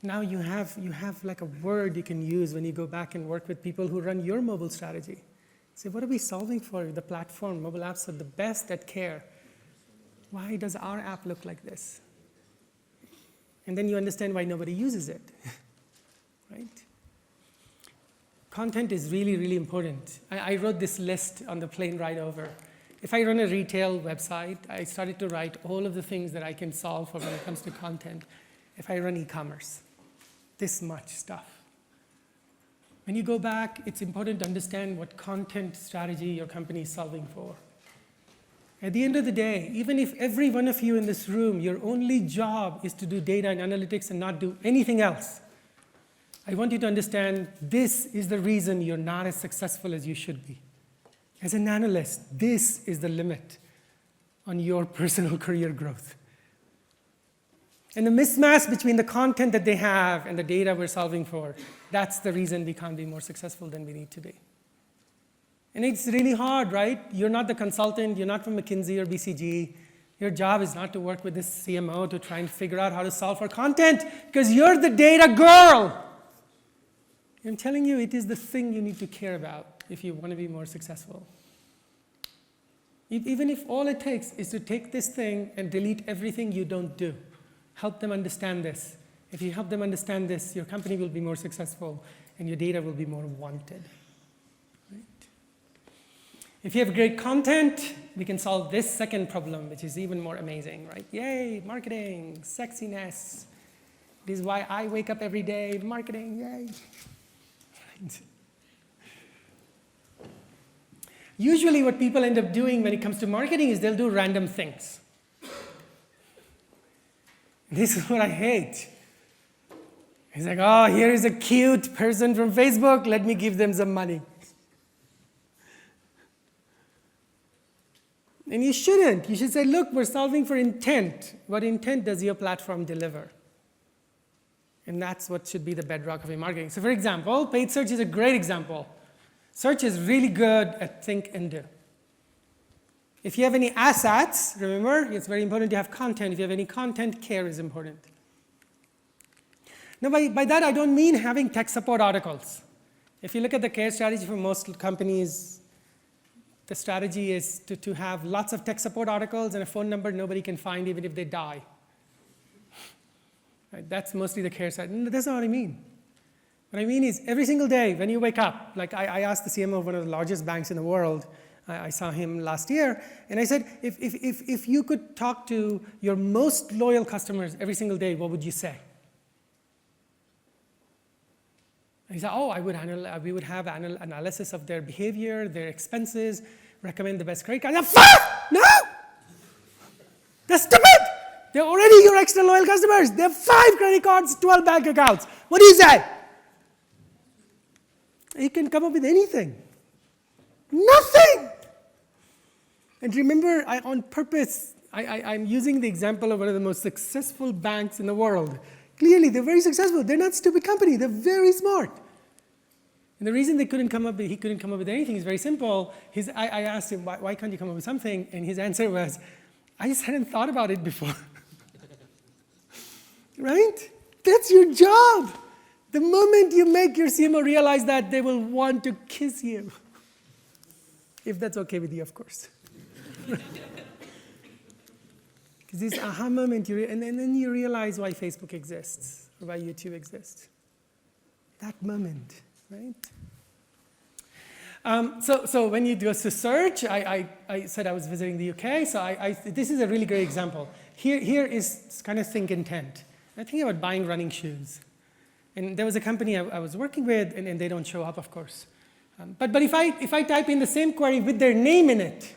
Now you have like a word you can use when you go back and work with people who run your mobile strategy. Say, what are we solving for? The platform, mobile apps are the best at care. Why does our app look like this? And then you understand why nobody uses it, right? Content is really, really important. I wrote this list on the plane ride over. If I run a retail website, I started to write all of the things that I can solve for when it comes to content. If I run e-commerce, this much stuff. When you go back, it's important to understand what content strategy your company is solving for. At the end of the day, even if every one of you in this room, your only job is to do data and analytics and not do anything else, I want you to understand this is the reason you're not as successful as you should be. As an analyst, this is the limit on your personal career growth. And the mismatch between the content that they have and the data we're solving for, that's the reason we can't be more successful than we need to be. And it's really hard, right? You're not the consultant, you're not from McKinsey or BCG. Your job is not to work with this CMO to try and figure out how to solve for content, because you're the data girl. I'm telling you, it is the thing you need to care about if you want to be more successful. Even if all it takes is to take this thing and delete everything you don't do. Help them understand this. If you help them understand this, your company will be more successful and your data will be more wanted. Right? If you have great content, we can solve this second problem, which is even more amazing, right? Yay, marketing, sexiness. This is why I wake up every day, marketing, yay. Right. Usually what people end up doing when it comes to marketing is they'll do random things. This is what I hate. It's like, oh, here is a cute person from Facebook, let me give them some money. And you shouldn't. You should say, look, we're solving for intent. What intent does your platform deliver? And that's what should be the bedrock of your marketing. So for example, paid search is a great example. Search is really good at think and do. If you have any assets, remember, it's very important to have content. If you have any content, care is important. Now, by that, I don't mean having tech support articles. If you look at the care strategy for most companies, the strategy is to have lots of tech support articles and a phone number nobody can find even if they die. Right? That's mostly the care side. No, that's not what I mean. What I mean is every single day when you wake up, like I asked the CMO of one of the largest banks in the world, I saw him last year, and I said, if you could talk to your most loyal customers every single day, what would you say? And he said, oh, we would have analysis of their behavior, their expenses, recommend the best credit card. I said, fuck! No! That's stupid! They're already your extra loyal customers. They have 5 credit cards, 12 bank accounts. What do you say? You can come up with anything. Nothing! And remember, on purpose, I'm using the example of one of the most successful banks in the world. Clearly, they're very successful. They're not a stupid company. They're very smart. And the reason he couldn't come up with anything is very simple. I asked him, why can't you come up with something? And his answer was, I just hadn't thought about it before. Right? That's your job. The moment you make your CMO realize that, they will want to kiss you. If that's okay with you, of course. Because this aha moment, and then you realize why Facebook exists, or why YouTube exists. That moment, right? So when you do a search, I said I was visiting the UK, so this is a really great example. Here is kind of think intent. I think about buying running shoes. And there was a company I was working with, and they don't show up, of course. But if I type in the same query with their name in it,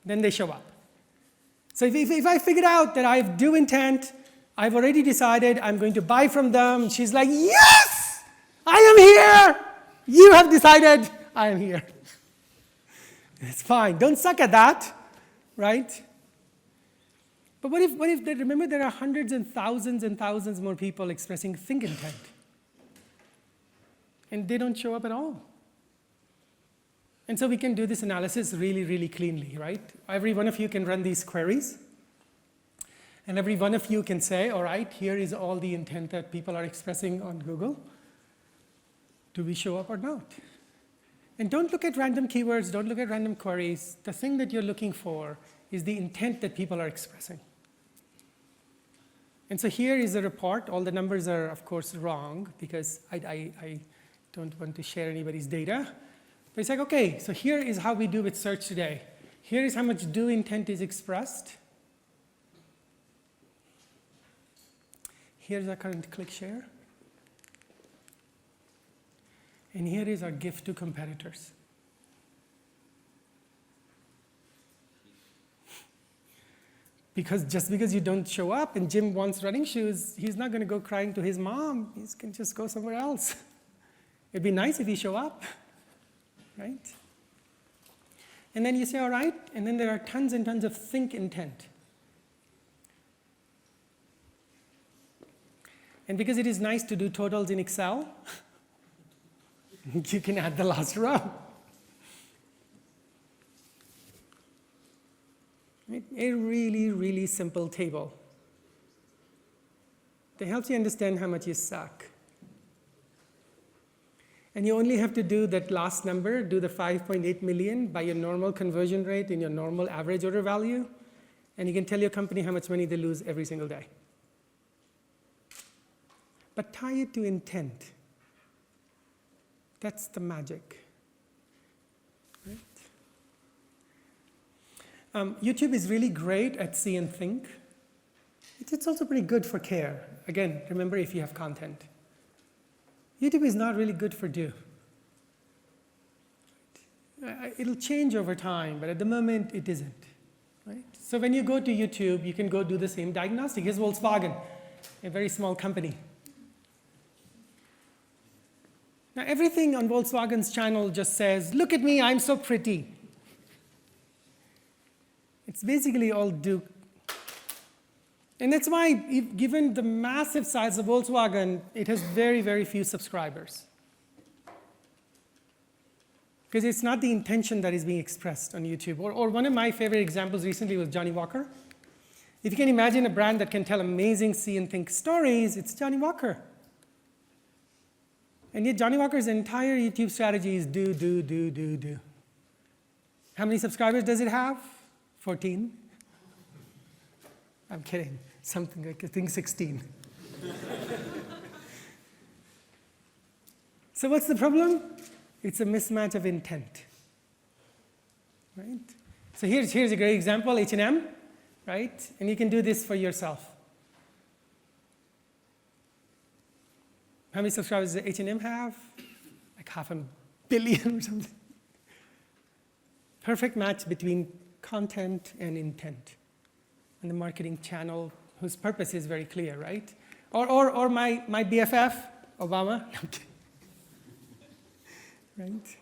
then they show up. So if I figured out that I have due intent, I've already decided I'm going to buy from them, she's like, yes, I am here. You have decided I am here. It's fine. Don't suck at that, right? But what if remember there are hundreds and thousands more people expressing think intent. And they don't show up at all. And so we can do this analysis really, really cleanly, right? Every one of you can run these queries. And every one of you can say, all right, here is all the intent that people are expressing on Google. Do we show up or not? And don't look at random keywords, don't look at random queries. The thing that you're looking for is the intent that people are expressing. And so here is a report. All the numbers are, of course, wrong because I don't want to share anybody's data. But it's like, okay, so here is how we do with search today. Here is how much do intent is expressed. Here's our current click share. And here is our gift to competitors. Because just because you don't show up and Jim wants running shoes, he's not going to go crying to his mom. He can just go somewhere else. It'd be nice if he show up, right? And then you say, all right, and then there are tons and tons of think intent. And because it is nice to do totals in Excel, you can add the last row. A really, really simple table that helps you understand how much you suck. And you only have to do that last number, do the 5.8 million by your normal conversion rate in your normal average order value, and you can tell your company how much money they lose every single day. But tie it to intent. That's the magic. Right? YouTube is really great at see and think. It's also pretty good for care. Again, remember if you have content. YouTube is not really good for do. It'll change over time, but at the moment it isn't. Right? So when you go to YouTube, you can go do the same diagnostic. Here's Volkswagen, a very small company. Now everything on Volkswagen's channel just says, look at me, I'm so pretty. It's basically all Duke. And that's why, given the massive size of Volkswagen, it has very, very few subscribers. Because it's not the intention that is being expressed on YouTube. Or one of my favorite examples recently was Johnny Walker. If you can imagine a brand that can tell amazing see and think stories, it's Johnny Walker. And yet Johnny Walker's entire YouTube strategy is do, do, do, do, do. How many subscribers does it have? 14. I'm kidding. Something like, I think 16. So what's the problem? It's a mismatch of intent, right? So here's a great example, H&M, right? And you can do this for yourself. How many subscribers does H&M have? Like 500 million or something. Perfect match between content and intent. And the marketing channel whose purpose is very clear, right? Or my BFF, Obama. No, I'm kidding. Right?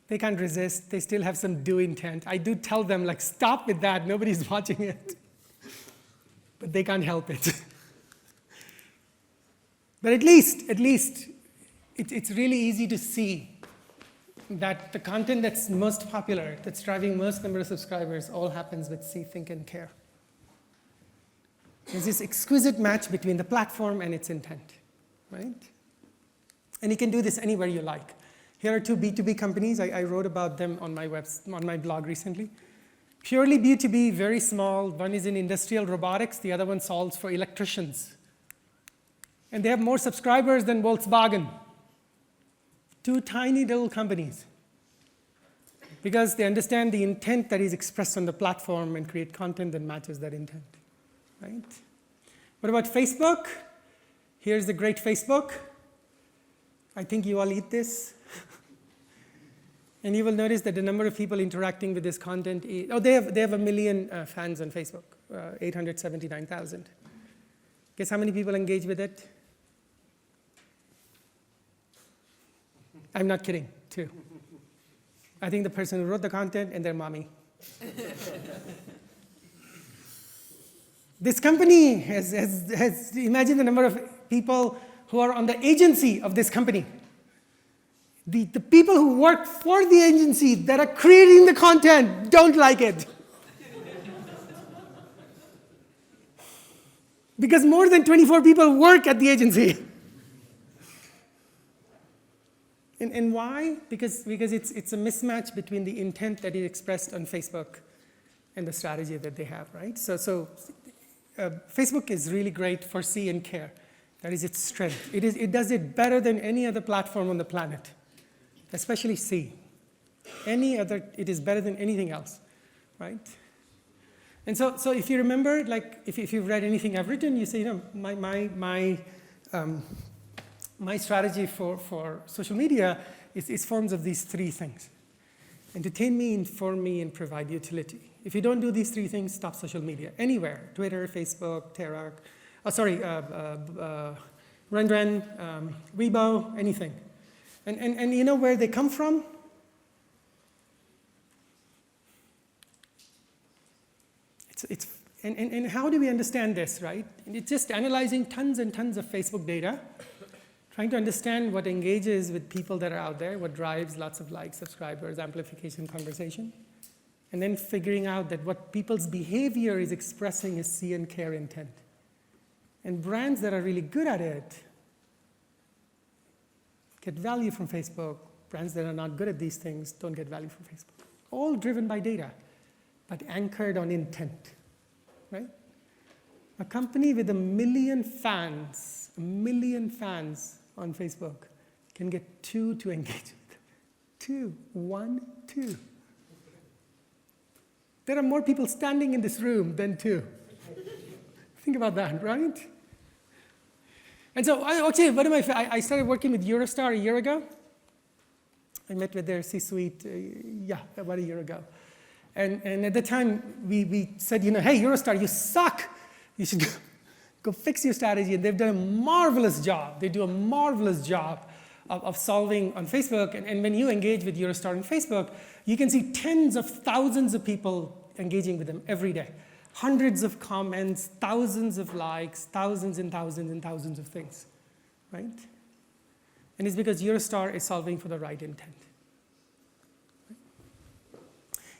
They can't resist. They still have some do intent. I do tell them, like, stop with that. Nobody's watching it. But they can't help it. But at least it's really easy to see that the content that's most popular, that's driving most number of subscribers, all happens with see, think, and care. There's this exquisite match between the platform and its intent, right? And you can do this anywhere you like. Here are two B2B companies. I wrote about them on my blog recently. Purely B2B, very small. One is in industrial robotics. The other one solves for electricians. And they have more subscribers than Volkswagen. Two tiny little companies. Because they understand the intent that is expressed on the platform and create content that matches that intent, right? What about Facebook? Here's the great Facebook. I think you all eat this. And you will notice that the number of people interacting with this content is, they have 1 million fans on Facebook, 879,000. Guess how many people engage with it? I'm not kidding, 2. I think the person who wrote the content and their mommy. This company has imagine the number of people who are on the agency of this company. The people who work for the agency that are creating the content don't like it. Because more than 24 people work at the agency. And why? Because it's a mismatch between the intent that is expressed on Facebook and the strategy that they have, right? So Facebook is really great for see and care. That is its strength. It does it better than any other platform on the planet, especially see. It is better than anything else, right? And so if you remember, like if you've read anything I've written, you say, my strategy for social media is forms of these 3 things. Entertain me, inform me, and provide utility. If you don't do these 3 things, stop social media. Anywhere, Twitter, Facebook, Ren, Weibo, anything. And you know where they come from? And how do we understand this, right? It's just analyzing tons and tons of Facebook data, trying to understand what engages with people that are out there, what drives lots of likes, subscribers, amplification, conversation, and then figuring out that what people's behavior is expressing is see and care intent. And brands that are really good at it get value from Facebook. Brands that are not good at these things don't get value from Facebook. All driven by data, but anchored on intent, right? A company with 1 million fans, 1 million fans on Facebook can get 2 to engage with. 2, 1, 2. There are more people standing in this room than 2. Think about that, right? And so, I started working with Eurostar a year ago. I met with their C-suite, about a year ago. And at the time, we said, hey, Eurostar, you suck. You should go fix your strategy. And they've done a marvelous job. They do a marvelous job of solving on Facebook. And when you engage with Eurostar on Facebook, you can see tens of thousands of people engaging with them every day. Hundreds of comments, thousands of likes, thousands and thousands and thousands of things, right? And it's because Eurostar is solving for the right intent.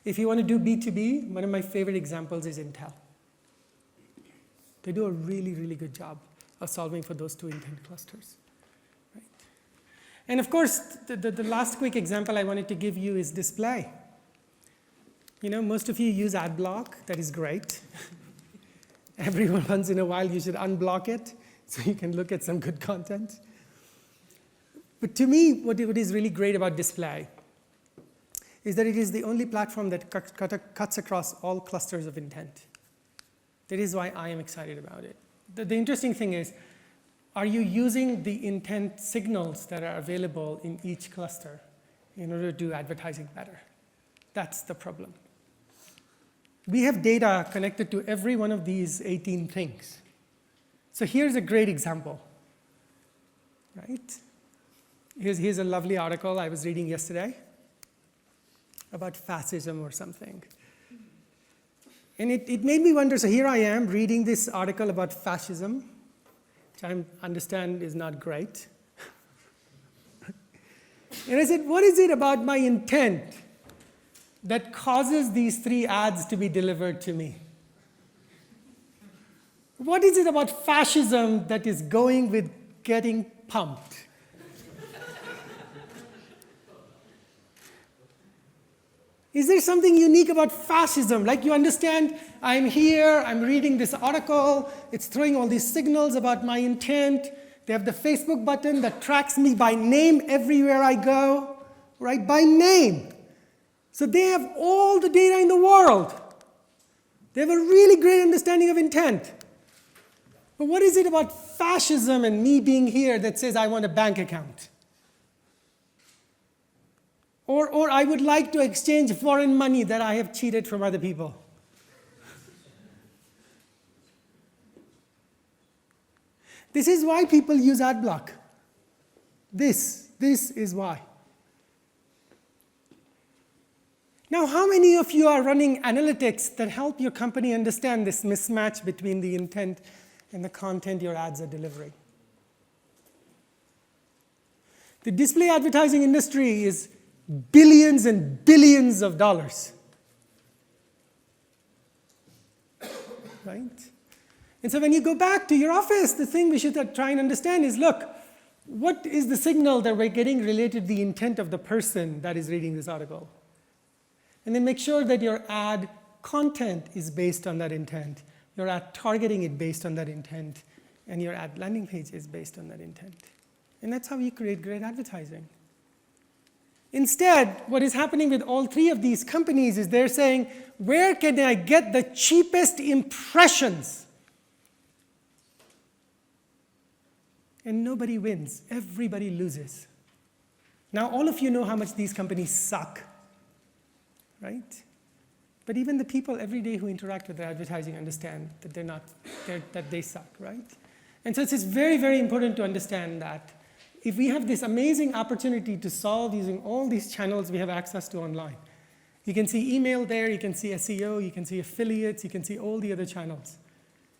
If you want to do B2B, one of my favorite examples is Intel. They do a really, really good job of solving for those two intent clusters. Right? And of course, the last quick example I wanted to give you is display. Most of you use ad block. That is great. Every once in a while, you should unblock it so you can look at some good content. But to me, what is really great about display is that it is the only platform that cuts across all clusters of intent. That is why I am excited about it. The interesting thing is, are you using the intent signals that are available in each cluster in order to do advertising better? That's the problem. We have data connected to every one of these 18 things. So here's a great example, right? Here's a lovely article I was reading yesterday about fascism or something. And it made me wonder, so here I am reading this article about fascism, which I understand is not great. And I said, what is it about my intent that causes these 3 ads to be delivered to me? What is it about fascism that is going with getting pumped? Is there something unique about fascism? Like, you understand, I'm here, I'm reading this article, it's throwing all these signals about my intent. They have the Facebook button that tracks me by name everywhere I go, right? By name. So they have all the data in the world. They have a really great understanding of intent. But what is it about fascism and me being here that says I want a bank account? Or I would like to exchange foreign money that I have cheated from other people. This is why people use ad block. This is why. Now, how many of you are running analytics that help your company understand this mismatch between the intent and the content your ads are delivering? The display advertising industry is billions and billions of dollars. Right? And so when you go back to your office, the thing we should try and understand is, look, what is the signal that we're getting related to the intent of the person that is reading this article? And then make sure that your ad content is based on that intent. Your ad targeting is based on that intent. And your ad landing page is based on that intent. And that's how you create great advertising. Instead, what is happening with all 3 of these companies is they're saying, where can I get the cheapest impressions? And nobody wins. Everybody loses. Now, all of you know how much these companies suck, right? But even the people every day who interact with their advertising understand that that they suck, right? And so it's very, very important to understand that if we have this amazing opportunity to solve using all these channels we have access to online, you can see email there, you can see SEO, you can see affiliates, you can see all the other channels.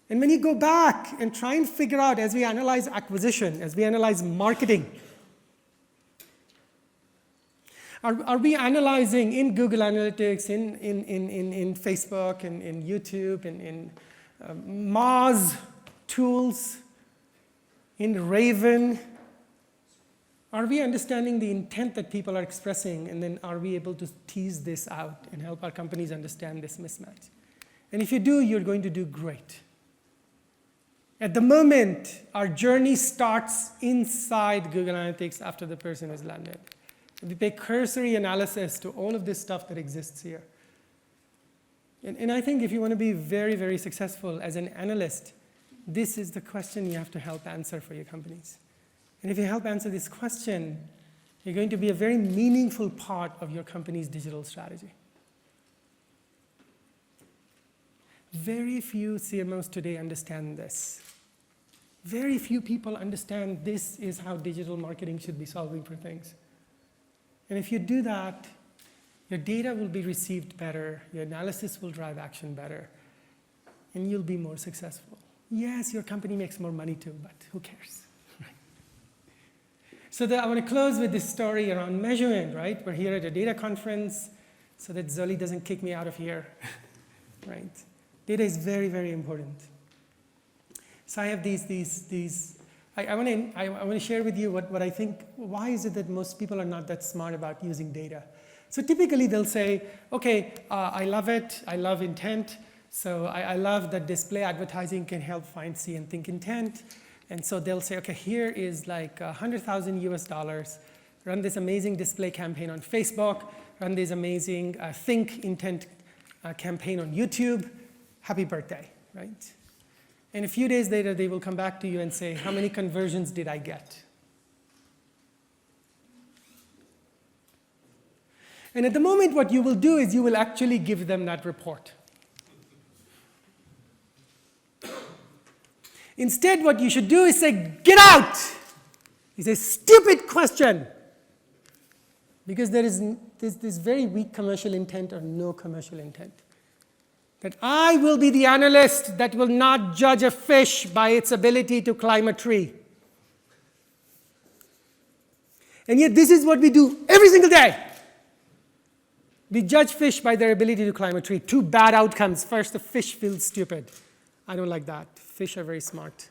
And when you go back and try and figure out, as we analyze acquisition, as we analyze marketing, are we analyzing in Google Analytics, in Facebook, in YouTube, in Moz tools, in Raven? Are we understanding the intent that people are expressing, and then are we able to tease this out and help our companies understand this mismatch? And if you do, you're going to do great. At the moment, our journey starts inside Google Analytics after the person has landed. We pay cursory analysis to all of this stuff that exists here. And I think if you want to be very, very successful as an analyst, this is the question you have to help answer for your companies. And if you help answer this question, you're going to be a very meaningful part of your company's digital strategy. Very few CMOs today understand this. Very few people understand this is how digital marketing should be solving for things. And if you do that, your data will be received better, your analysis will drive action better, and you'll be more successful. Yes, your company makes more money too, but who cares? So I want to close with this story around measurement, right? We're here at a data conference so that Zoli doesn't kick me out of here, right? Data is very, very important. So I have I want to share with you what I think, why is it that most people are not that smart about using data? So typically they'll say, okay, I love it, I love intent, so I love that display advertising can help find, see, and think intent. And so they'll say, okay, here is like $100,000 US, run this amazing display campaign on Facebook, run this amazing think intent campaign on YouTube, happy birthday, right? And a few days later, they will come back to you and say, how many conversions did I get? And at the moment, what you will do is you will actually give them that report. Instead, what you should do is say, get out! It's a stupid question. Because there's this very weak commercial intent or no commercial intent. That I will be the analyst that will not judge a fish by its ability to climb a tree. And yet this is what we do every single day. We judge fish by their ability to climb a tree. Two bad outcomes. First, the fish feels stupid. I don't like that. Fish are very smart.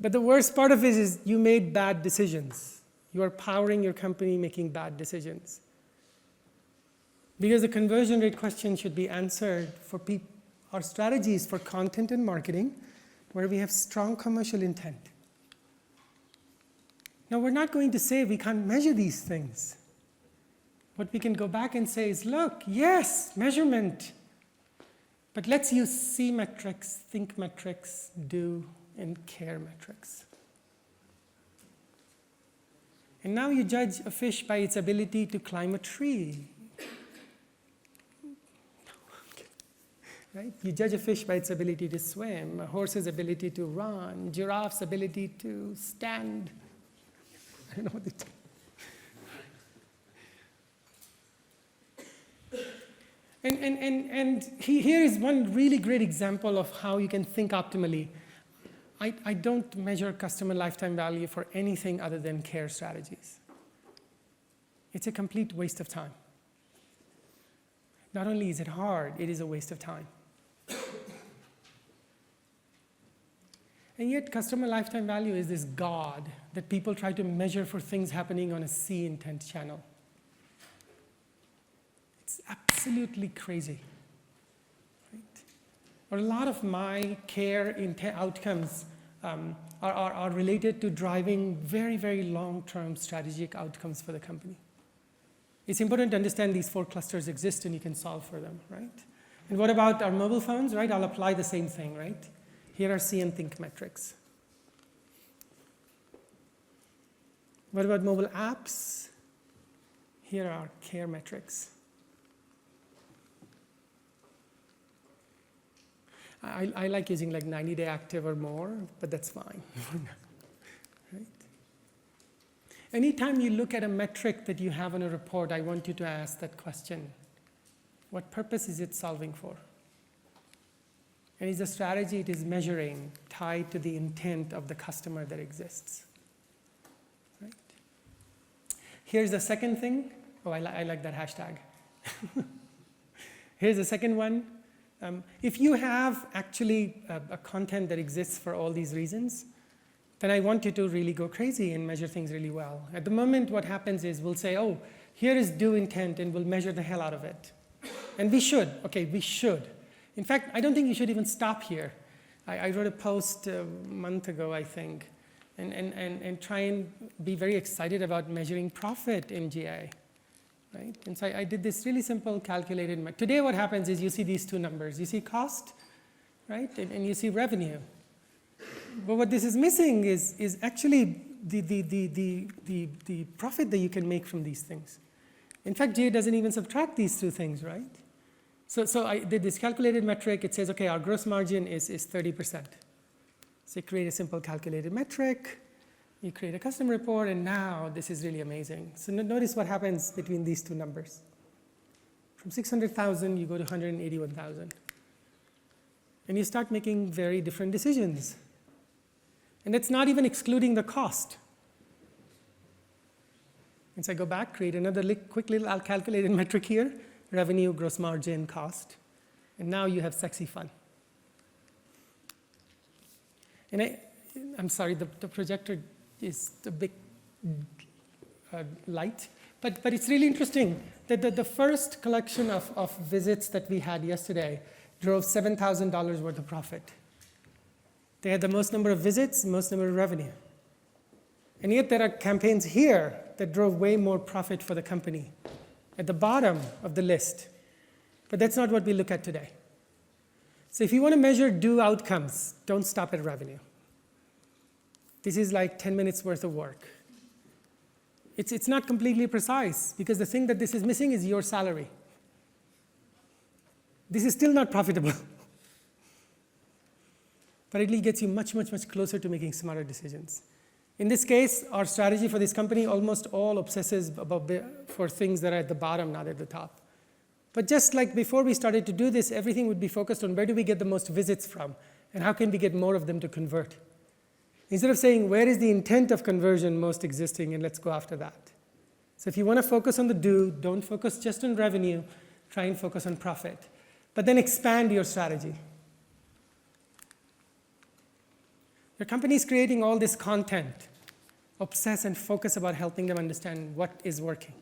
But the worst part of it is you made bad decisions. You are powering your company making bad decisions. Because the conversion rate question should be answered for our strategies for content and marketing where we have strong commercial intent. Now, we're not going to say we can't measure these things. What we can go back and say is, look, yes, measurement. But let's use see metrics, think metrics, do, and care metrics. And now you judge a fish by its ability to climb a tree. Right? You judge a fish by its ability to swim, a horse's ability to run, giraffe's ability to stand. I don't know what they do. And here is one really great example of how you can think optimally. I don't measure customer lifetime value for anything other than care strategies. It's a complete waste of time. Not only is it hard, it is a waste of time. And yet customer lifetime value is this god that people try to measure for things happening on a C intent channel. It's absolutely crazy. Right? Or a lot of my care outcomes are related to driving very, very long-term strategic outcomes for the company. It's important to understand these 4 clusters exist and you can solve for them, right? And what about our mobile phones, right? I'll apply the same thing, right? Here are see and think metrics. What about mobile apps? Here are care metrics. I like using like 90-day active or more, but that's fine. Right? Anytime you look at a metric that you have in a report, I want you to ask that question. What purpose is it solving for? And is the strategy it is measuring tied to the intent of the customer that exists? Right? Here's the second thing. Oh, I like that hashtag. Here's the second one. If you have actually a content that exists for all these reasons, then I want you to really go crazy and measure things really well. At the moment, what happens is we'll say, oh, here is do intent, and we'll measure the hell out of it. And we should. Okay, we should. In fact, I don't think you should even stop here. I wrote a post a month ago, I think, and try and be very excited about measuring profit in GA. Right? And so I did this really simple calculated. Today what happens is you see these 2 numbers. You see cost right? And you see revenue. But what this is missing is actually the profit that you can make from these things. In fact, J doesn't even subtract these two things, right? So I did this calculated metric. It says, okay, our gross margin is 30%. So you create a simple calculated metric. You create a custom report, and now this is really amazing. So notice what happens between these two numbers. From 600,000, you go to 181,000. And you start making very different decisions. And that's not even excluding the cost. And so I go back, create another quick little calculated metric here, revenue, gross margin, cost. And now you have sexy fun. And I'm sorry, the projector is a bit light, but it's really interesting that the first collection of visits that we had yesterday drove $7,000 worth of profit. They had the most number of visits, most number of revenue. And yet there are campaigns here that drove way more profit for the company at the bottom of the list. But that's not what we look at today. So if you want to measure do outcomes, don't stop at revenue. This is like 10 minutes worth of work. It's not completely precise because the thing that this is missing is your salary. This is still not profitable. But it gets you much, much, much closer to making smarter decisions. In this case, our strategy for this company almost all obsesses for things that are at the bottom, not at the top. But just like before we started to do this, everything would be focused on where do we get the most visits from and how can we get more of them to convert. Instead of saying, where is the intent of conversion most existing, and let's go after that. So if you want to focus on the do, don't focus just on revenue, try and focus on profit. But then expand your strategy. Your company is creating all this content. Obsess and focus about helping them understand what is working.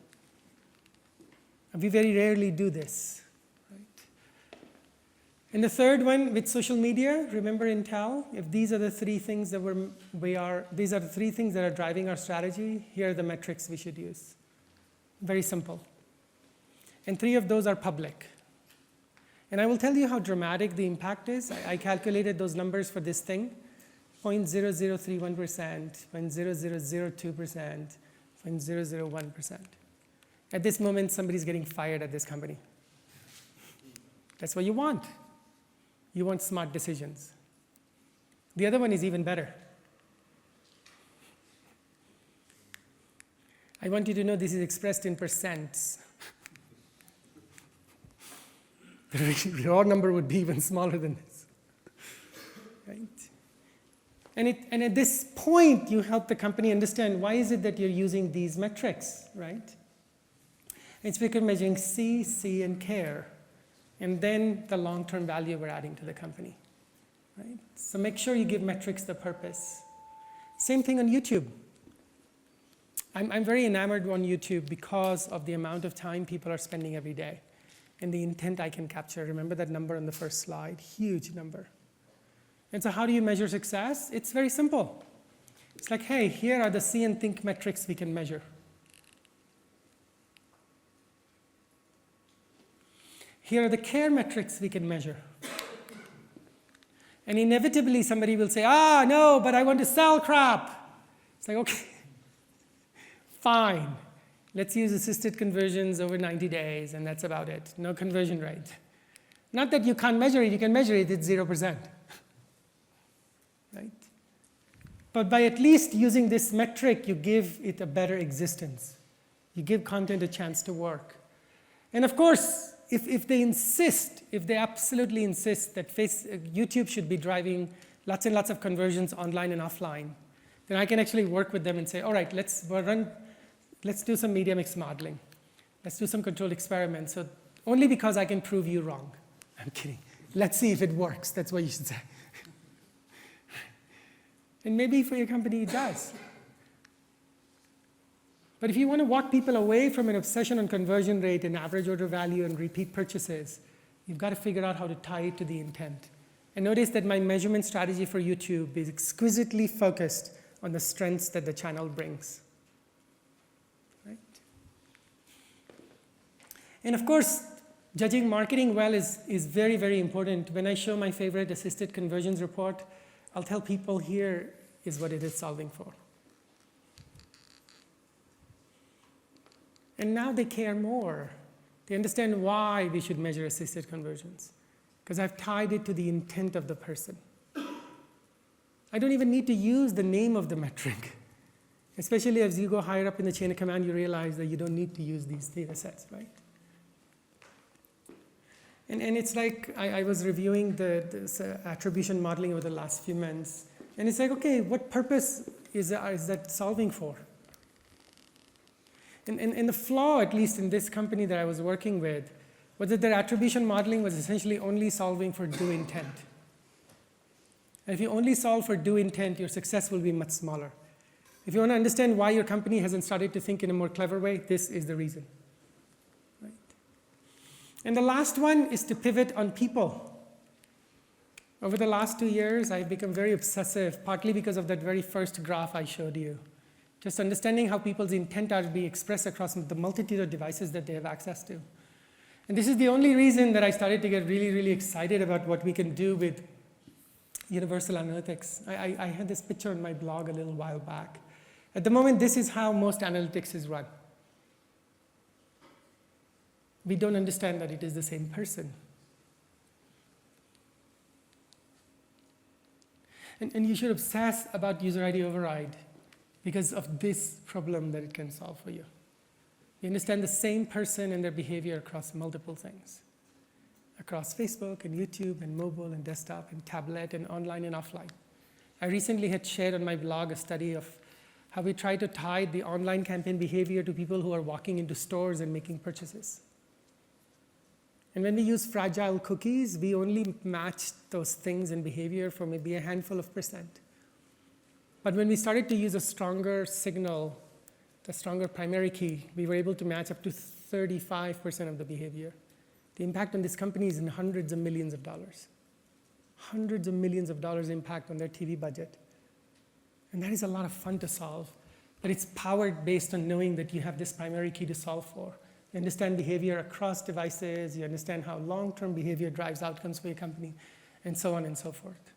And we very rarely do this. And the third one with social media, remember Intel, if these are the three things that these are the three things that are driving our strategy, here are the metrics we should use. Very simple. And 3 of those are public. And I will tell you how dramatic the impact is. I calculated those numbers for this thing, 0.0031%, 0.0002%, 0.001%. At this moment, somebody's getting fired at this company. That's what you want. You want smart decisions. The other one is even better. I want you to know this is expressed in percents. The raw number would be even smaller than this. Right? And at this point, you help the company understand why is it that you're using these metrics, right? It's because we're measuring C, and care. And then the long-term value we're adding to the company, right? So make sure you give metrics the purpose. Same thing on YouTube. I'm very enamored on YouTube because of the amount of time people are spending every day and the intent I can capture. Remember that number on the first slide? Huge number. And so how do you measure success? It's very simple. It's like, hey, here are the see and think metrics we can measure. Here are the care metrics we can measure. And inevitably somebody will say, no, but I want to sell crap. It's like, okay, fine. Let's use assisted conversions over 90 days, and that's about it. No conversion rate. Not that you can't measure it, you can measure it, it's 0%. Right? But by at least using this metric, you give it a better existence. You give content a chance to work. And of course, if they absolutely insist that YouTube should be driving lots and lots of conversions online and offline, then I can actually work with them and say, all right, let's do some media mix modeling. Let's do some controlled experiments. So only because I can prove you wrong. I'm kidding. Let's see if it works. That's what you should say. And maybe for your company it does. But if you want to walk people away from an obsession on conversion rate and average order value and repeat purchases, you've got to figure out how to tie it to the intent. And notice that my measurement strategy for YouTube is exquisitely focused on the strengths that the channel brings. Right? And of course, Judging marketing well is very, very important. When I show my favorite assisted conversions report, I'll tell people here is what it is solving for. And now they care more. They understand why we should measure assisted conversions, because I've tied it to the intent of the person. I don't even need to use the name of the metric. Especially as you go higher up in the chain of command, you realize that you don't need to use these data sets, right? And it's like, I was reviewing this attribution modeling over the last few months, and it's like, okay, what purpose is that solving for? And the flaw, at least in this company that I was working with, was that their attribution modeling was essentially only solving for do intent. And if you only solve for do intent, your success will be much smaller. If you want to understand why your company hasn't started to think in a more clever way, this is the reason. Right? And the last one is to pivot on people. Over the last 2 years, I've become very obsessive, partly because of that very first graph I showed you. Just understanding how people's intent are to be expressed across the multitude of devices that they have access to. And this is the only reason that I started to get really, really excited about what we can do with universal analytics. I had this picture on my blog a little while back. At the moment, this is how most analytics is run. We don't understand that it is the same person. And you should obsess about user ID override because of this problem that it can solve for you. You understand the same person and their behavior across multiple things. Across Facebook and YouTube and mobile and desktop and tablet and online and offline. I recently had shared on my blog a study of how we try to tie the online campaign behavior to people who are walking into stores and making purchases. And when we use fragile cookies, we only match those things in behavior for maybe a handful of %. But when we started to use a stronger signal, the stronger primary key, we were able to match up to 35% of the behavior. The impact on this company is in hundreds of millions of dollars. Hundreds of millions of dollars impact on their TV budget. And that is a lot of fun to solve. But it's powered based on knowing that you have this primary key to solve for. You understand behavior across devices, you understand how long-term behavior drives outcomes for your company, and so on and so forth.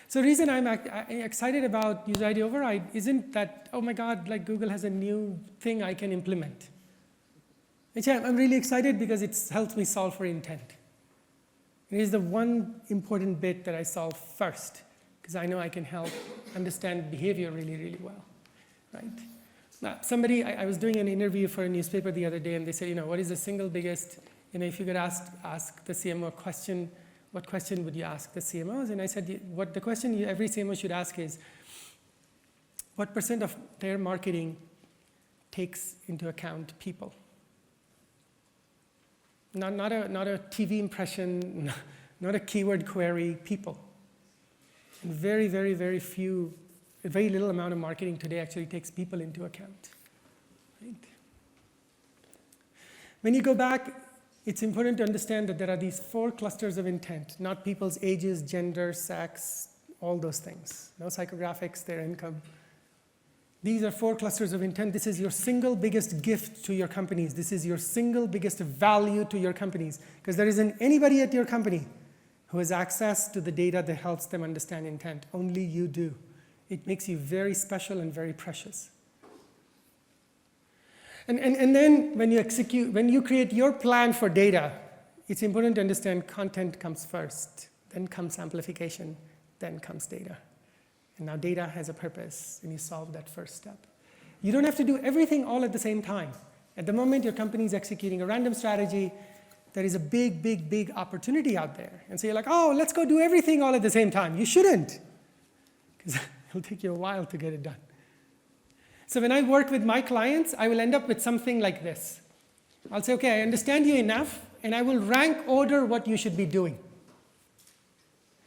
So the reason I'm excited about user ID override isn't that, oh my God, like Google has a new thing I can implement. Actually, I'm really excited because it helps me solve for intent. It is the one important bit that I solve first, because I know I can help understand behavior really, really well, right? Now, I was doing an interview for a newspaper the other day, and they said, what is the single biggest, if you could ask the CMO a question, what question would you ask the CMOs? And I said, what the question every CMO should ask is, what % of their marketing takes into account people? Not a TV impression, not a keyword query, people. And very, very, very few, a very little amount of marketing today actually takes people into account. Right? When you go back, it's important to understand that there are these 4 clusters of intent, not people's ages, gender, sex, all those things. No psychographics, their income. These are 4 clusters of intent. This is your single biggest gift to your companies. This is your single biggest value to your companies. Because there isn't anybody at your company who has access to the data that helps them understand intent. Only you do. It makes you very special and very precious. And then when you create your plan for data, it's important to understand content comes first, then comes amplification, then comes data. And now data has a purpose, and you solve that first step. You don't have to do everything all at the same time. At the moment, your company is executing a random strategy. There is a big, big, big opportunity out there. And so you're like, oh, let's go do everything all at the same time. You shouldn't, because it'll take you a while to get it done. So when I work with my clients, I will end up with something like this. I'll say, okay, I understand you enough, and I will rank order what you should be doing.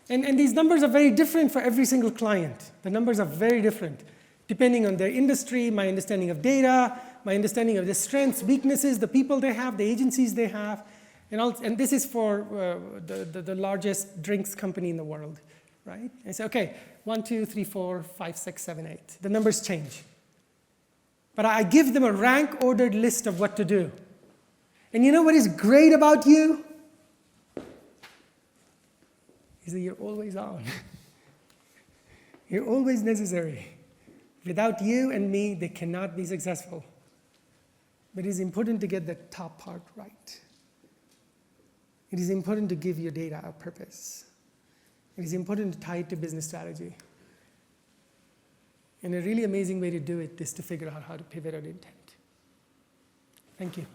And these numbers are very different for every single client. The numbers are very different, depending on their industry, my understanding of data, my understanding of the strengths, weaknesses, the people they have, the agencies they have. And this is for the largest drinks company in the world, right? I say, okay, 1, 2, 3, 4, 5, 6, 7, 8. The numbers change. But I give them a rank-ordered list of what to do. And you know what is great about you? is that you're always on. You're always necessary. Without you and me, they cannot be successful. But it is important to get the top part right. It is important to give your data a purpose. It is important to tie it to business strategy. And a really amazing way to do it is to figure out how to pivot on intent. Thank you.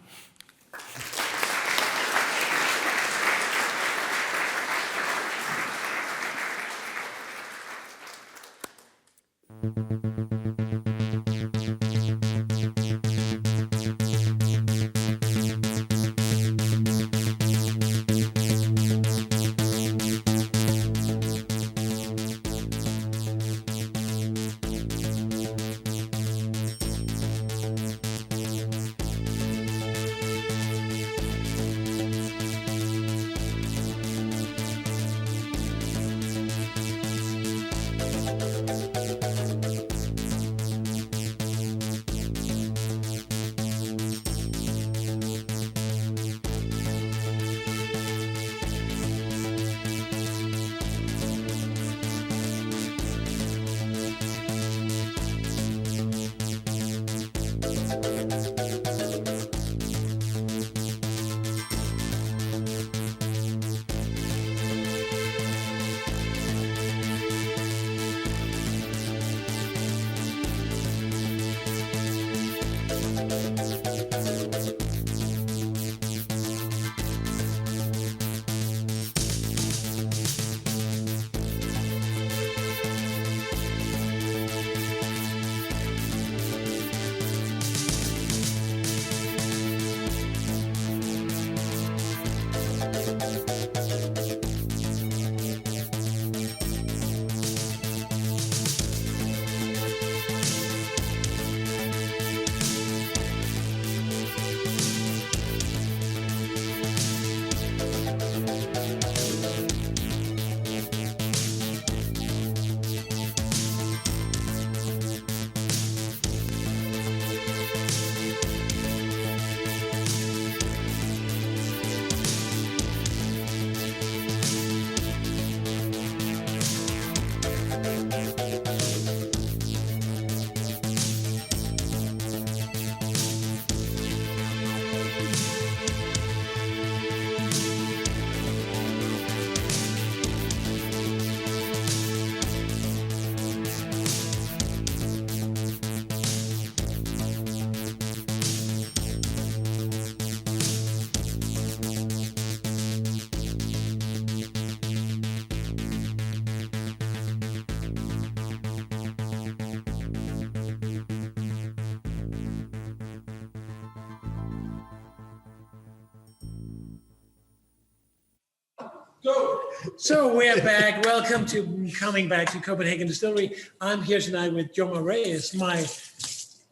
So we're back. Welcome to coming back to Copenhagen Distillery. I'm here tonight with Jomar Reyes, my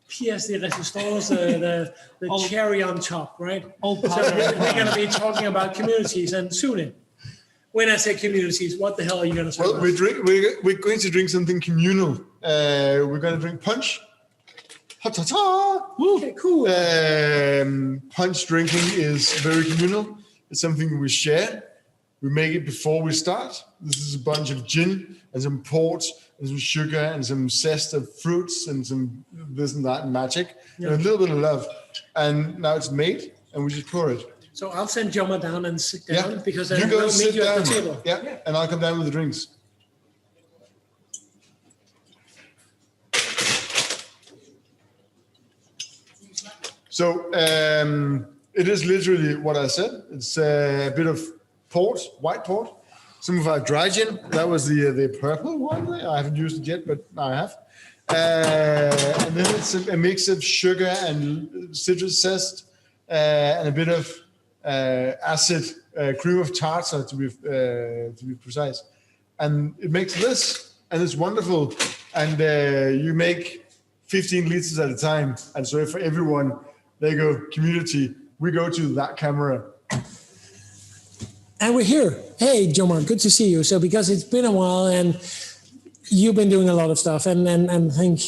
pièce de résistance, the cherry on top, right? So we're going to be talking about communities. And Sune, when I say communities, what the hell are you going to say? Well, we're going to drink something communal. We're going to drink punch. Ha-ta-ta! Okay, cool. Punch drinking is very communal. It's something we share. We make it before we start. This is a bunch of gin and some port and some sugar and some zest of fruits and some this and that and magic and a little bit of love. And now it's made and we just pour it. So I'll send Jomar down and sit down because you go we'll meet you at the table. Yeah, and I'll come down with the drinks. So it is literally what I said. It's a bit of port, white port, some of our dry gin. That was the purple one. I haven't used it yet, but now I have. And then it's a mix of sugar and citrus zest and a bit of acid cream of tartar to be precise. And it makes this, and it's wonderful. And you make 15 liters at a time. And so for everyone, they go community. We go to that camera. And we're here. Hey, Jomar, good to see you. So because it's been a while and you've been doing a lot of stuff, and I think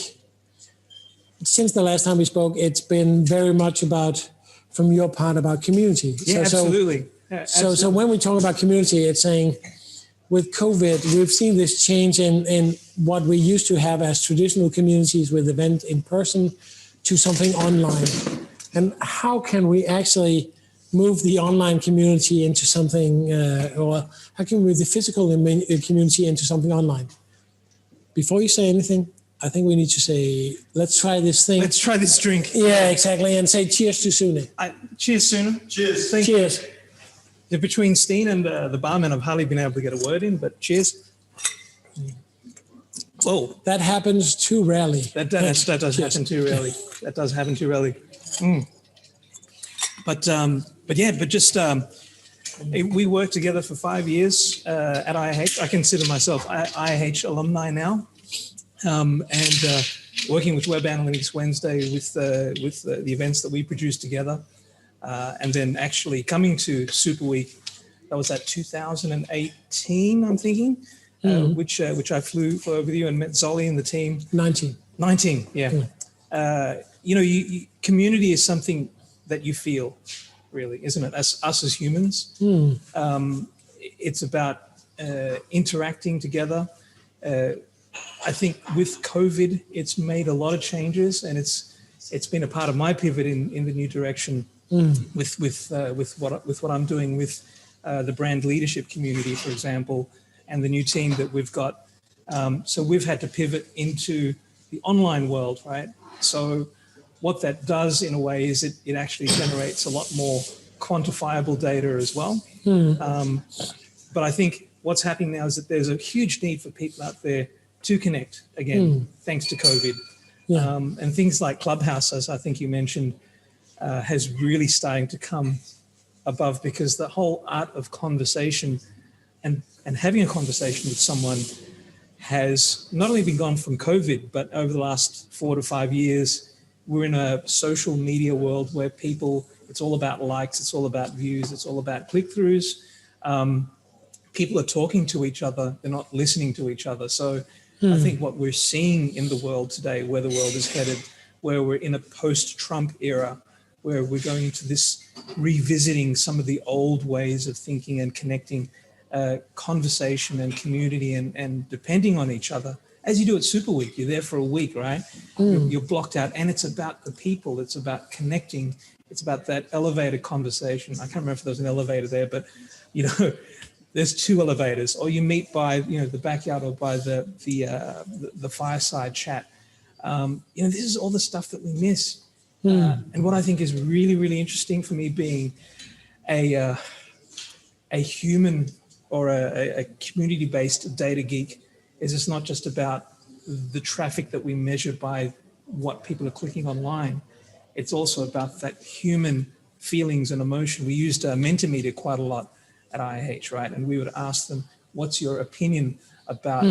since the last time we spoke, it's been very much about, from your part, about community. Yeah, absolutely. So when we talk about community, it's saying with COVID, we've seen this change in what we used to have as traditional communities with events in person to something online. And how can we actually move the online community into something, or how can we move the physical community into something online? Before you say anything, I think we need to say, let's try this thing. Let's try this drink. Yeah, exactly. And say cheers to Sune. Cheers, Sune. Cheers. Cheers. Between Steen and the barman, I've hardly been able to get a word in, but cheers. Whoa. That happens too rarely. That does happen too rarely. That does happen too rarely. But we worked together for 5 years at IIH. I consider myself IIH alumni now, and working with Web Analytics Wednesday with the events that we produced together, and then actually coming to Super Week. That was at 2018, I'm thinking, which I flew for with you and met Zoli and the team. 19, yeah. Community is something that you feel, really, isn't it? As us as humans, it's about interacting together. I think with COVID, it's made a lot of changes, and it's been a part of my pivot in the new direction with what I'm doing with the brand leadership community, for example, and the new team that we've got. So we've had to pivot into the online world, right? So what that does in a way is it actually generates a lot more quantifiable data as well. But I think what's happening now is that there's a huge need for people out there to connect again, thanks to COVID. And things like Clubhouse, as I think you mentioned, has really starting to come above, because the whole art of conversation and having a conversation with someone has not only been gone from COVID, but over the last 4 to 5 years, we're in a social media world where people, it's all about likes, it's all about views, it's all about click-throughs. People are talking to each other, they're not listening to each other. So I think what we're seeing in the world today, where the world is headed, where we're in a post-Trump era, where we're going into this revisiting some of the old ways of thinking and connecting, conversation and community and depending on each other. As you do at Super Week, you're there for a week, right? You're blocked out, and it's about the people, it's about connecting, it's about that elevator conversation. I can't remember if there was an elevator there, but there's 2 elevators, or you meet by the backyard or by the fireside chat. This is all the stuff that we miss. And what I think is really, really interesting for me, being a human or a community-based data geek, is it's not just about the traffic that we measure by what people are clicking online. It's also about that human feelings and emotion. We used Mentimeter quite a lot at IIH, right? And we would ask them, what's your opinion about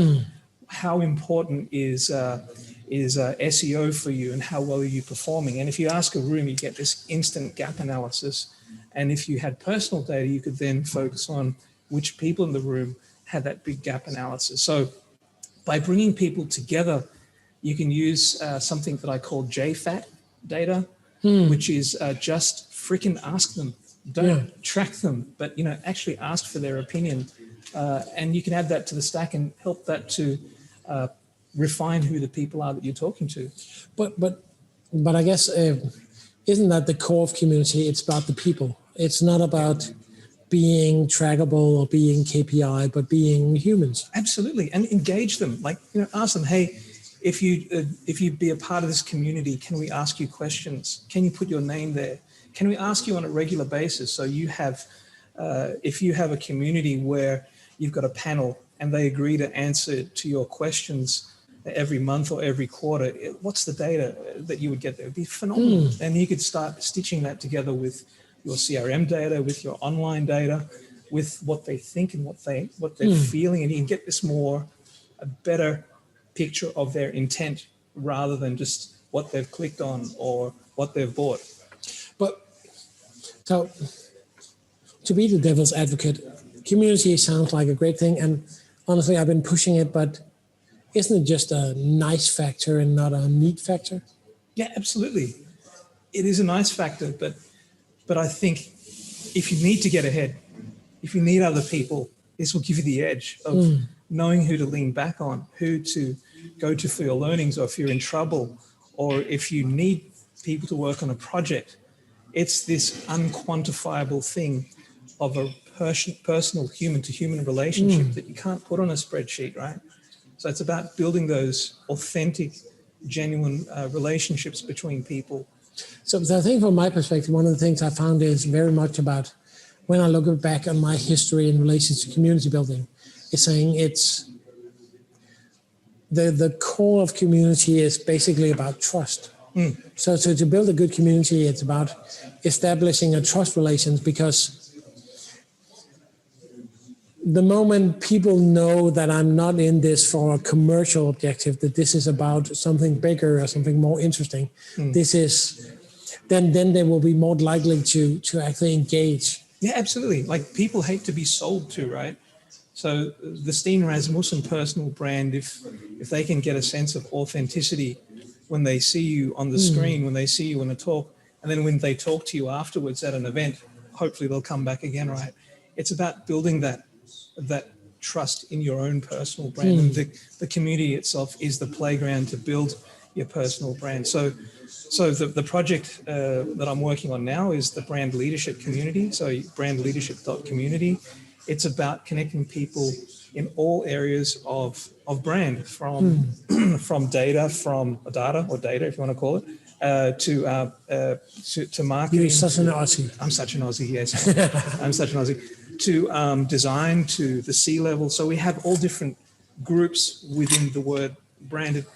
how important is SEO for you, and how well are you performing? And if you ask a room, you get this instant gap analysis. And if you had personal data, you could then focus on which people in the room had that big gap analysis. So by bringing people together, you can use something that I call JFAT data, which is just freaking ask them. Don't track them, but actually ask for their opinion. And you can add that to the stack and help that to refine who the people are that you're talking to. But I guess, isn't that the core of community? It's about the people. It's not about being trackable or being KPI, but being humans. Absolutely, and engage them. Like, ask them, hey, if you be a part of this community, can we ask you questions? Can you put your name there? Can we ask you on a regular basis? So you have, if you have a community where you've got a panel and they agree to answer to your questions every month or every quarter, what's the data that you would get there? It would be phenomenal. And you could start stitching that together with your CRM data, with your online data, with what they think and what they're feeling, and you can get a better picture of their intent rather than just what they've clicked on or what they've bought. But so, to be the devil's advocate, community sounds like a great thing, and honestly, I've been pushing it, but isn't it just a nice factor and not a need factor? Yeah, absolutely. It is a nice factor, but I think if you need to get ahead, if you need other people, this will give you the edge of knowing who to lean back on, who to go to for your learnings, or if you're in trouble, or if you need people to work on a project. It's this unquantifiable thing of a personal human-to-human relationship that you can't put on a spreadsheet, right? So it's about building those authentic, genuine relationships between people. So I think from my perspective, one of the things I found is very much about when I look back on my history in relation to community building, is saying it's the core of community is basically about trust. So to build a good community, it's about establishing a trust relations, because the moment people know that I'm not in this for a commercial objective, that this is about something bigger or something more interesting, this is, then they will be more likely to actually engage. Yeah, absolutely. Like, people hate to be sold to, right? So the Steen Rasmussen personal brand, if they can get a sense of authenticity when they see you on the screen, when they see you in a talk, and then when they talk to you afterwards at an event, hopefully they'll come back again, right? It's about building that trust in your own personal brand. And the community itself is the playground to build your personal brand. So the project that I'm working on now is the brand leadership community. So brandleadership.community. It's about connecting people in all areas of brand, from data, or data, if you want to call it, to marketing. You're such an Aussie. I'm such an Aussie, yes. I'm such an Aussie. To design, to the C-level. So we have all different groups within the word branded.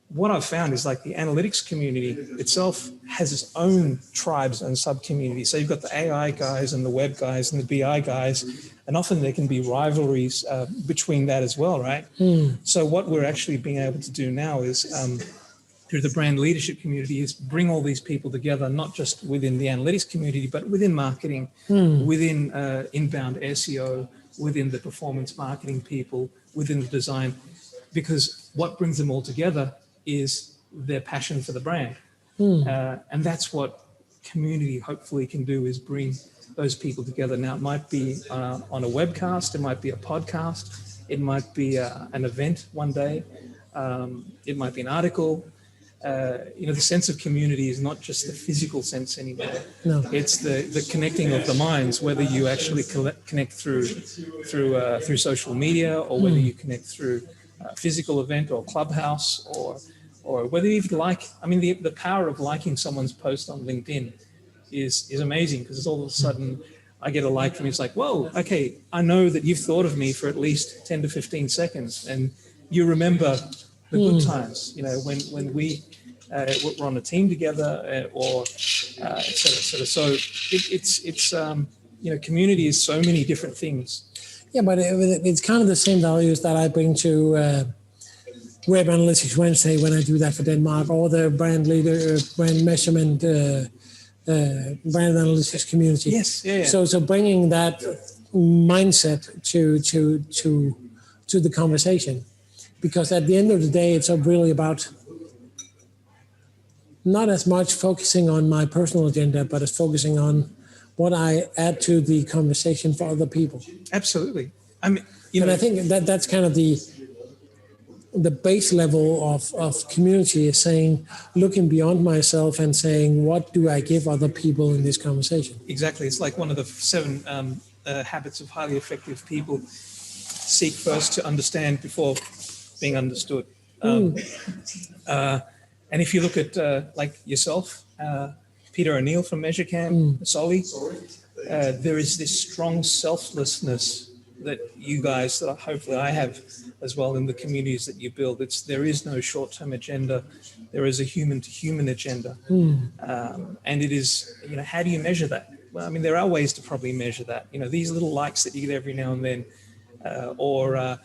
What I've found is, like, the analytics community itself has its own tribes and sub-communities. So you've got the AI guys and the web guys and the BI guys, and often there can be rivalries between that as well, right? So what we're actually being able to do now is, through the brand leadership community, is bring all these people together, not just within the analytics community, but within marketing, within inbound SEO, within the performance marketing people, within the design, because what brings them all together is their passion for the brand. And that's what community hopefully can do, is bring those people together. Now, it might be on a webcast, it might be a podcast, it might be an event one day, it might be an article. The sense of community is not just the physical sense anymore. No. It's the connecting of the minds, whether you actually connect through social media, or whether you connect through a physical event or clubhouse, or whether you even the power of liking someone's post on LinkedIn is amazing, because all of a sudden I get a like from you. It's like, whoa, okay, I know that you've thought of me for at least 10 to 15 seconds, and you remember the good times, when we were on a team together, or et cetera. So it's community is so many different things. Yeah, but it's kind of the same values that I bring to Web Analytics Wednesday when I do that for Denmark, or the brand leader, brand measurement, brand analytics community. Yes, yeah. So bringing that mindset to the conversation, because at the end of the day, it's really about not as much focusing on my personal agenda, but it's focusing on what I add to the conversation for other people. Absolutely. And I think that's kind of the base level of community, is saying, looking beyond myself and saying, what do I give other people in this conversation? Exactly. It's like one of the 7 habits of highly effective people: seek first to understand before being understood. And if you look at like yourself, Peter O'Neill from MeasureCamp, Zoli, there is this strong selflessness that you guys, that hopefully I have as well in the communities that you build. There is no short-term agenda. There is a human-to-human agenda. And it is, how do you measure that? Well, there are ways to probably measure that. These little likes that you get every now and then, or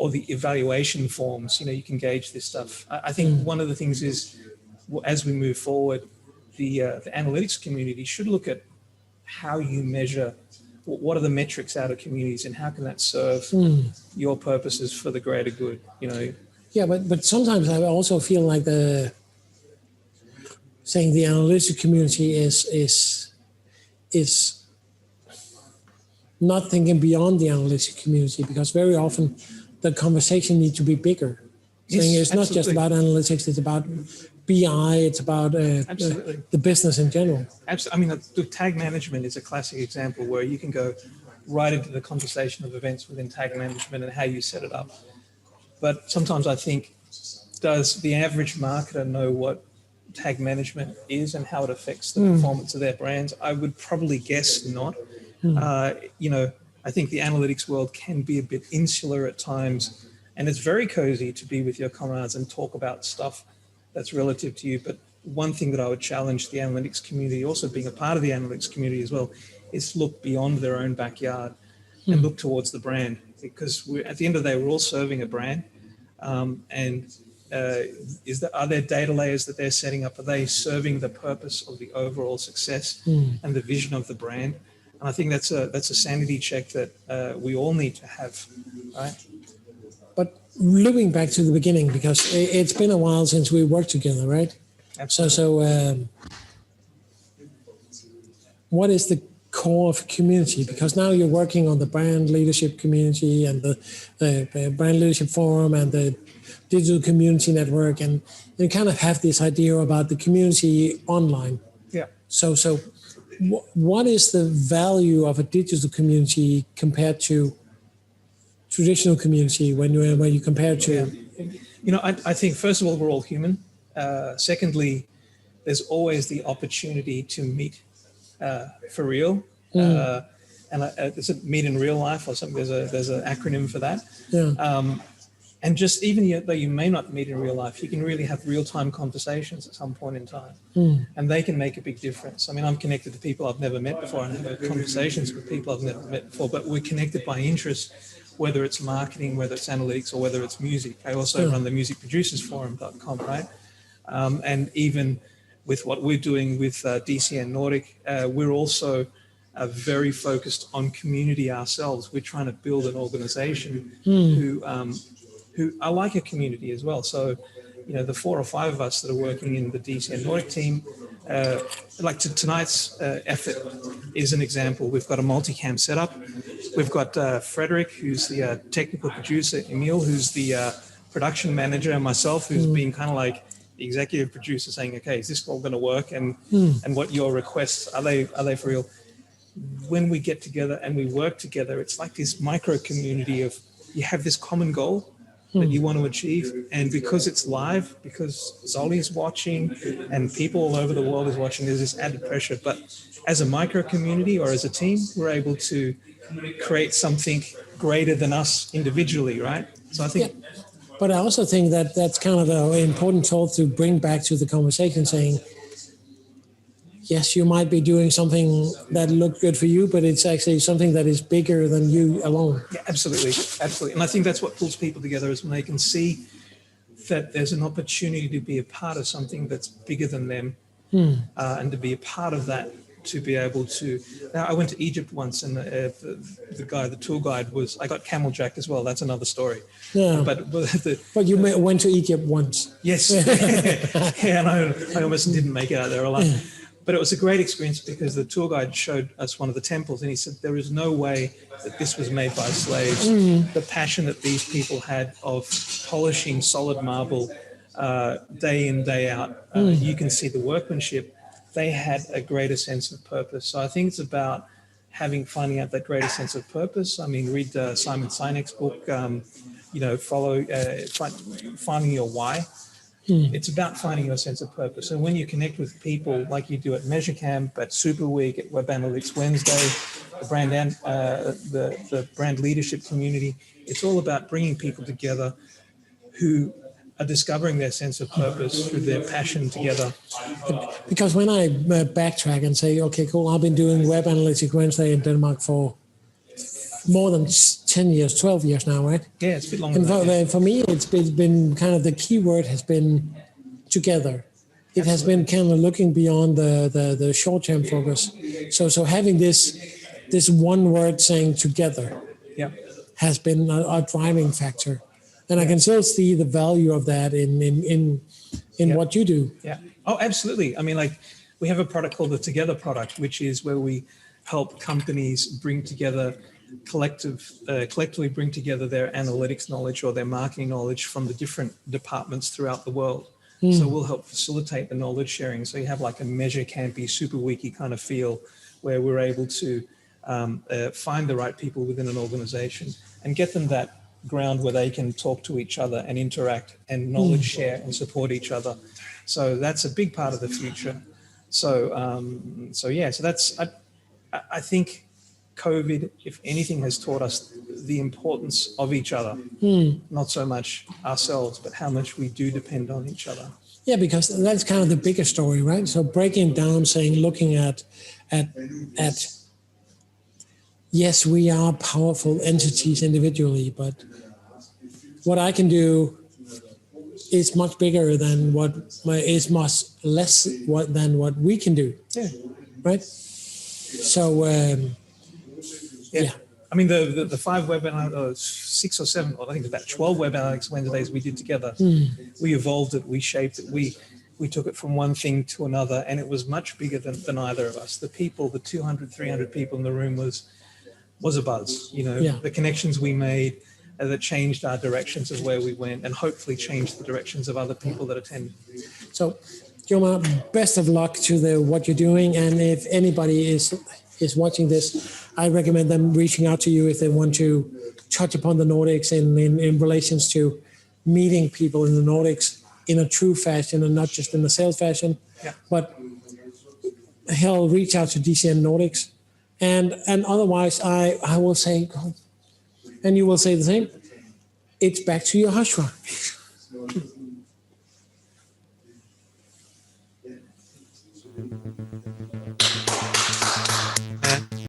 the evaluation forms, you can gauge this stuff. I think one of the things is, as we move forward, the analytics community should look at how you measure, what are the metrics out of communities, and how can that serve your purposes for the greater good, Yeah, but sometimes I also feel like saying the analytics community is not thinking beyond the analytics community, because very often the conversation needs to be bigger. Saying Yes, it's not just absolutely. about analytics, it's about BI, it's about the business in general. Absolutely. I mean, the tag management is a classic example where you can go right into the conversation of events within tag management and how you set it up. But sometimes I think, does the average marketer know what tag management is and how it affects the performance of their brands? I would probably guess not. I think the analytics world can be a bit insular at times, and it's very cozy to be with your comrades and talk about stuff that's relative to you. But one thing that I would challenge the analytics community, also being a part of the analytics community as well, is look beyond their own backyard and look towards the brand, because at the end of the day, we're all serving a brand. Are there data layers that they're setting up? Are they serving the purpose of the overall success and the vision of the brand? And I think that's a sanity check that we all need to have, right? But looping back to the beginning, because it's been a while since we worked together, right? Absolutely. So what is the core of community? Because now you're working on the brand leadership community and the brand leadership forum and the digital community network, and you kind of have this idea about the community online. Yeah. So what is the value of a digital community compared to traditional community when you compare to? I think first of all, we're all human. Secondly, there's always the opportunity to meet for real. Is it meet in real life or something? There's an acronym for that. Yeah. And just even though you may not meet in real life, you can really have real-time conversations at some point in time. And they can make a big difference. I mean, I'm connected to people I've never met before and have conversations with people I've never met before, but we're connected by interest, whether it's marketing, whether it's analytics, or whether it's music. I also run the musicproducersforum.com, right? And even with what we're doing with DCN Nordic, we're also very focused on community ourselves. We're trying to build an organization who are like a community as well. So, the 4 or 5 of us that are working in the DCN Nordic team, tonight's effort is an example. We've got a multicam setup. We've got Frederick, who's the technical producer, Emil, who's the production manager, and myself, who's been kind of like the executive producer, saying, okay, is this all going to work? And what your requests, are they for real? When we get together and we work together, it's like this micro community of, you have this common goal that you want to achieve, and because it's live, because Zoli is watching and people all over the world is watching, there's this added pressure. But as a micro community or as a team, we're able to create something greater than us individually, right? So I think but I also think that that's kind of an important thought to bring back to the conversation, saying, yes, you might be doing something that looked good for you, but it's actually something that is bigger than you alone. Yeah, absolutely. And I think that's what pulls people together, is when they can see that there's an opportunity to be a part of something that's bigger than them, and to be a part of that, to be able to. Now, I went to Egypt once, and the tour guide was, I got camel jacked as well. That's another story. Yeah. But you went to Egypt once. Yes. Yeah, and I almost didn't make it out there alive. But it was a great experience because the tour guide showed us one of the temples, and he said there is no way that this was made by slaves. The passion that these people had of polishing solid marble day in, day out, you can see the workmanship. They had a greater sense of purpose. So I think it's about finding out that greater sense of purpose. I mean, read Simon Sinek's book, finding your why. It's about finding your sense of purpose. And when you connect with people like you do at Measure Camp, at Super Week, at Web Analytics Wednesday, the brand leadership community, it's all about bringing people together who are discovering their sense of purpose through their passion together. Because when I backtrack and say, okay, cool, I've been doing Web Analytics Wednesday in Denmark for more than 10 years, 12 years now, right? Yeah, it's a bit longer. And for me, it's been kind of the key word has been together. It has been kind of looking beyond the short-term focus. So having this one word saying together has been a driving factor. And I can still see the value of that in what you do. Yeah. Oh, absolutely. I mean, we have a product called the Together product, which is where we help companies bring together collectively bring together their analytics knowledge or their marketing knowledge from the different departments throughout the world. So we'll help facilitate the knowledge sharing. So you have like a measure campy, super wiki kind of feel where we're able to find the right people within an organization and get them that ground where they can talk to each other and interact and knowledge share and support each other. So that's a big part of the future. So that's, I think COVID, if anything, has taught us the importance of each other, not so much ourselves, but how much we do depend on each other. Yeah, because that's kind of the bigger story, right? So breaking down, looking at yes, we are powerful entities individually, but what I can do is much bigger than is much less than what we can do. Yeah. Right. So. Yeah. I mean, the 5 webinars, or 6 or 7, or I think about 12 webinars Wednesdays we did together, we evolved it, we shaped it, we took it from one thing to another, and it was much bigger than either of us. The people, the 200, 300 people in the room was a buzz. You know, the connections we made that changed our directions of where we went, and hopefully changed the directions of other people that attended. So, Jomar, best of luck to what you're doing, and if anybody is watching this, I recommend them reaching out to you if they want to touch upon the Nordics in relations to meeting people in the Nordics in a true fashion and not just in a sales fashion. Yeah. But hell, reach out to DCN Nordics. And otherwise, I will say, and you will say the same, it's back to Yehoshua.